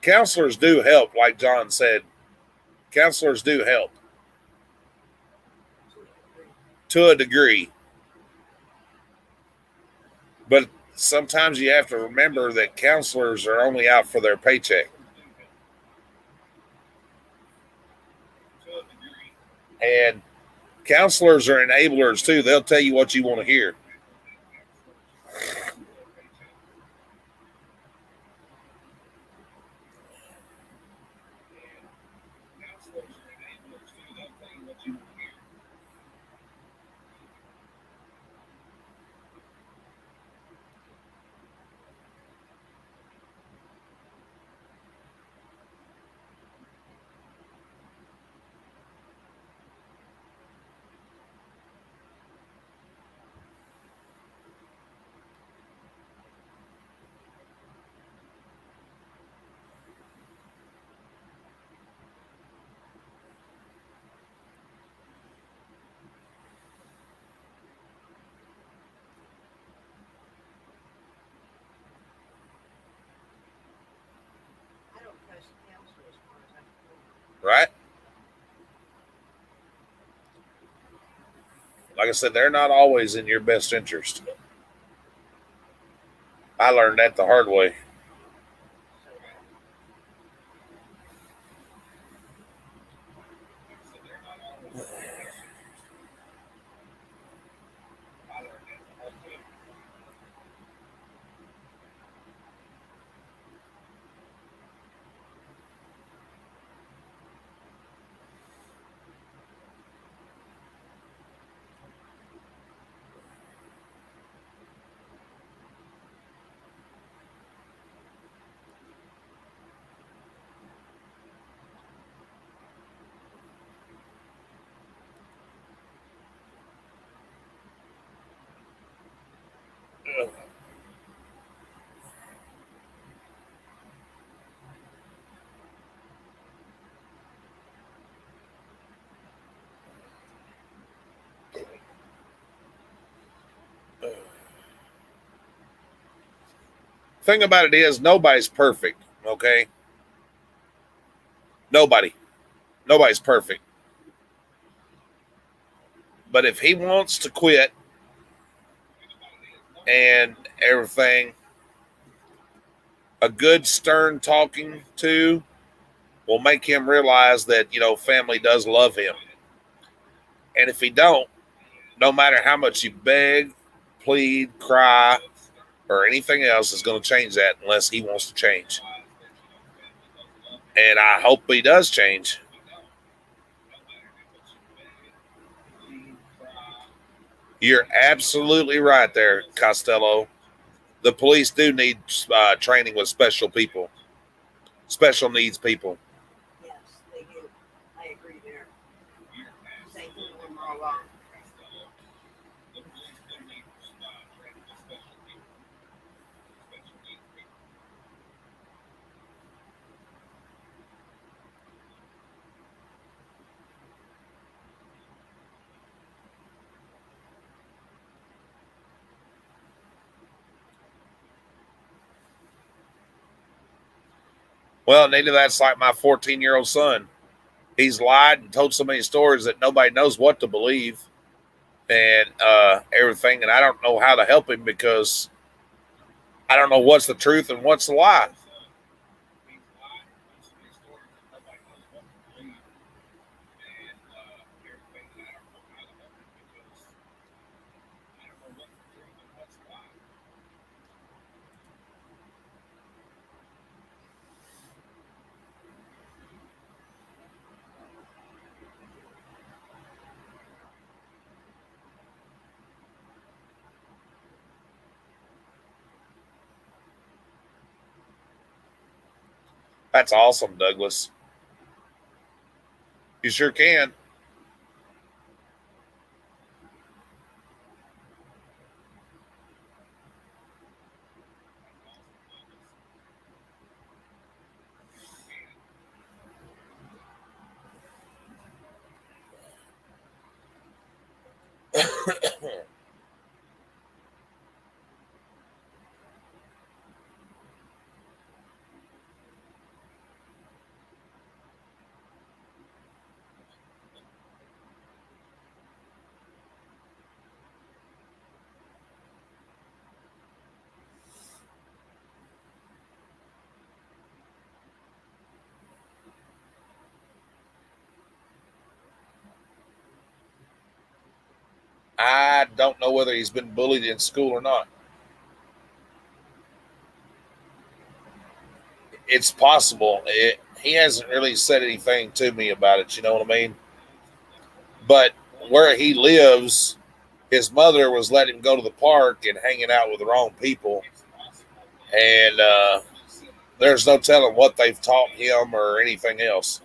Counselors do help, like John said. Counselors do help to a degree, but sometimes you have to remember that counselors are only out for their paycheck. And counselors are enablers too. They'll tell you what you want to hear. I don't trust counselors as far as I'm concerned. Right? Like I said, they're not always in your best interest. I learned that the hard way. So Thing about it is, nobody's perfect. Okay, nobody, nobody's perfect. But if he wants to quit and everything, a good stern talking to will make him realize that family does love him. And if he don't, no matter how much you beg, plead, cry, or anything else, is going to change that unless he wants to change. And I hope he does change. You're absolutely right there, Costello. The police do need training with special people, special needs people. yes, they do. I agree there. Same thing when we're alone. Well, neither that's like my 14-year-old son. He's lied and told so many stories that nobody knows what to believe and everything. And I don't know how to help him because I don't know what's the truth and what's the lie. That's awesome, Douglas. You sure can. I don't know whether he's been bullied in school or not. It's possible. He hasn't really said anything to me about it. You know what I mean? But where he lives, his mother was letting him go to the park and hanging out with the wrong people, and there's no telling what they've taught him or anything else.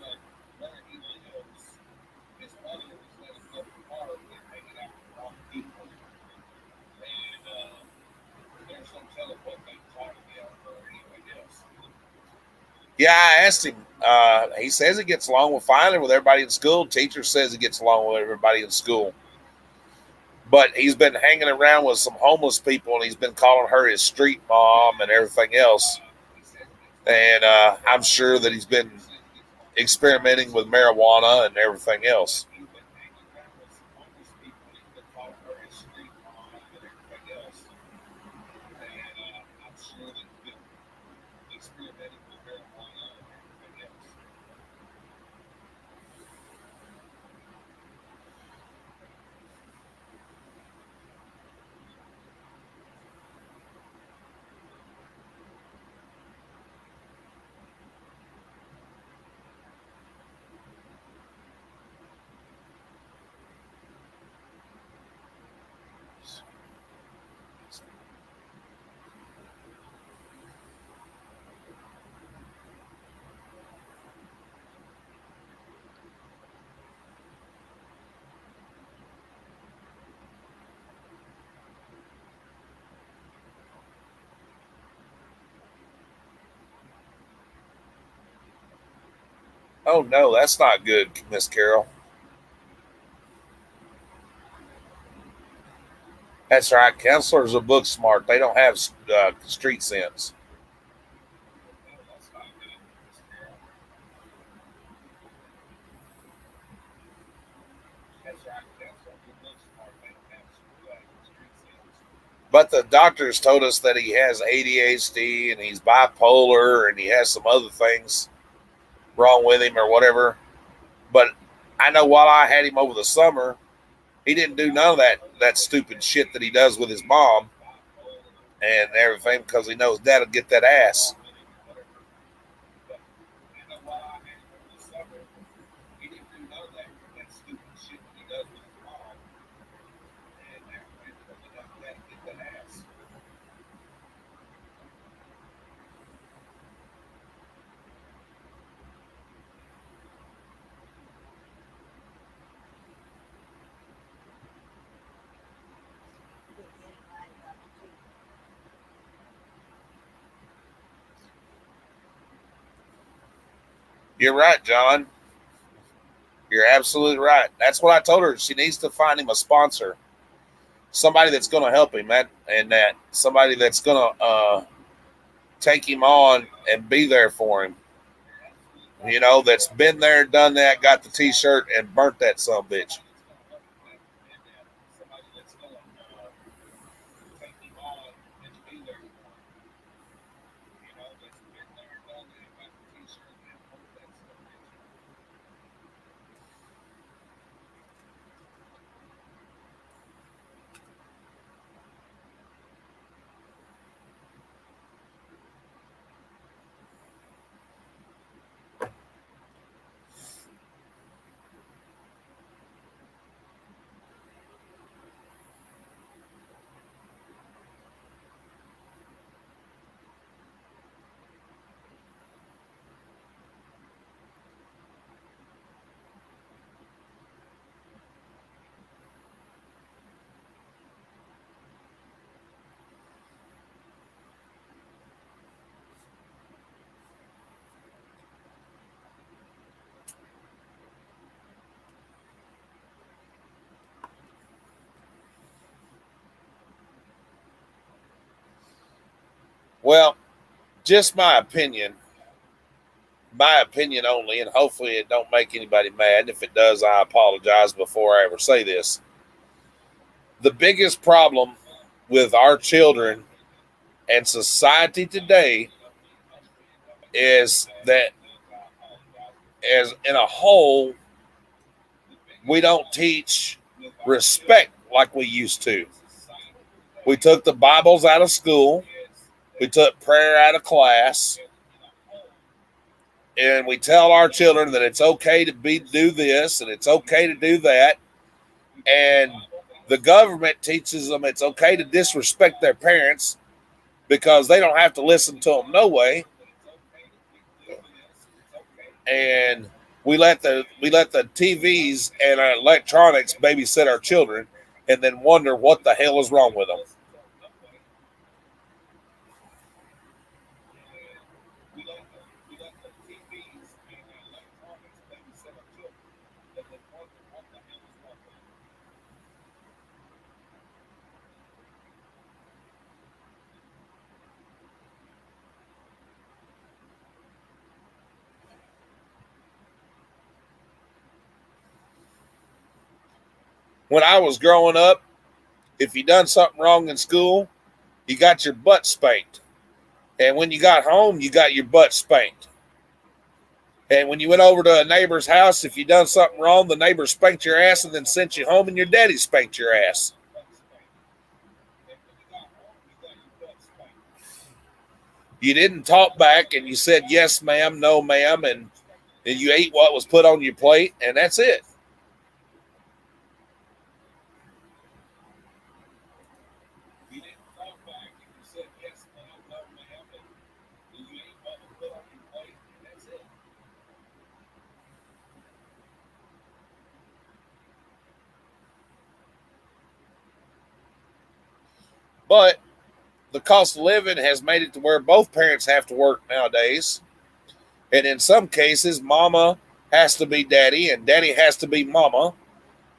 Yeah, I asked him. He says he gets along with finally with everybody in school. Teacher says he gets along with everybody in school. But he's been hanging around with some homeless people, and he's been calling her his street mom and everything else. And I'm sure that he's been experimenting with marijuana and everything else. Oh no, that's not good, Miss Carol. That's right. Counselors are book smart. They don't have street sense. But the doctors told us that he has ADHD and he's bipolar and he has some other things wrong with him or whatever. But I know while I had him over the summer, he didn't do none of that stupid shit that he does with his mom and everything because he knows dad'll get that ass. You're right, John. You're absolutely right. That's what I told her. She needs to find him a sponsor, somebody that's going to help him, and that somebody that's going to take him on and be there for him. You know, that's been there, done that, got the T-shirt, and burnt that son of a bitch. Well, just my opinion only, and hopefully it don't make anybody mad. And if it does, I apologize before I ever say this. The biggest problem with our children and society today is that, as in a whole, we don't teach respect like we used to. We took the Bibles out of school. We took prayer out of class. And we tell our children that it's okay to do this and it's okay to do that. And the government teaches them it's okay to disrespect their parents because they don't have to listen to them no way. And we let the TVs and our electronics babysit our children, and then wonder what the hell is wrong with them. When I was growing up, if you done something wrong in school, you got your butt spanked. And when you got home, you got your butt spanked. And when you went over to a neighbor's house, if you done something wrong, the neighbor spanked your ass and then sent you home, and your daddy spanked your ass. You didn't talk back, and you said yes, ma'am, no, ma'am, and you ate what was put on your plate, and that's it. But the cost of living has made it to where both parents have to work nowadays. And in some cases, mama has to be daddy and daddy has to be mama.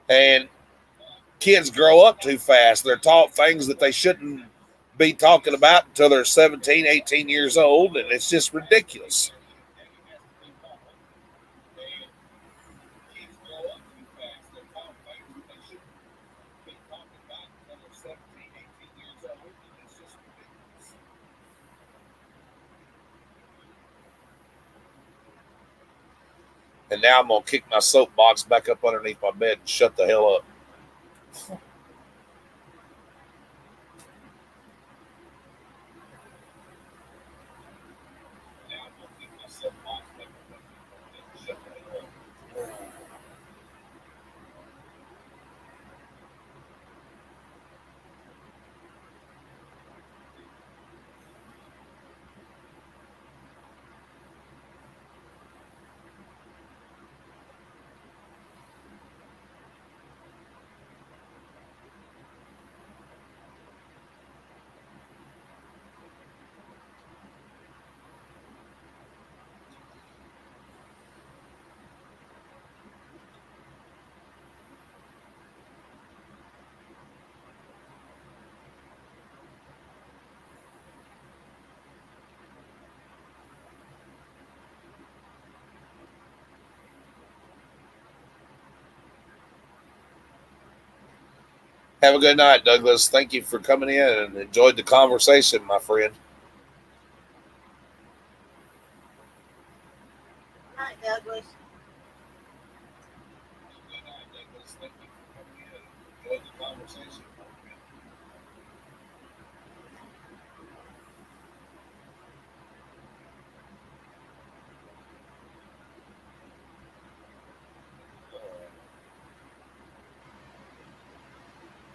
And kids grow up too fast. They're taught things that they shouldn't be talking about until they're 17, 18 years old. And it's just ridiculous. And now I'm going to kick my soapbox back up underneath my bed and shut the hell up. Have a good night, Douglas. Thank you for coming in and enjoyed the conversation, my friend. Hi, Douglas.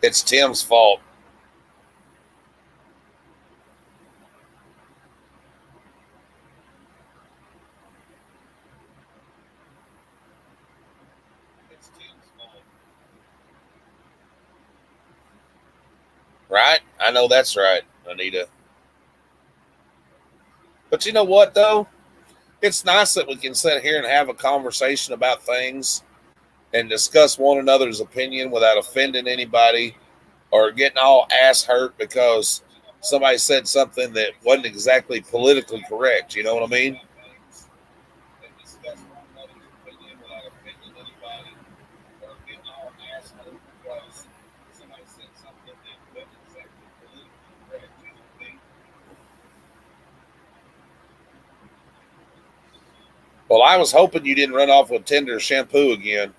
It's Tim's fault. Right? I know that's right, Anita. But you know what, though? It's nice that we can sit here and have a conversation about things and discuss one another's opinion without offending anybody or getting all ass hurt because somebody said something that wasn't exactly politically correct. You know what I mean? Well, I was hoping you didn't run off with Tinder shampoo again.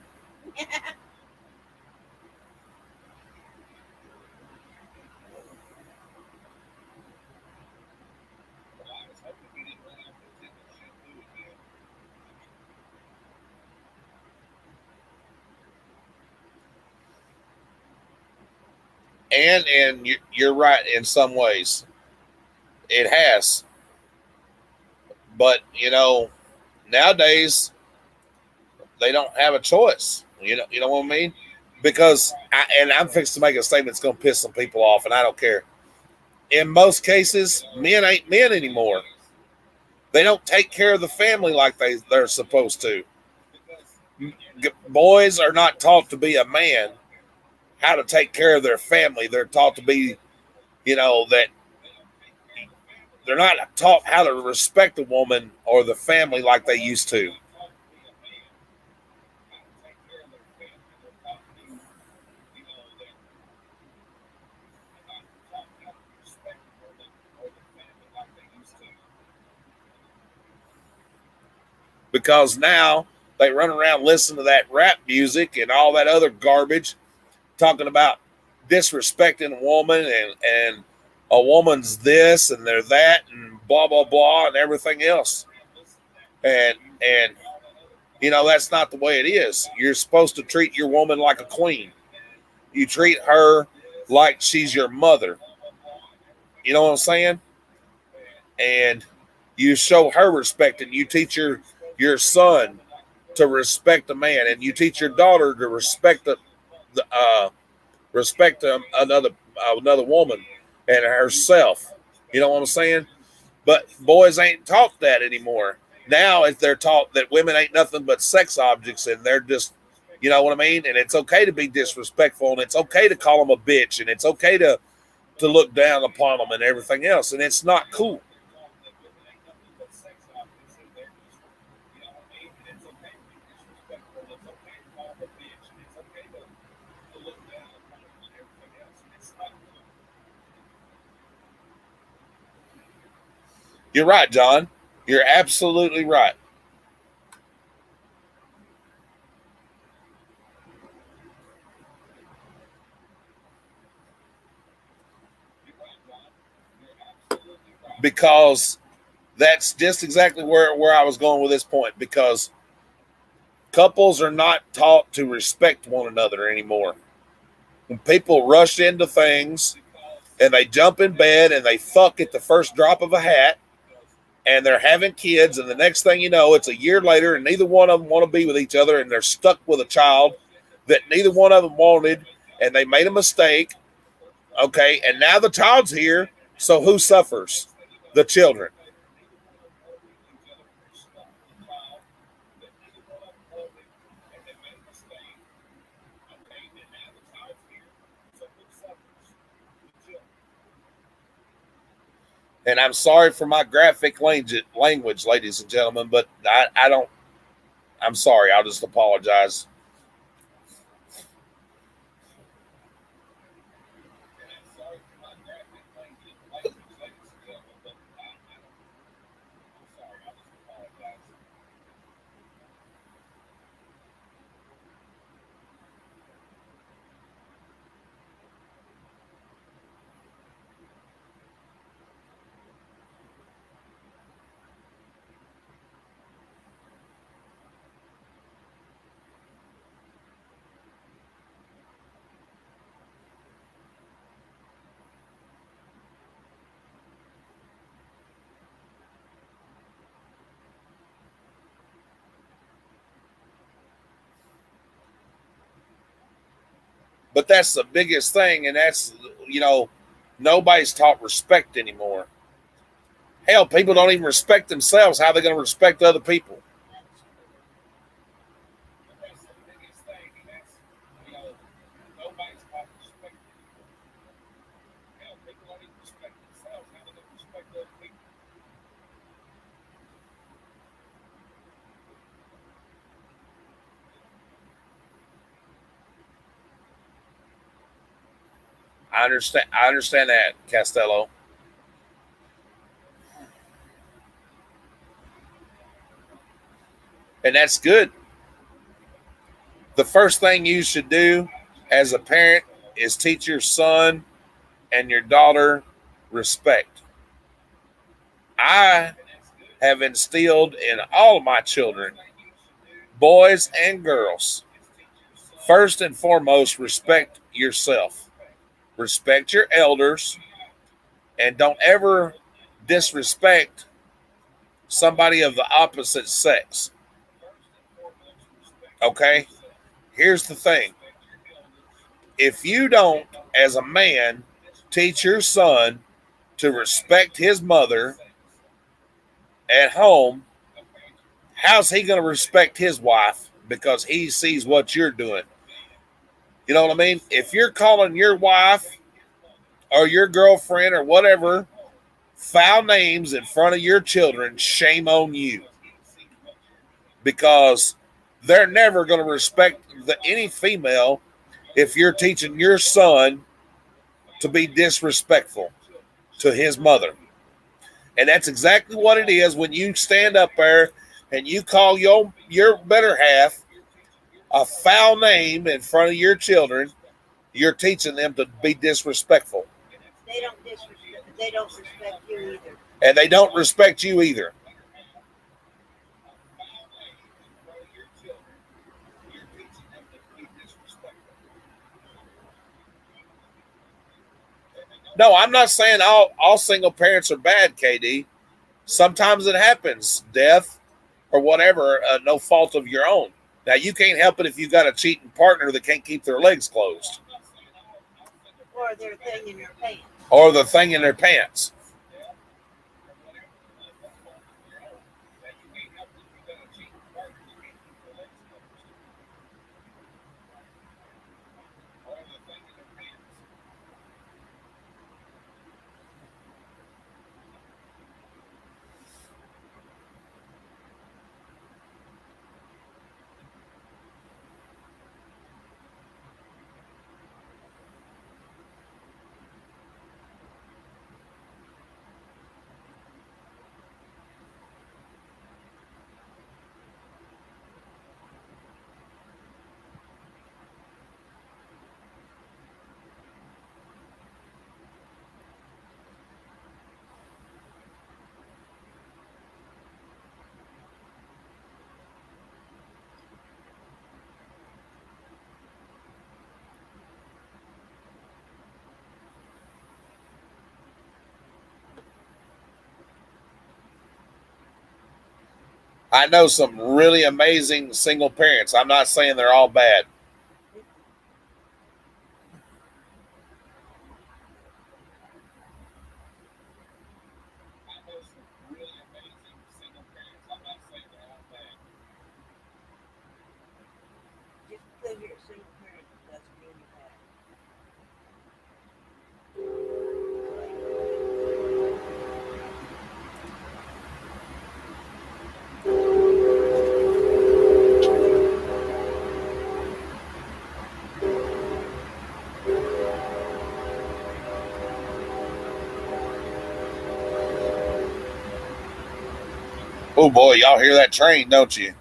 And you're right in some ways. It has, but nowadays they don't have a choice. You know what I mean? Because I'm fixing to make a statement that's going to piss some people off, and I don't care. In most cases, men ain't men anymore. They don't take care of the family like they're supposed to. Boys are not taught to be a man, how to take care of their family. They're taught to be, that they're not taught how to respect a woman or the family like they used to. Because now they run around listening to that rap music and all that other garbage talking about disrespecting a woman and a woman's this and they're that and blah blah blah and everything else. And that's not the way it is. You're supposed to treat your woman like a queen. You treat her like she's your mother. You know what I'm saying? And you show her respect, and you teach your son to respect a man, and you teach your daughter to the respect another woman and herself. You know what I'm saying? But boys ain't taught that anymore. Now, if they're taught that women ain't nothing but sex objects, and they're just, you know what I mean, and it's okay to be disrespectful, and it's okay to call them a bitch, and it's okay to look down upon them and everything else, and it's not cool. You're right, John. You're absolutely right. Because that's just exactly where I was going with this point. Because couples are not taught to respect one another anymore. When people rush into things and they jump in bed and they fuck at the first drop of a hat and they're having kids, and the next thing you know, it's a year later and neither one of them want to be with each other, and they're stuck with a child that neither one of them wanted, and they made a mistake. Okay, and now the child's here, so who suffers? The children. And I'm sorry for my graphic language, ladies and gentlemen, but I don't. I'm sorry. I'll just apologize. But that's the biggest thing, and that's nobody's taught respect anymore. Hell, people don't even respect themselves. How are they going to respect other people? I understand. I understand that, Castello, and that's good. The first thing you should do as a parent is teach your son and your daughter respect. I have instilled in all of my children, boys and girls, first and foremost, respect yourself. respect your elders, and don't ever disrespect somebody of the opposite sex. Okay? Here's the thing. If you don't, as a man, teach your son to respect his mother at home, how's he going to respect his wife because he sees what you're doing? You know what I mean? If you're calling your wife or your girlfriend or whatever foul names in front of your children, shame on you, because they're never going to respect any female if you're teaching your son to be disrespectful to his mother. And that's exactly what it is when you stand up there and you call your better half a foul name in front of your children. You're teaching them to be disrespectful. They don't disrespect. They don't respect you either. And they don't respect you either. No, I'm not saying all single parents are bad, KD. Sometimes it happens, death or whatever, no fault of your own. Now, you can't help it if you've got a cheating partner that can't keep their legs closed. Or their thing in their pants. Or the thing in their pants. I know some really amazing single parents. I'm not saying they're all bad. Just because you're a single parent doesn't mean you're bad. Oh boy, y'all hear that train, don't you?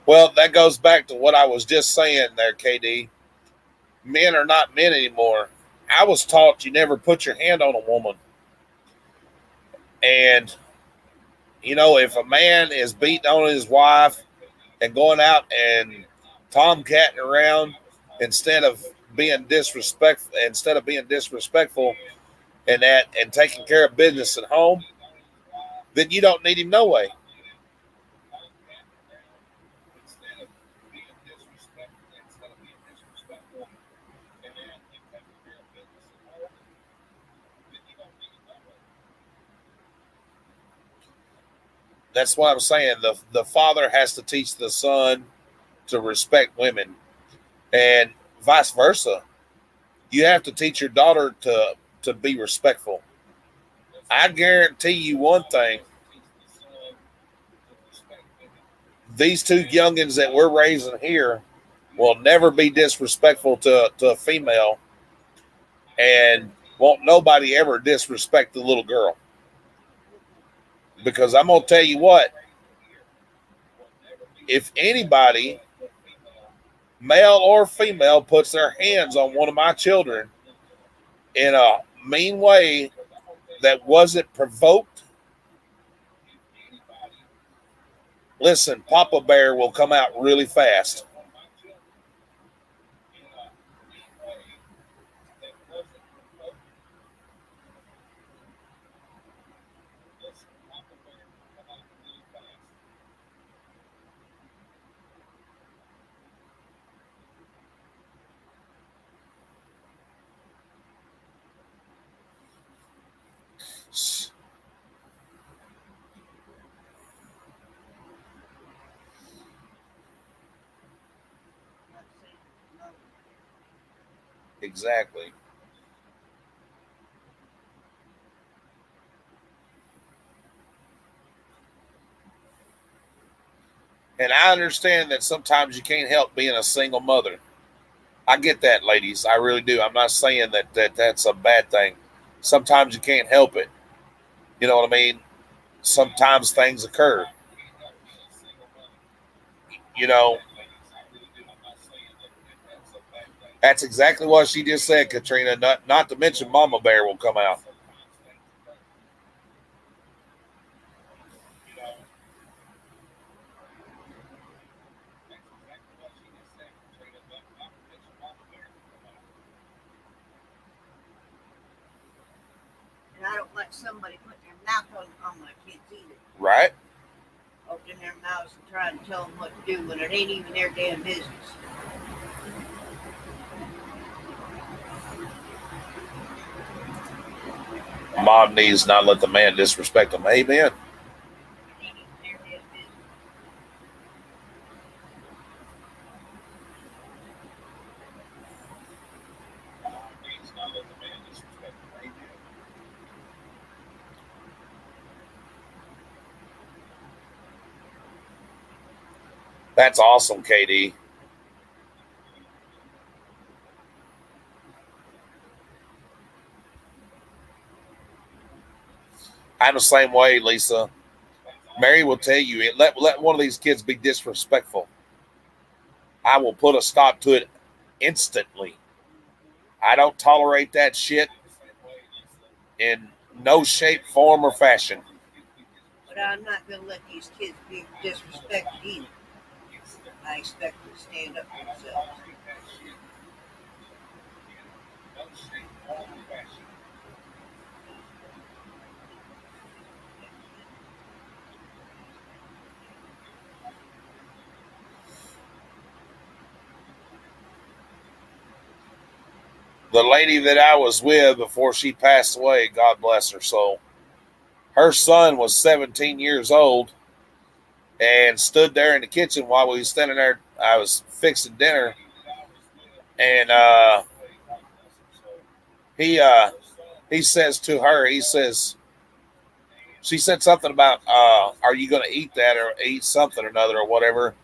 Well, that goes back to what I was just saying there, KD. Men are not men anymore. I was taught you never put your hand on a woman. And, if a man is beating on his wife and going out and tomcatting around instead of being disrespectful and taking care of business at home, then you don't need him no way. That's what I'm saying. The father has to teach the son to respect women, and vice versa. You have to teach your daughter to be respectful. I guarantee you one thing: these two youngins that we're raising here will never be disrespectful to a female and won't nobody ever disrespect the little girl. Because I'm going to tell you what, if anybody, male or female, puts their hands on one of my children in a mean way that wasn't provoked, listen, Papa Bear will come out really fast. Exactly. And I understand that sometimes you can't help being a single mother. I get that, ladies. I really do. I'm not saying that's a bad thing. Sometimes you can't help it. You know what I mean? Sometimes things occur. You know, that's exactly what she just said, Katrina. Not to mention Mama Bear will come out. And I don't like somebody putting their mouth on my kids either. Right? Opening their mouths and trying to tell them what to do when it ain't even their damn business. Mom needs not let the man disrespect them. Amen. That's awesome, KD. I'm the same way, Lisa. Mary will tell you, let one of these kids be disrespectful. I will put a stop to it instantly. I don't tolerate that shit in no shape, form, or fashion. But I'm not going to let these kids be disrespected either. I expect them to stand up for themselves. The lady that I was with before she passed away, God bless her soul, her son was 17 years old and stood there in the kitchen while we was standing there. I was fixing dinner, and he uh, he says to her, he says, she said something about, "Are you going to eat that or eat something or another or whatever?"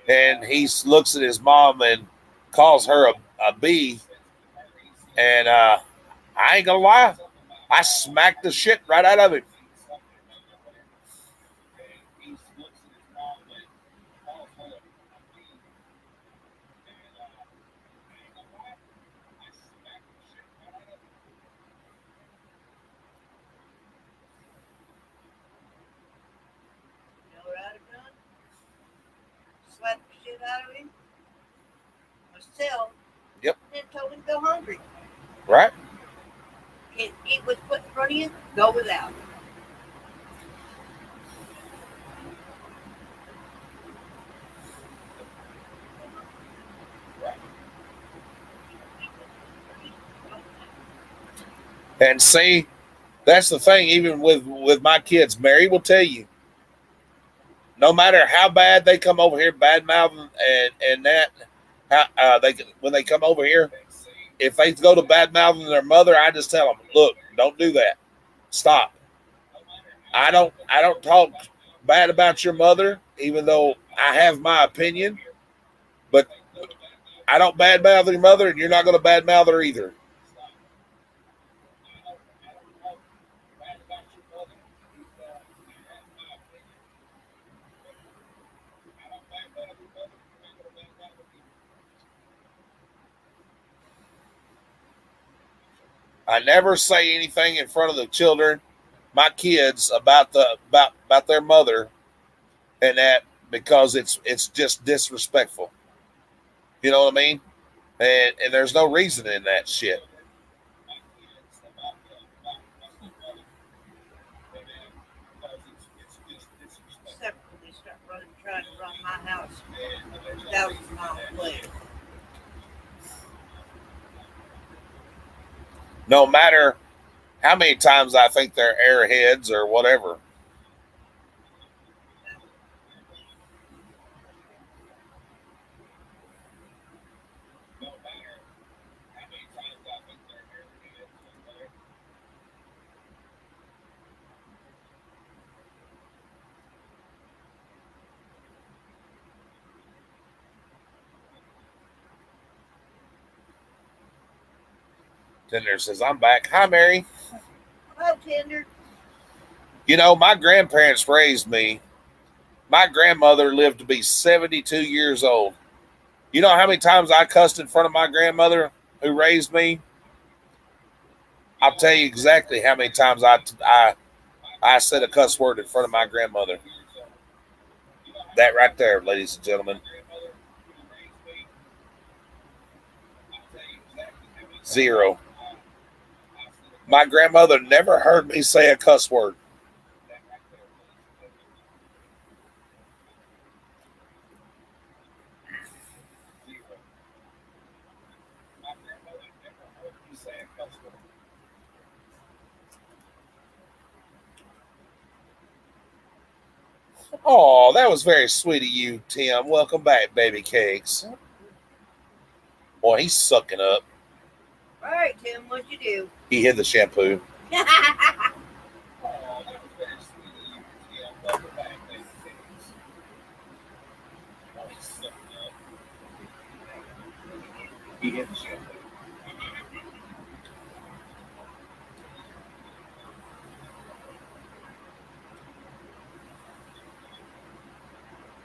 And he looks at his mom and calls her a bee. And I ain't gonna lie, I smacked the shit right out of him. You know what I'd have done? Slapped the shit out of him myself. Yep. And told him to go hungry. Right. Can't eat what's put in front of you, go without. And see, that's the thing. Even with my kids, Mary will tell you, no matter how bad they come over here, bad mouthing and that, how they when they come over here, if they go to bad mouthing their mother, I just tell them, look, don't do that. Stop. I don't talk bad about your mother, even though I have my opinion. But I don't badmouth your mother, and you're not going to badmouth her either. I never say anything in front of the children, my kids, about their mother and that because it's just disrespectful. You know what I mean? And there's no reason in that shit. Except when they start trying to run my house 1,000 miles away. No matter how many times I think they're airheads or whatever. Tender says, I'm back. Hi, Mary. Hello, Tender. You know, my grandparents raised me. My grandmother lived to be 72 years old. You know how many times I cussed in front of my grandmother who raised me? I'll tell you exactly how many times I said a cuss word in front of my grandmother. That right there, ladies and gentlemen. Zero. My grandmother never heard me say a cuss word. Oh, that was very sweet of you, Tim. Welcome back, baby cakes. Boy, he's sucking up. All right, Tim, what'd you do? He hid the shampoo. He hid the shampoo.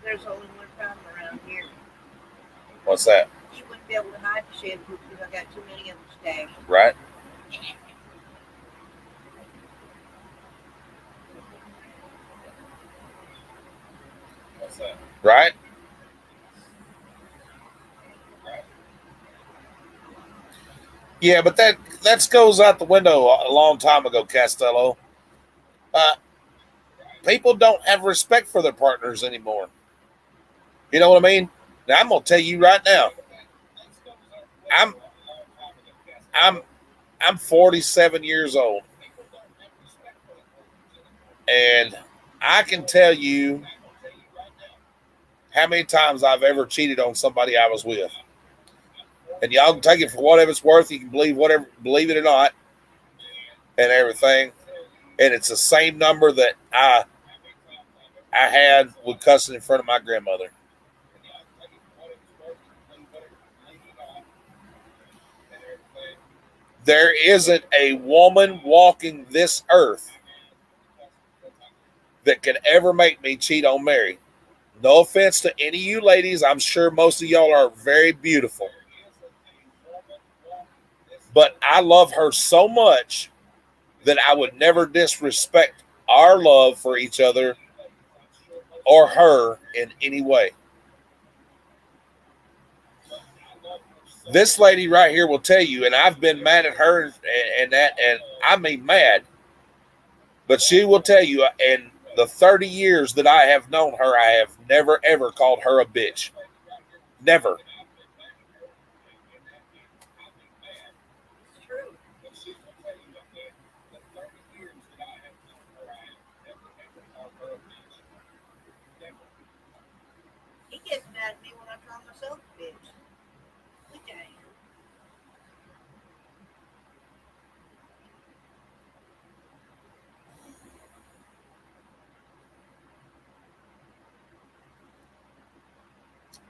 There's only one problem around here. What's that? You wouldn't be able to hide the shampoo because I got too many of them stashed. Right? What's that? Right? Yeah, but that goes out the window a long time ago, Castello. Uh, People don't have respect for their partners anymore. You know what I mean? Now I'm gonna tell you right now. I'm I'm I'm 47 years old, and I can tell you how many times I've ever cheated on somebody I was with. And y'all can take it for whatever it's worth. You can believe it or not, and everything. And it's the same number that I had with cussing in front of my grandmother. There isn't a woman walking this earth that can ever make me cheat on Mary. No offense to any of you ladies. I'm sure most of y'all are very beautiful. But I love her so much that I would never disrespect our love for each other or her in any way. This lady right here will tell you, and I've been mad at her and I mean mad, but she will tell you in the 30 years that I have known her, I have never ever called her a bitch. Never. It's true. He gets mad at me when I call myself a bitch. Which I am.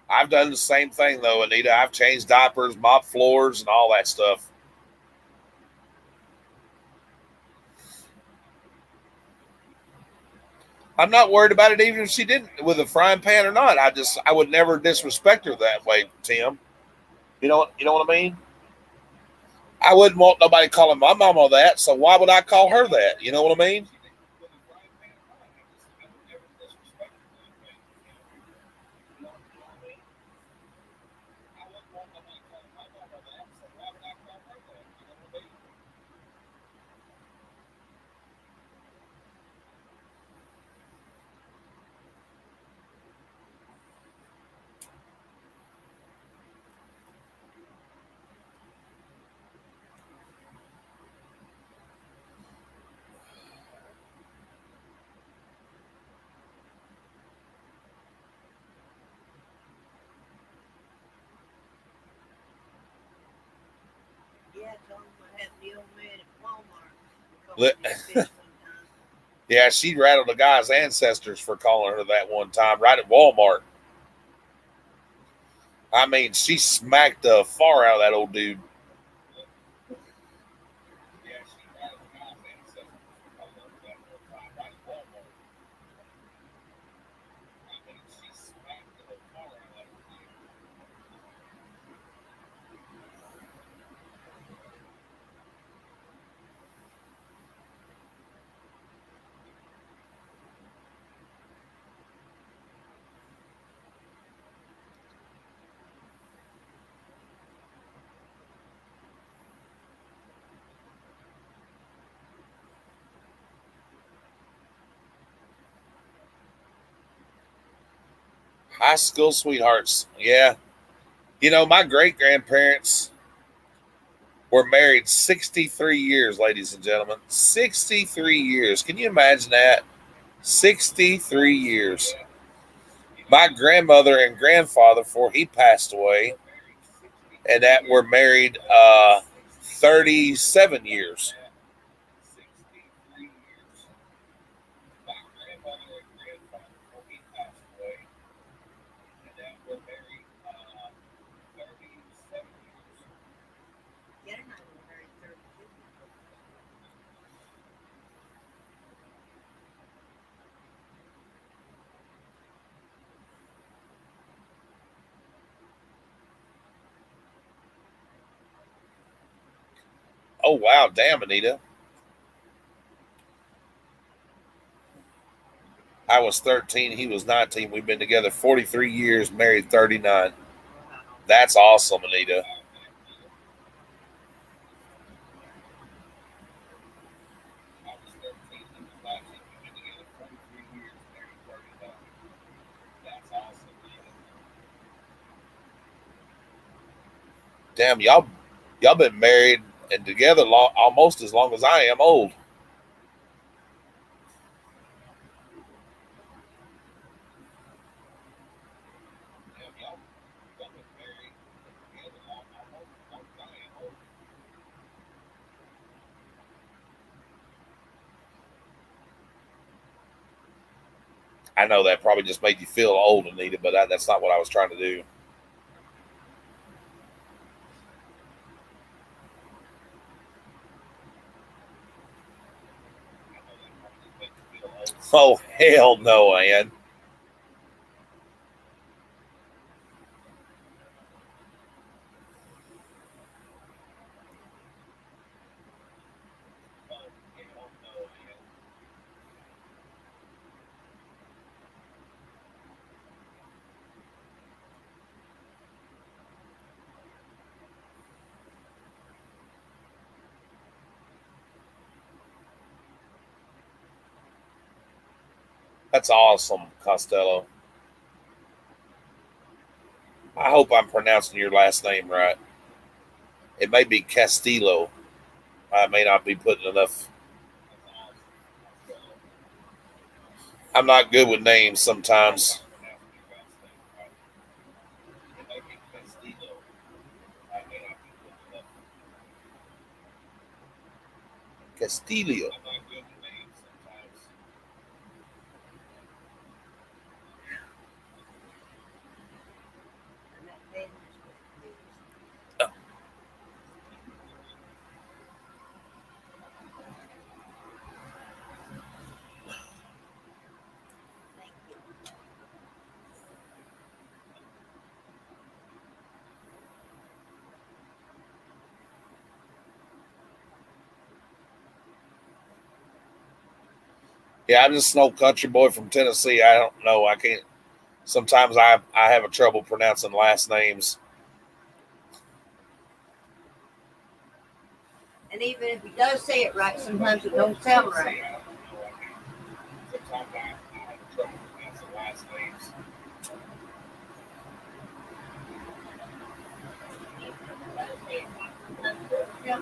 I've done the same thing though, Anita. I've changed diapers, mopped floors, and all that stuff. I'm not worried about it even if she didn't with a frying pan or not. I would never disrespect her that way, Tim. You know what I mean? I wouldn't want nobody calling my mama that, so why would I call her that? You know what I mean? Yeah, I told him I had the old man at Walmart called Li- me a bitch one time. Yeah, she rattled a guy's ancestors for calling her that one time right at Walmart. I mean, she smacked the far out of that old dude. High school sweethearts. Yeah. You know, my great grandparents were married 63 years, ladies and gentlemen. 63 years. Can you imagine that? 63 years. My grandmother and grandfather, before he passed away, and that were married 37 years. Yeah, they're not even married 32. Oh, wow. Damn, Anita. I was 13. He was 19. We've been together 43 years, married 39. Wow. That's awesome, Anita. Damn, y'all been married and together almost as long as I am old. I know that probably just made you feel old, Anita, but that's not what I was trying to do. Oh, hell no, Ann. That's awesome, Costello. I hope I'm pronouncing your last name right. It may be Castillo. I may not be putting enough. I'm not good with names sometimes. Castillo. And that man was confused. Thank you. Yeah, I'm just an old country boy from Tennessee. I don't know. I can't. Sometimes I have a trouble pronouncing last names. And even if he does say it right, sometimes it don't sound right. Sometimes I have trouble pronouncing last names. Yeah.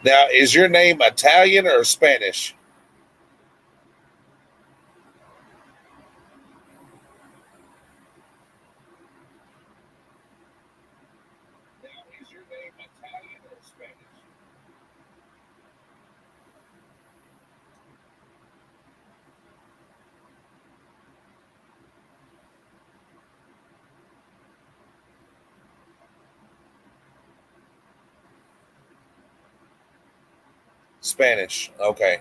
Now, is your name Italian or Spanish? Now, is your name Italian or Spanish? Spanish. Okay.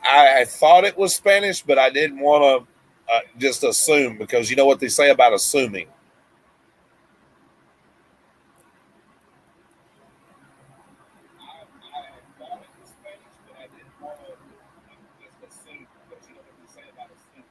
I thought it was Spanish, but I didn't want to just assume because you know what they say about assuming. I thought it was Spanish, but I didn't want to just assume because you know what they say about assuming.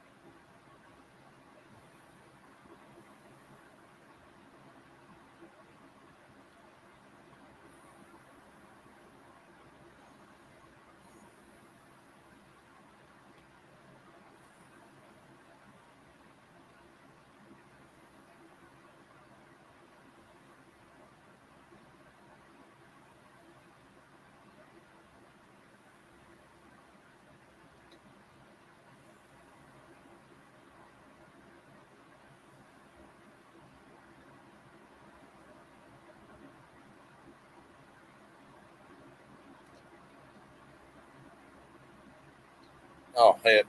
Oh, heck.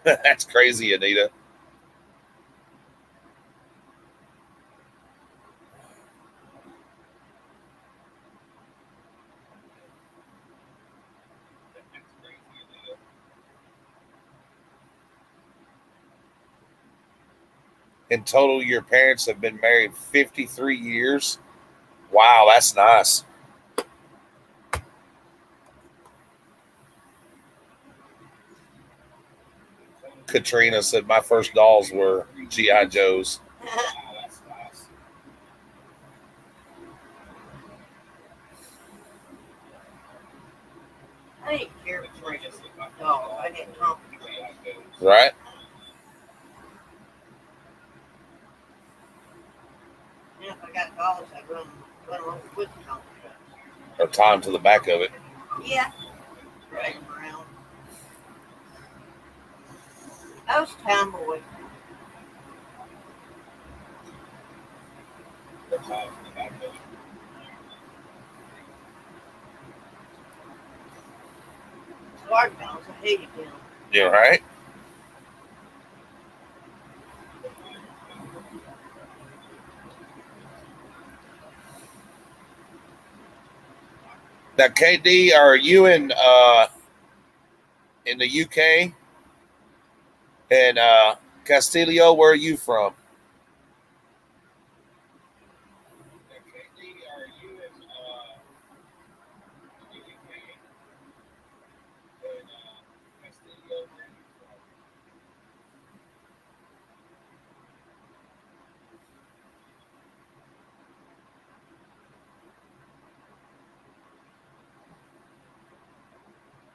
That's crazy, Anita. In total, your parents have been married 53 years. Wow, that's nice. Katrina said my first dolls were G.I. Joes. I didn't care for dogs. I didn't talk. Right? And if I got dogs, I'd run along with the dog. Or time to the back of it. Yeah, drag them around. I was a tomboy. Large dogs, I hated them. You right? Now, KD, are you in the UK? And Castillo, where are you from?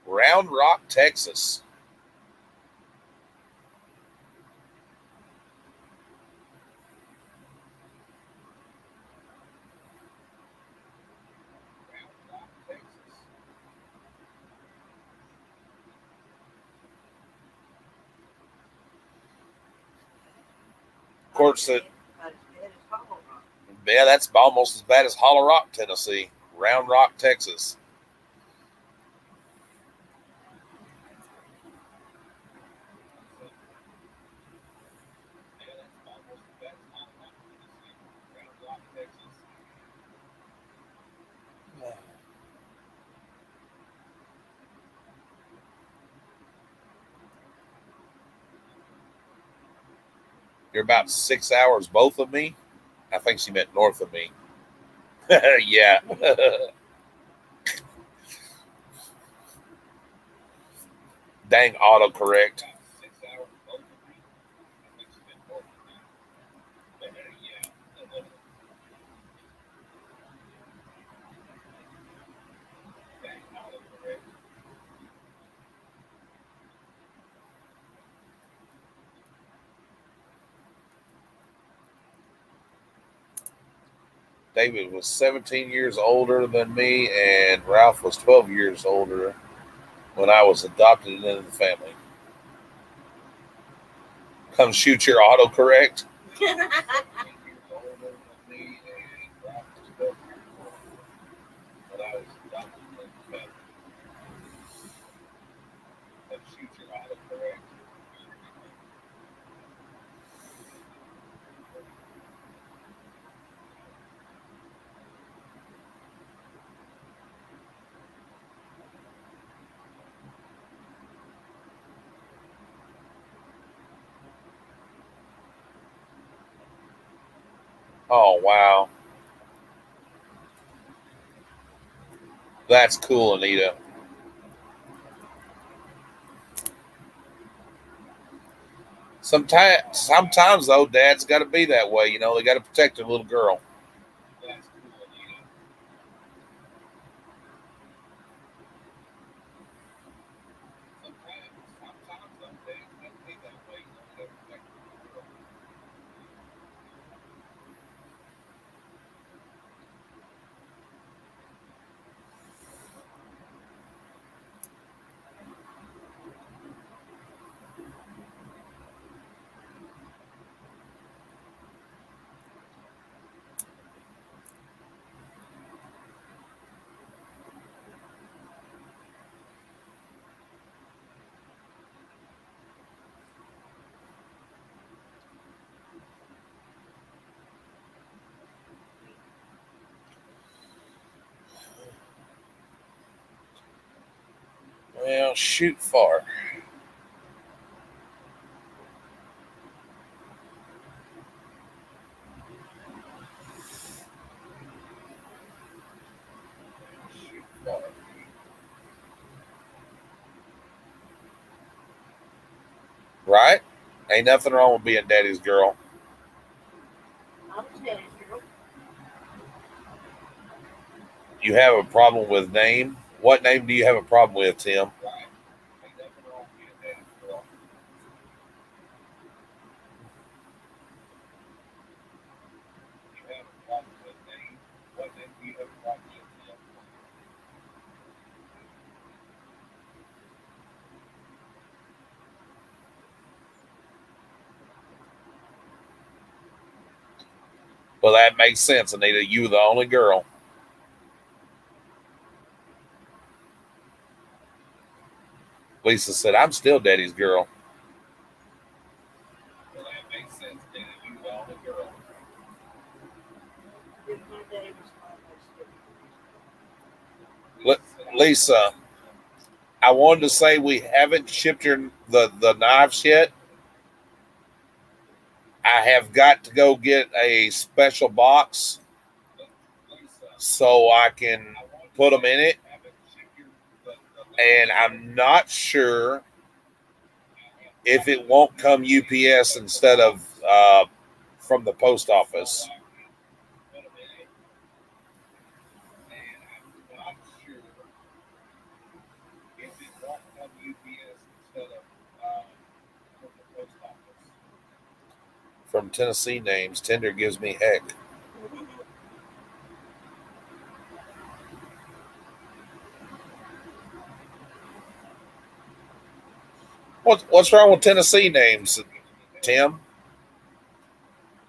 Round Rock, Texas. Of course, yeah, that's almost as bad as Hollow Rock, Tennessee. Round Rock, Texas. You're about 6 hours both of me. I think she meant north of me. Yeah. Dang autocorrect. David was 17 years older than me, and Ralph was 12 years older when I was adopted into the family. Come shoot your autocorrect. Oh, wow. That's cool, Anita. Sometimes though, dads got to be that way. You know, they got to protect their little girl. Well, shoot far. Right? Ain't nothing wrong with being daddy's girl. I'm steady, girl. You have a problem with name? What name do you have a problem with, Tim? Well, that makes sense, Anita. You were the only girl. Lisa said, I'm still daddy's girl. If my day was fine, I still Lisa, I wanted to say we haven't shipped the knives yet. I have got to go get a special box so I can put them in it. And I'm not sure if it won't come UPS instead of from the post office. From Tennessee names, Tinder gives me heck. What's wrong with Tennessee names, Tim?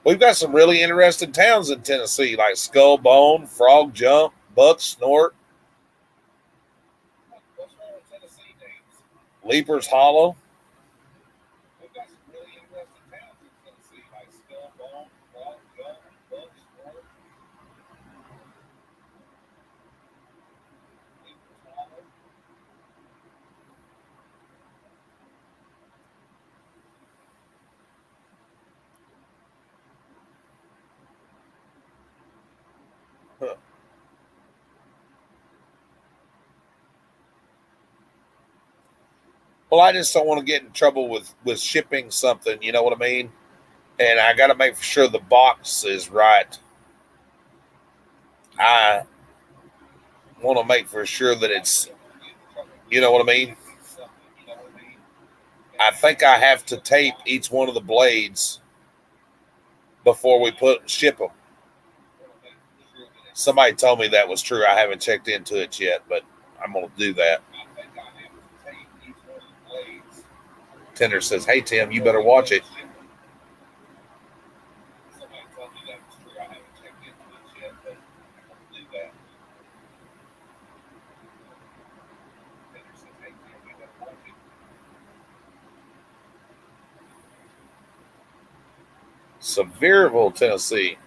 We've got some really interesting towns in Tennessee, like Skull Bone, Frog Jump, Buck Snort, Leapers Hollow. Huh. Well, I just don't want to get in trouble with shipping something. You know what I mean? And I got to make sure the box is right. I want to make for sure that it's, you know what I mean? I think I have to tape each one of the blades before we ship them. Somebody told me that was true. I haven't checked into it yet, but I'm going to do that. Tender says, "Hey Tim, you better watch it." Sevierville, Tennessee.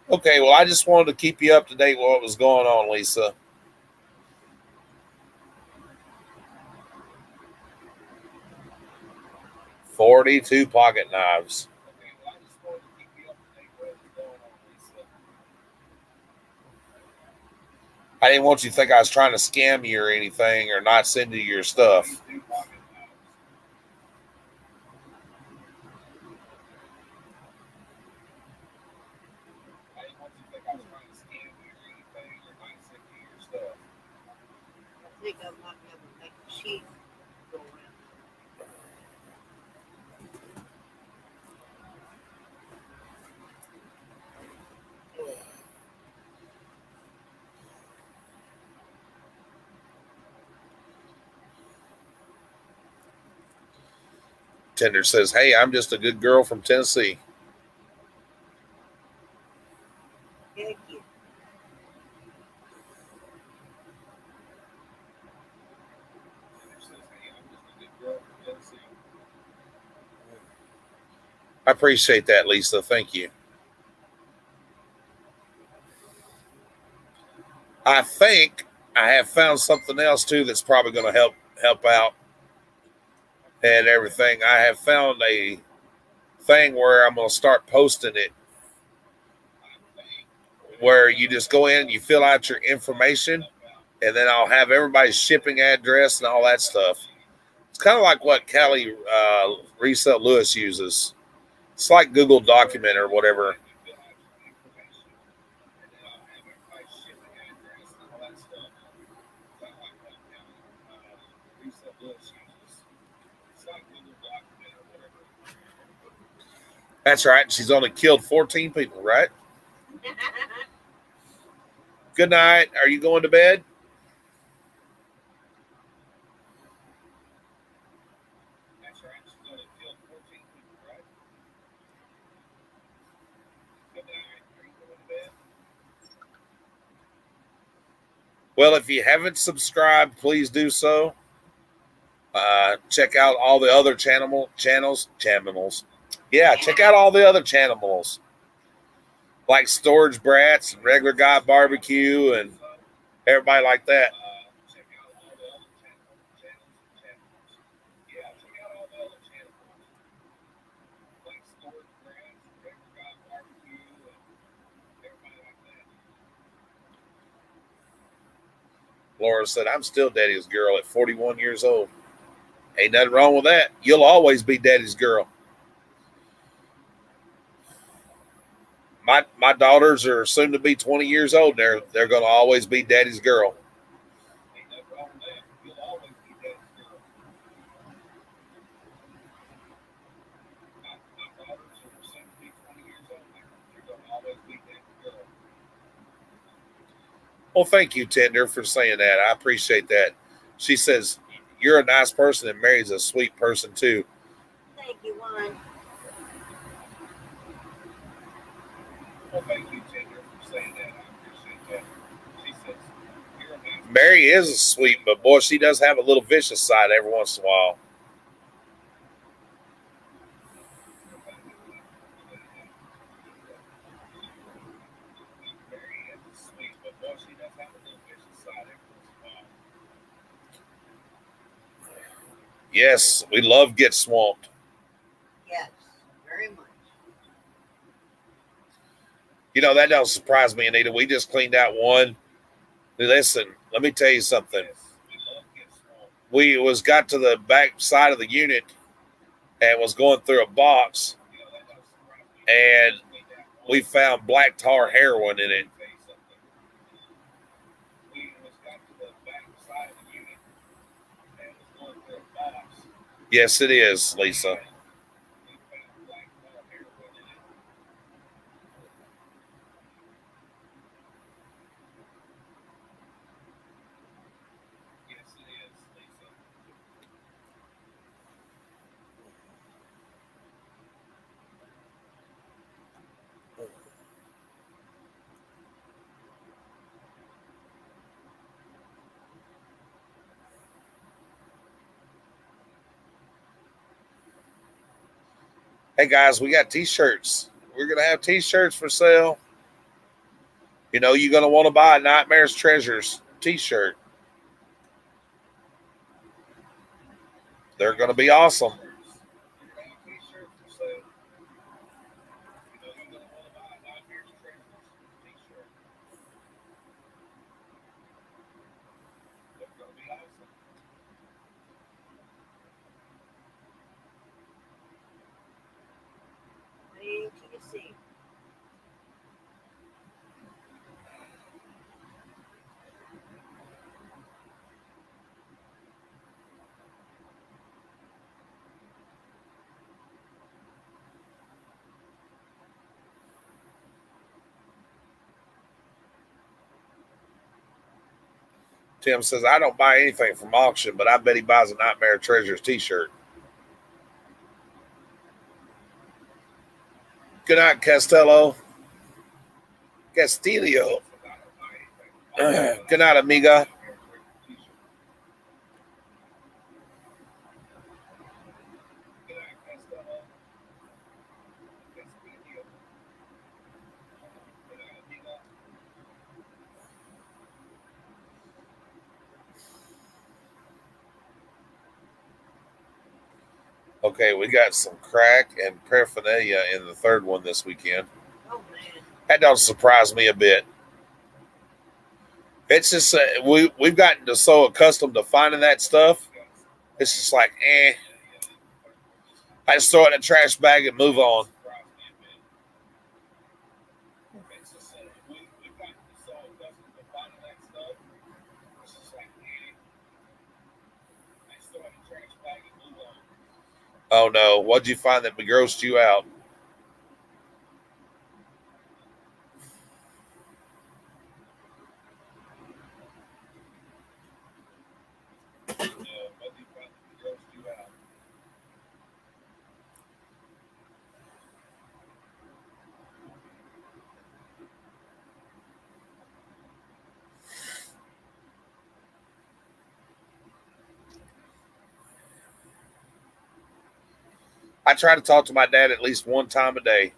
Okay, well, I just wanted to keep you up to date with what was going on, Lisa. 42 pocket knives. I didn't want you to think I was trying to scam you or anything or not send you your stuff. I think I might be able to make the sheet go around. Tender says, "Hey, I'm just a good girl from Tennessee." Thank you. I appreciate that, Lisa. Thank you. I think I have found something else too that's probably going to help out and everything. I have found a thing where I'm going to start posting it, where you just go in, you fill out your information, and then I'll have everybody's shipping address and all that stuff. It's kind of like what Callie Resale Lewis uses. It's like Google Document or whatever. That's right. She's only killed 14 people, right? Good night. Are you going to bed? Well, if you haven't subscribed, please do so. Check out all the other channels. Yeah, check out all the other channels like Storage Brats and Regular Guy Barbecue and everybody like that. Laura said, "I'm still daddy's girl at 41 years old. Ain't nothing wrong with that. You'll always be daddy's girl." My daughters are soon to be 20 years old. They're going to always be daddy's girl. Well, thank you, Tender, for saying that. I appreciate that. She says, "You're a nice person and Mary's a sweet person too." Thank you, Juan. Mary is sweet, but boy, she does have a little vicious side every once in a while. Yes, we love Get Swamped. Yes, very much. You know, that don't surprise me, Anita. We just cleaned out one. Listen, let me tell you something. We got to the back side of the unit and was going through a box, and we found black tar heroin in it. Yes, it is, Lisa. Hey guys, we got t-shirts. We're gonna have t-shirts for sale. You know, you're gonna want to buy a Nitemares Treasures t-shirt. They're gonna be awesome. Wait till you see. Tim says, I don't buy anything from auction, but I bet he buys a Nightmare Treasures t-shirt. Good night, Castello. Castillo. Good night, amiga. Okay, we got some crack and paraphernalia in the third one this weekend. Oh man. That don't surprise me a bit. It's just we've gotten so accustomed to finding that stuff. It's just like, I just throw it in a trash bag and move on. Oh no, what'd you find that grossed you out? I try to talk to my dad at least one time a day.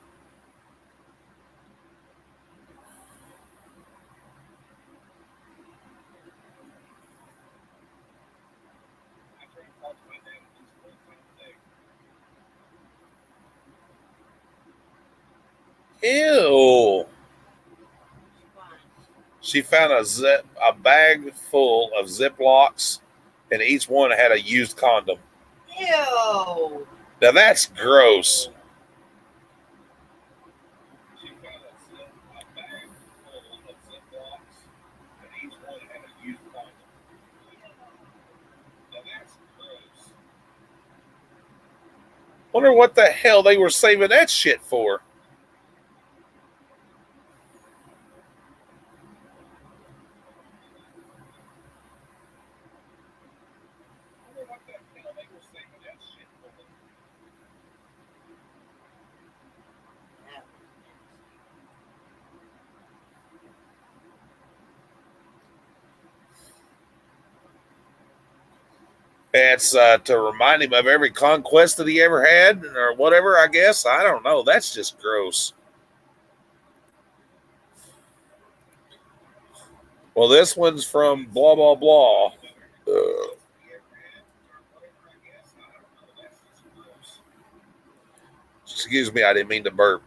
Ew. She found a bag full of Ziplocs, and each one had a used condom. Ew. Now that's gross. Wonder what the hell they were saving that shit for. It's to remind him of every conquest that he ever had, or whatever. I guess I don't know. That's just gross. Well, this one's from blah blah blah. Uh, Excuse me, I didn't mean to burp.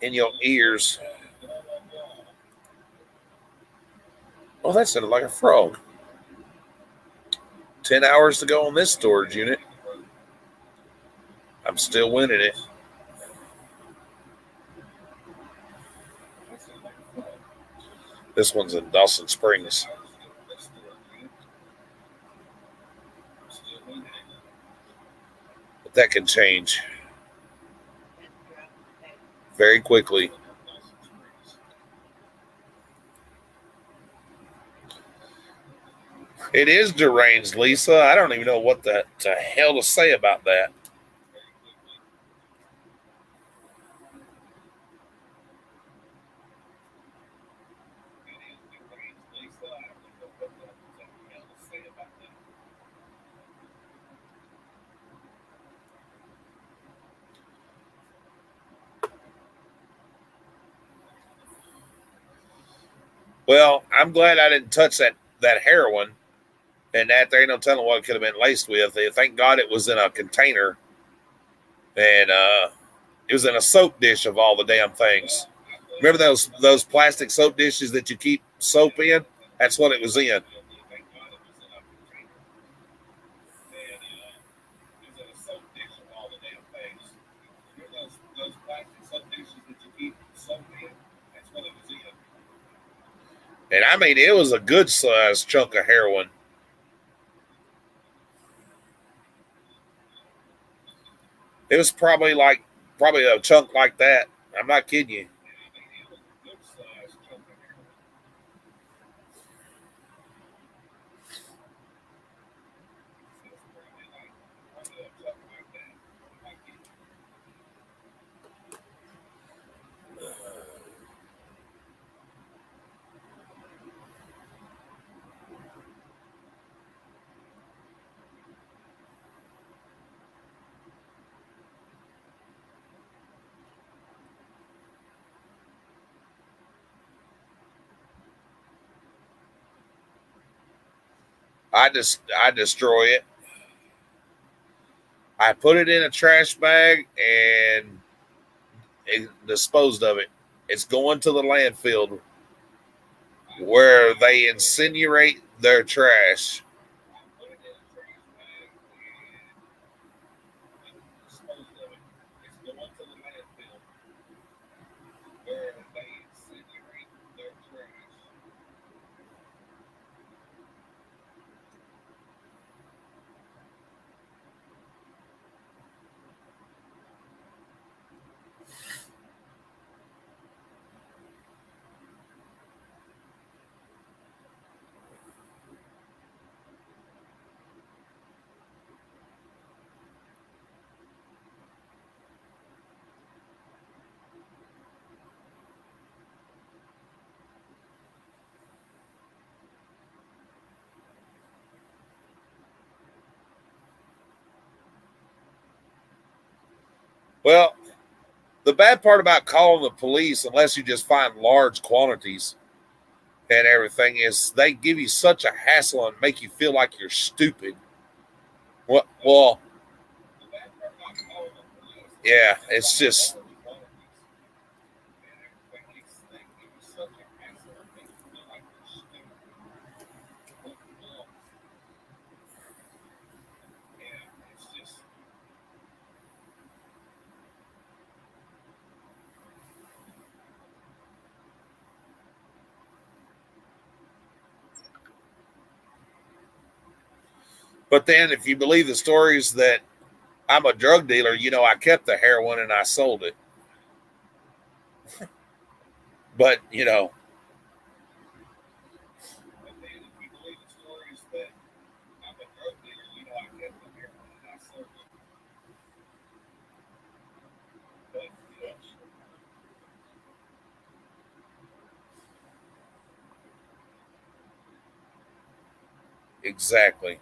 In your ears. Oh, that sounded like a frog. 10 hours to go on this storage unit. I'm still winning it. This one's in Dawson Springs. But that can change very quickly. It is deranged, Lisa. I don't even know what the hell to say about that. Well, I'm glad I didn't touch that heroin, and that there ain't no telling what it could have been laced with. Thank God it was in a container, and it was in a soap dish of all the damn things. Remember those plastic soap dishes that you keep soap in? That's what it was in. And I mean, it was a good sized chunk of heroin. It was probably a chunk like that. I'm not kidding you. I destroy it. I put it in a trash bag and disposed of it. It's going to the landfill where they incinerate their trash. Well, the bad part about calling the police, unless you just find large quantities and everything, is they give you such a hassle and make you feel like you're stupid. Well, yeah, it's just But then, if you believe the stories that I'm a drug dealer, I kept the heroin and I sold it. But, exactly.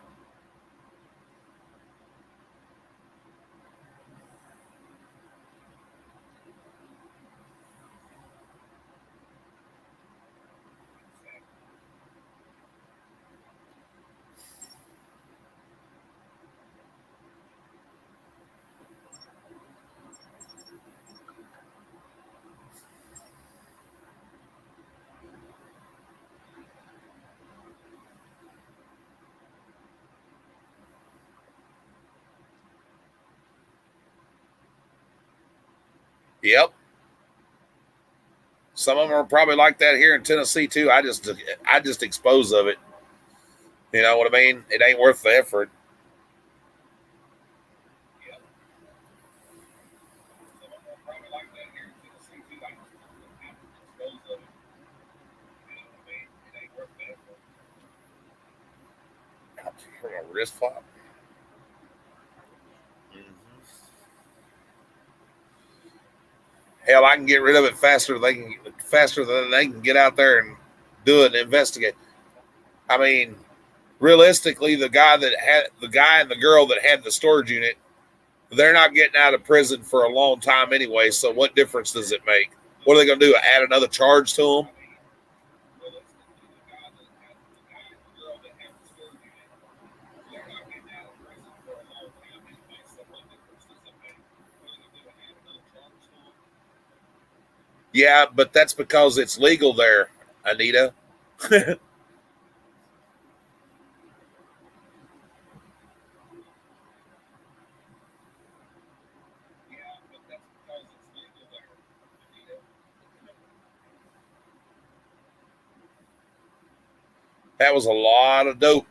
Yep. Some of them are probably like that here in Tennessee too. I just expose of it. You know what I mean? It ain't worth the effort. A wrist flop. Mm-hmm. Hell, I can get rid of it faster than they can get out there and do it and investigate. I mean, realistically, the guy and the girl that had the storage unit, they're not getting out of prison for a long time anyway. So what difference does it make? What are they going to do? Add another charge to them? Yeah, but that's because it's legal there, Anita. That was a lot of dope.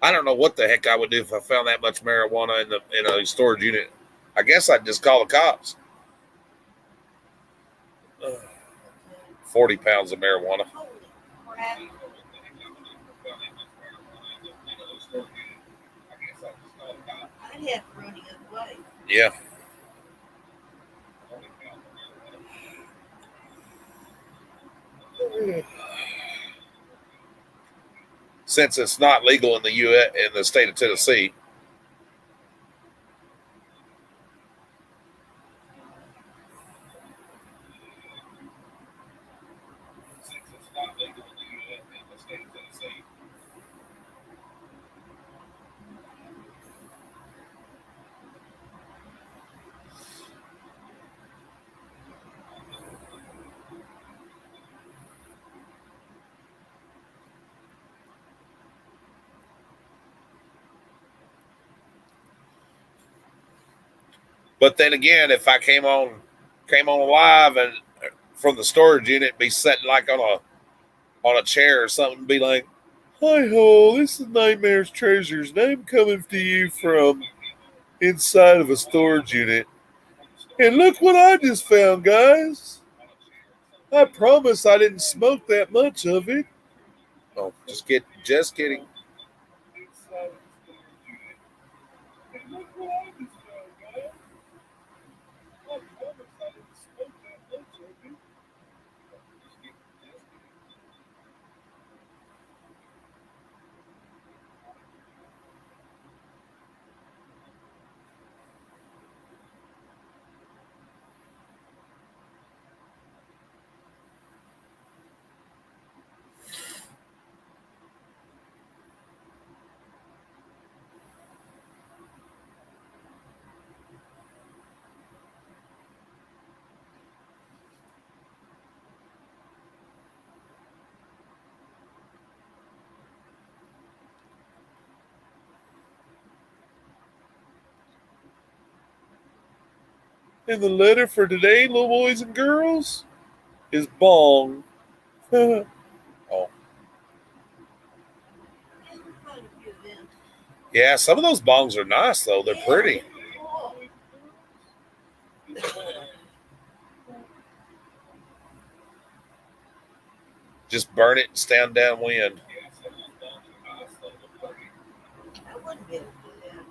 I don't know what the heck I would do if I found that much marijuana in a storage unit. I guess I'd just call the cops. 40 pounds of marijuana. Holy crap. I'd have to run the other way. Yeah. Since it's not legal in the U.S. in the state of Tennessee. But then again, if I came on live and from the storage unit, be sitting like on a chair or something, be like, "Hi ho, this is Nightmares Treasures, and I'm coming to you from inside of a storage unit. And look what I just found, guys. I promise I didn't smoke that much of it." Oh, just kidding. And the letter for today, little boys and girls, is bong. Oh, Quite a few of them. yeah, some of those bongs are nice though. They're pretty. Oh, Just burn it and stand downwind. I wouldn't be able to do that.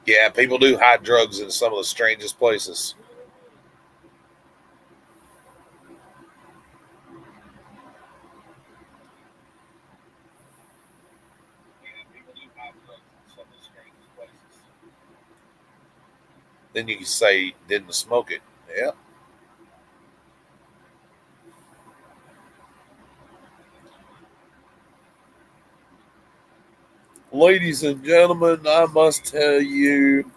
Yeah, people do hide drugs in some of the strangest places. Then you can say didn't smoke it. Yeah. Ladies and gentlemen, I must tell you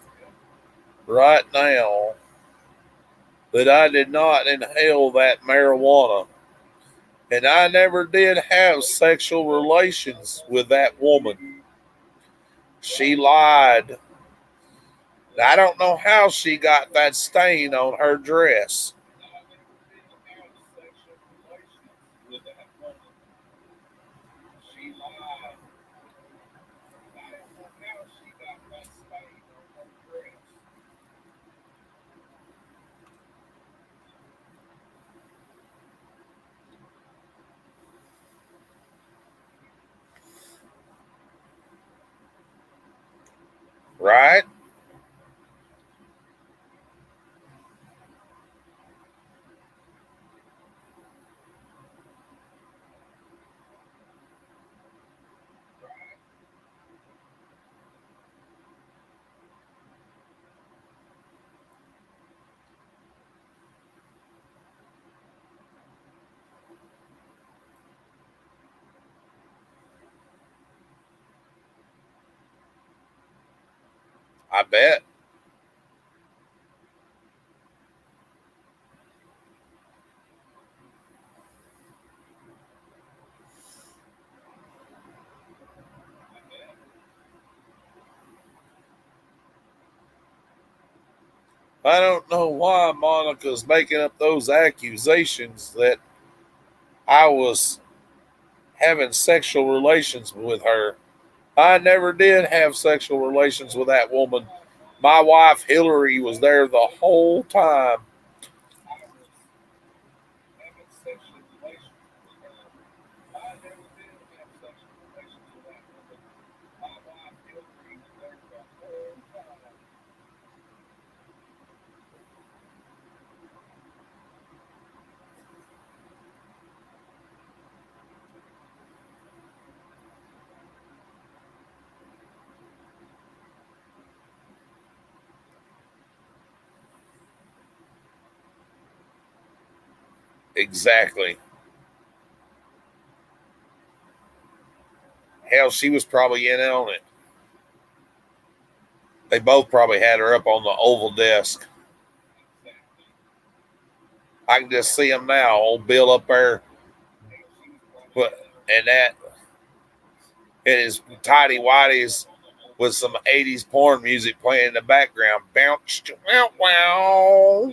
right now that I did not inhale that marijuana. And I never did have sexual relations with that woman. She lied. I don't know how she got that stain on her dress. Right? I bet. I don't know why Monica's making up those accusations that I was having sexual relations with her. I never did have sexual relations with that woman. My wife Hillary was there the whole time. Exactly. Hell, she was probably in on it. They both probably had her up on the Oval desk. I can just see them now. Old Bill up there, and that in his tidy whities with some '80s porn music playing in the background. Bounce, wow, wow.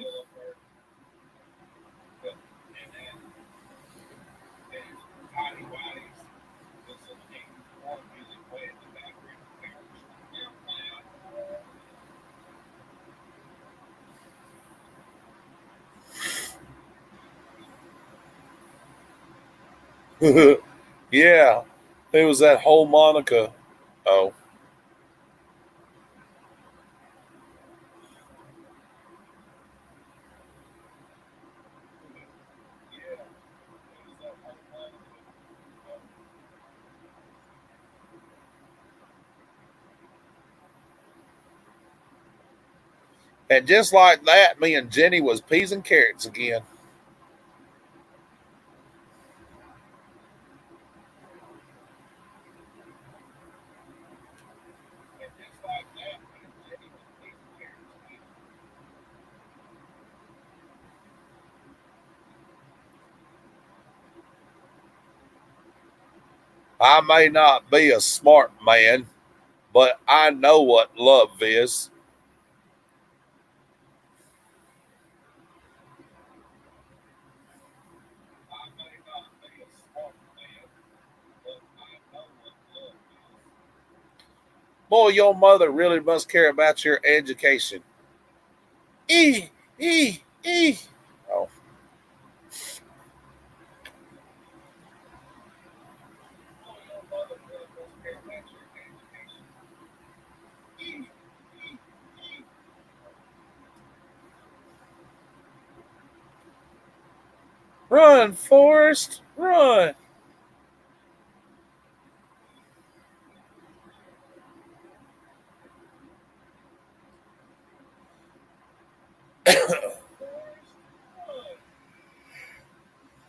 Yeah, it was that whole Monica. Oh, and just like that, me and Jenny was peas and carrots again. I may not be a smart man, but I know what love is. Boy, your mother really must care about your education. E, e, e. Oh, Run, Forrest, run.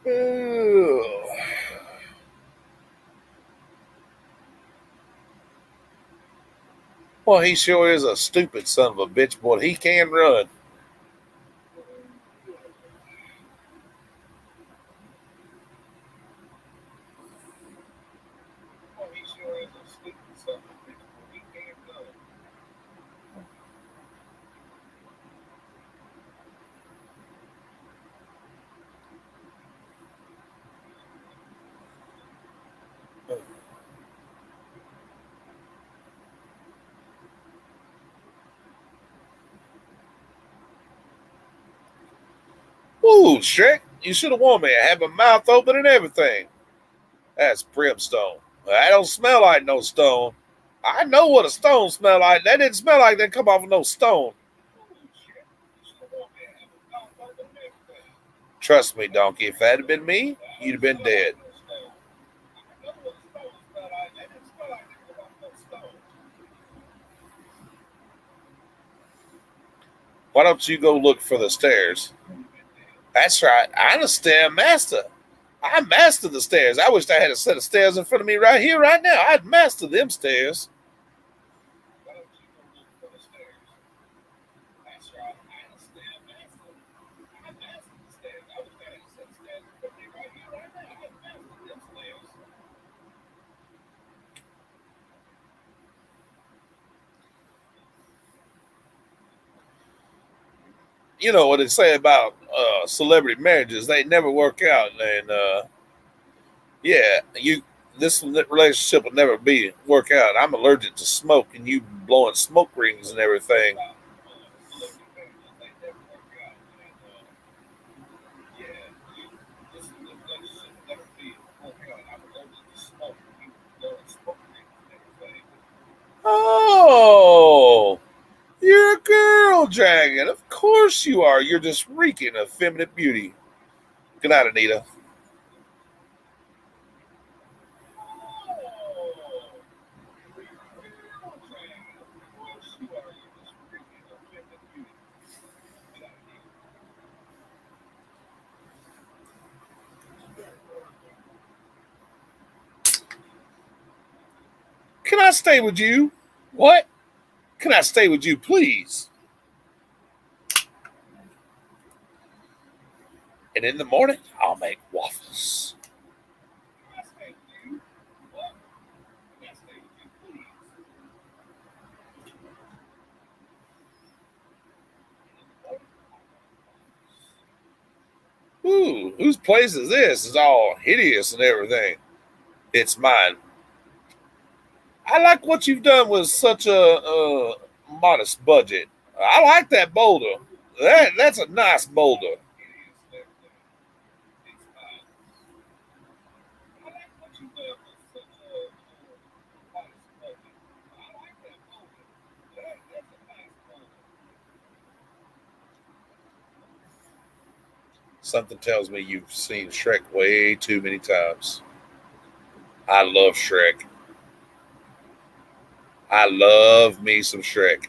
Ooh. Well, he sure is a stupid son of a bitch, but he can run. Ooh, Shrek, you should have warned me. I had my mouth open and everything. That's brimstone. That don't smell like no stone. I know what a stone smell like. That didn't smell like that come off of no stone. Trust me, donkey. If that had been me, you'd have been dead. Why don't you go look for the stairs? That's right. I'm a stair master. I mastered the stairs. I wish I had a set of stairs in front of me right here, right now. I'd master them stairs. You know what they say about celebrity marriages? They never work out, and yeah, you this relationship will never be work out. I'm allergic to smoke, and you blowing smoke rings and everything. Oh, you're a girl dragon. Of course you are. You're just reeking of feminine beauty. Good night, Anita. Can I stay with you? What? Can I stay with you, please? And in the morning, I'll make waffles. Ooh, whose place is this? It's all hideous and everything. It's mine. I like what you've done with such a modest budget. I like that boulder. That's a nice boulder. Something tells me you've seen Shrek way too many times. I love Shrek. I love me some Shrek.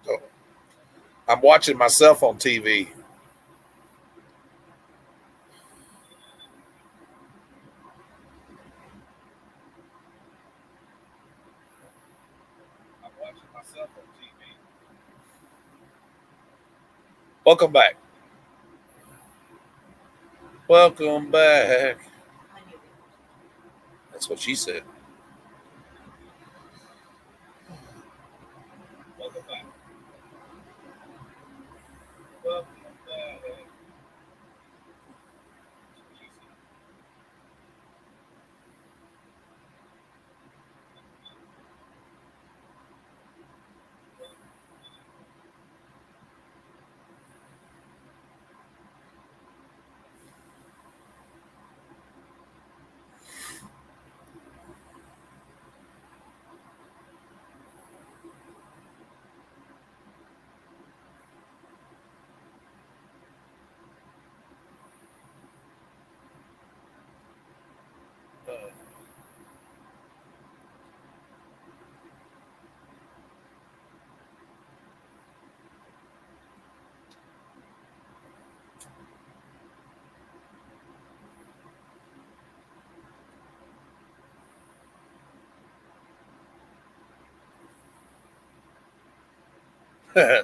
So, I'm watching myself on TV. Welcome back. Welcome back. That's what she said.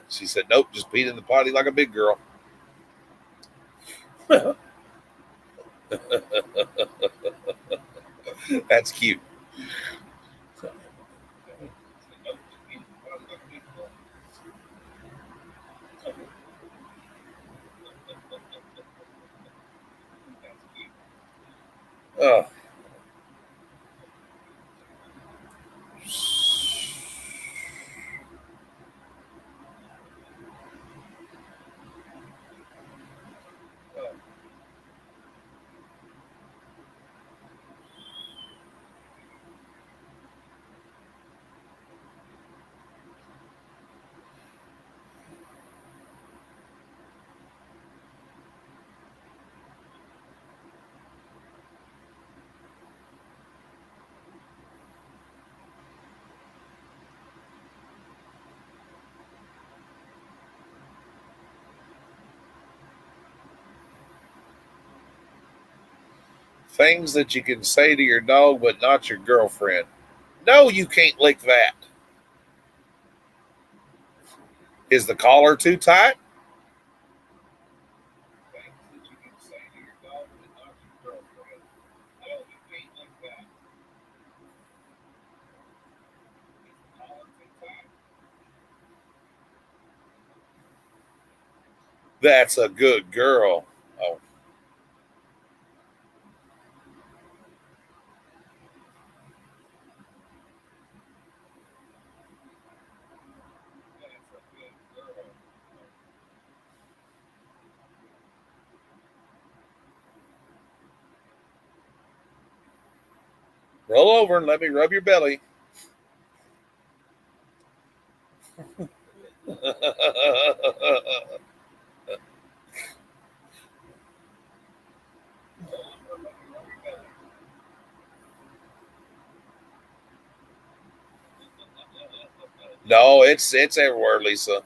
She said, "Nope, just peed in the potty like a big girl." That's cute. Oh. Things that you can say to your dog, but not your girlfriend. No, you can't lick that. Is the collar too tight? Things that you can say to your dog, but not your girlfriend. No, you can't lick that. Is the collar too tight? That's a good girl. Oh, that's a good girl. Roll over and let me rub your belly. No, it's everywhere, Lisa. No, it's everywhere, Lisa.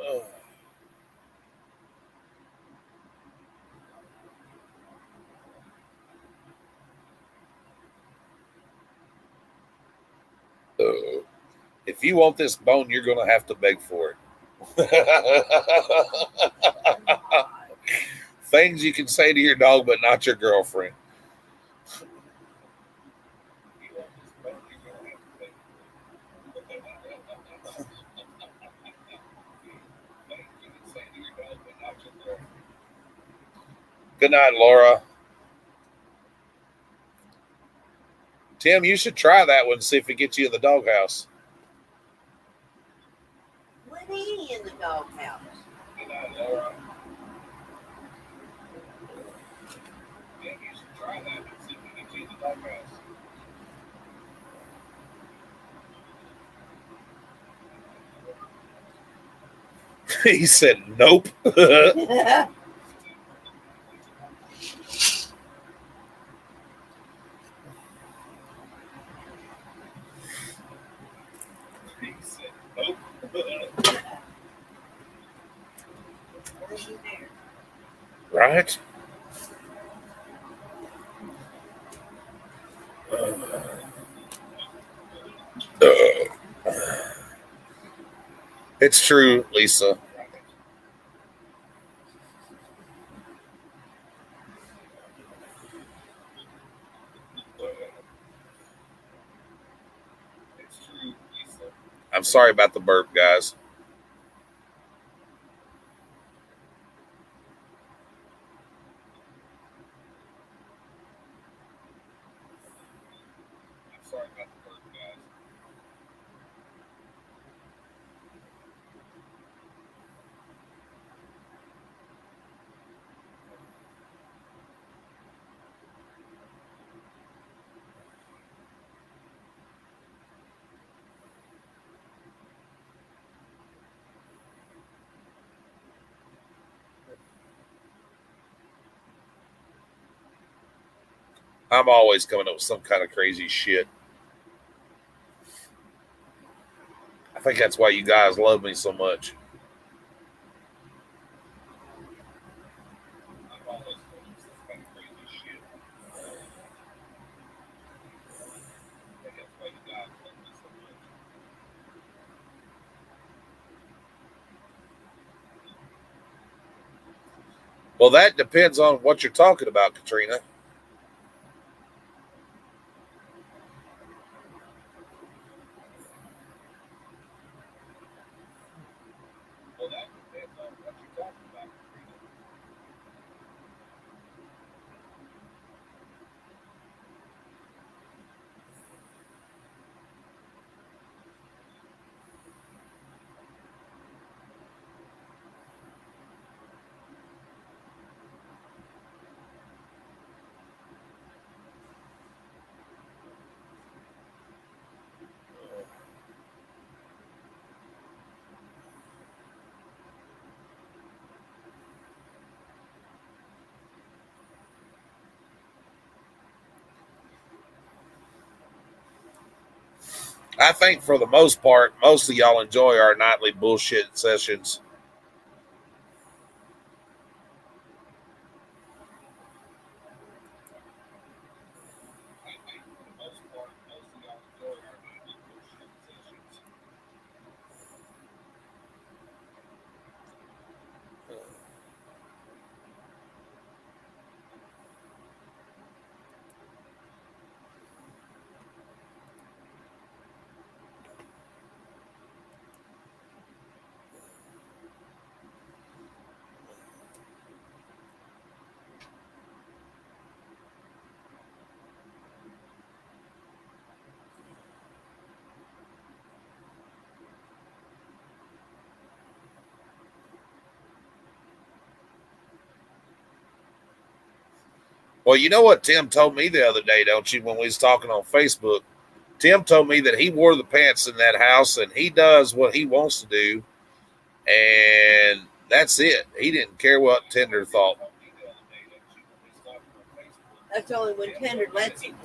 Oh. If you want this bone, you're going to have to beg for it. Things you can say to your dog, but not your girlfriend. Good night, Laura. Tim, you should try that one. See if it gets you in the doghouse. What is in the doghouse? Good night, Laura. Tim, you should try that one. See if it gets you in the doghouse. He said, "Nope." He said, "Nope." Right? It's true, Lisa. It's true, Lisa. I'm sorry about the burp, guys. I'm sorry about the burp, guys. I'm always coming up with some kind of crazy shit. I think that's why you guys love me so much. Well, that depends on what you're talking about, Katrina. I think for the most part, most of y'all enjoy our nightly bullshit sessions. Well, you know what Tim told me the other day, don't you, when we was talking on Facebook? Tim told me that he wore the pants in that house and he does what he wants to do, and that's it. He didn't care what Tender thought. That's only when Tender lets him.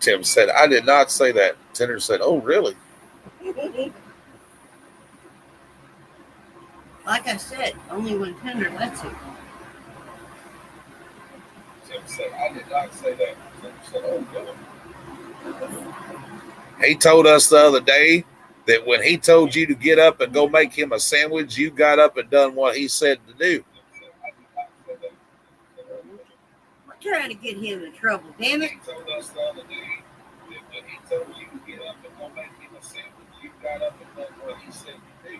Tim said, I did not say that. Tender said, oh, really? Like I said, only when Tender lets him. Tim said, I did not say that. Tender said, oh, really? He told us the other day that when he told you to get up and go make him a sandwich, you got up and done what he said to do. We're trying to get him in trouble, damn it. He told us the other day that when he told you to get up and go make him a sandwich, you got up and done what he said to do.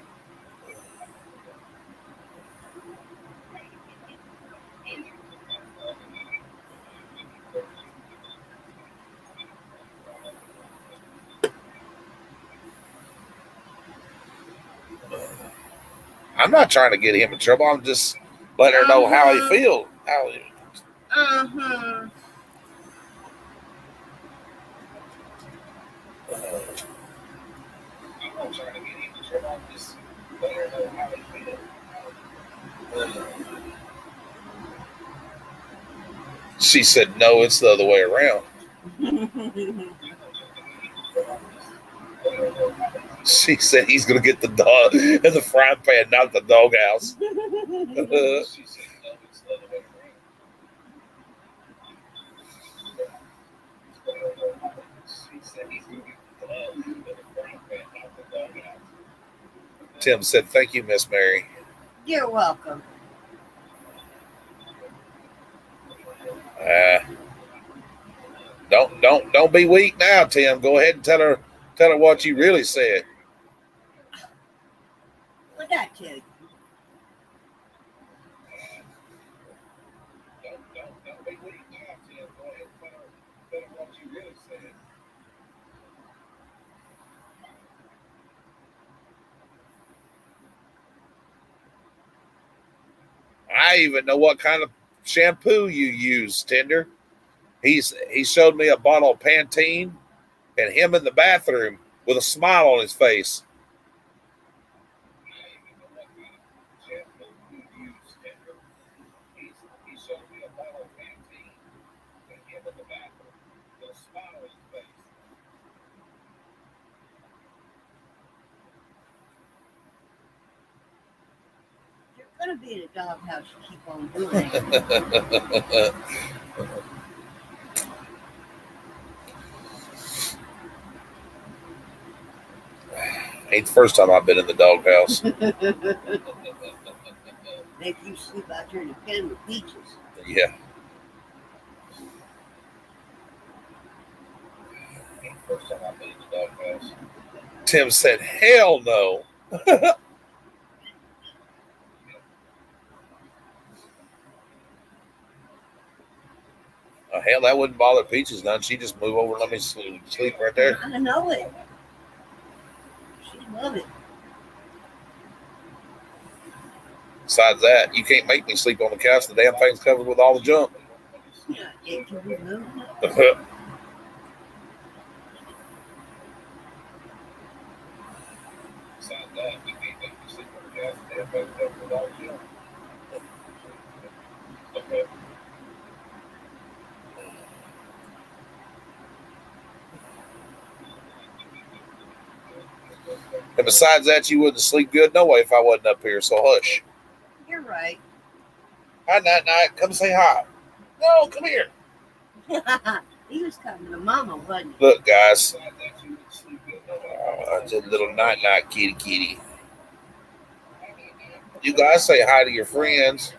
I'm not trying to get him in trouble. I'm just letting her know how he feels. Uh-huh. I'm not trying to get him in trouble. I'm just letting her know how he feels. She said, no, it's the other way around. She said he's going to get the dog in the frying pan, not the doghouse. She said, no, it's the other way around. She said he's going to get the dog in the frying pan, not the doghouse. Tim said, thank you, Miss Mary. You're welcome. Don't be weak now, Tim. Go ahead and tell her what you really said. What did I tell you? Don't be weak now, Tim. Go ahead and tell her what you really said. I even know what kind of shampoo you use, Tender. He showed me a bottle of Pantene and him in the bathroom with a smile on his face. He showed me a bottle of Pantene gotta be in a doghouse to keep on doing it. Ain't the first time I've been in the doghouse. Make you sleep out there in the pen with peaches. Yeah. First time I've been in the doghouse. Tim said, "Hell no." Hell, that wouldn't bother Peaches none. She just move over and let me sleep right there. I know it. She love it. Besides that, you can't make me sleep on the couch. The damn thing's covered with all the junk. Yeah, it can be moved. Besides that, you can't make me sleep on the couch. The damn thing's covered with all the junk. Okay. And besides that, you wouldn't sleep good no way if I wasn't up here. So hush. You're right. Hi, Night. Come say hi. No, come here. He was coming to Mama, wasn't he? Look, guys. It's a little Night kitty. You guys say hi to your friends.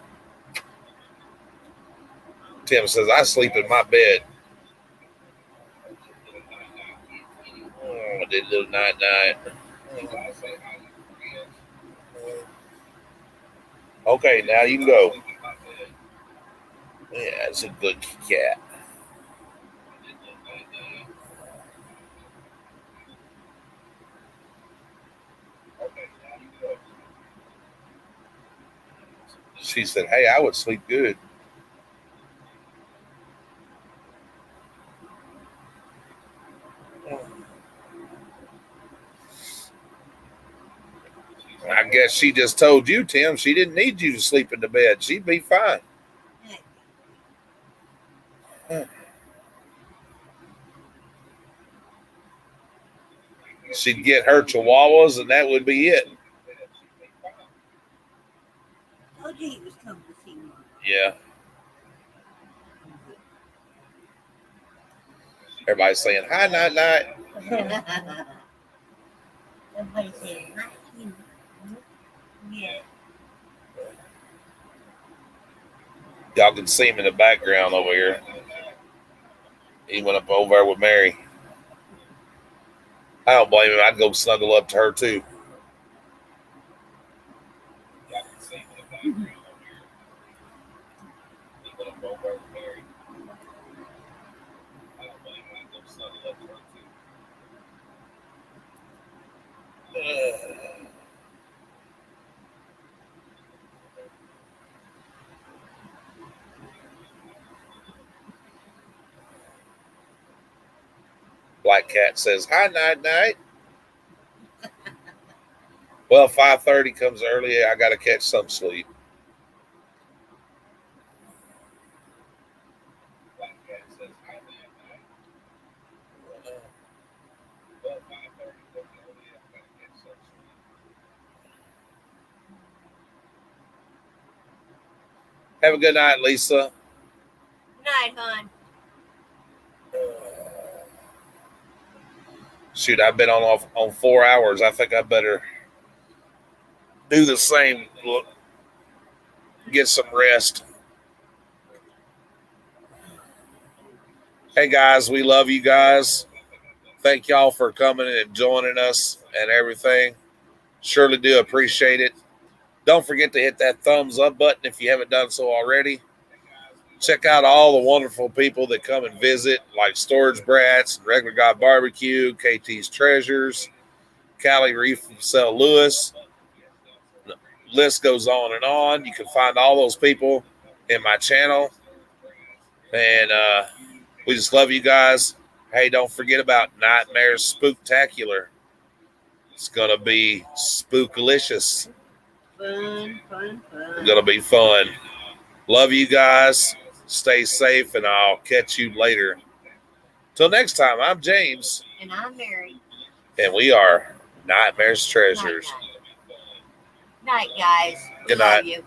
Tim says, I sleep in my bed. Oh, I did a little Night. Okay, now you can go. Yeah, it's a good cat. She said, hey, I would sleep good. I guess she just told you, Tim, she didn't need you to sleep in the bed. She'd be fine. She'd get her chihuahuas and that would be it. Told you he was coming to see Mama. Yeah. Everybody's saying, hi, Night. Everybody's saying hi. Yeah. Y'all can see him in the background over here. He went up over there with Mary. I don't blame him. I'd go snuggle up to her too. Y'all can see him in the background over here. He went up over there with Mary. I don't blame him. I'd go snuggle up to her too. Black Cat says, hi, Night. Well, 5:30 comes early. I got to catch some sleep. Black Cat says, hi, Night. Well, 5:30 comes early. I got to catch some sleep. Have a good night, Lisa. Night, hon. Shoot, I've been on 4 hours. I think I better do the same. Look, get some rest. Hey guys, we love you guys. Thank y'all for coming and joining us and everything. Surely do appreciate it. Don't forget to hit that thumbs up button if you haven't done so already. Check out all the wonderful people that come and visit, like Storage Brats, Regular Guy Barbecue, KT's Treasures, Callie Reef from St. Louis. The list goes on and on. You can find all those people in my channel. And we just love you guys. Hey, don't forget about Nitemares Spooktacular. It's going to be spookalicious. Fun. It's going to be fun. Love you guys. Stay safe, and I'll catch you later. Till next time, I'm James. And I'm Mary. And we are Nitemares Treasures. Night, guys. Good night. Love you.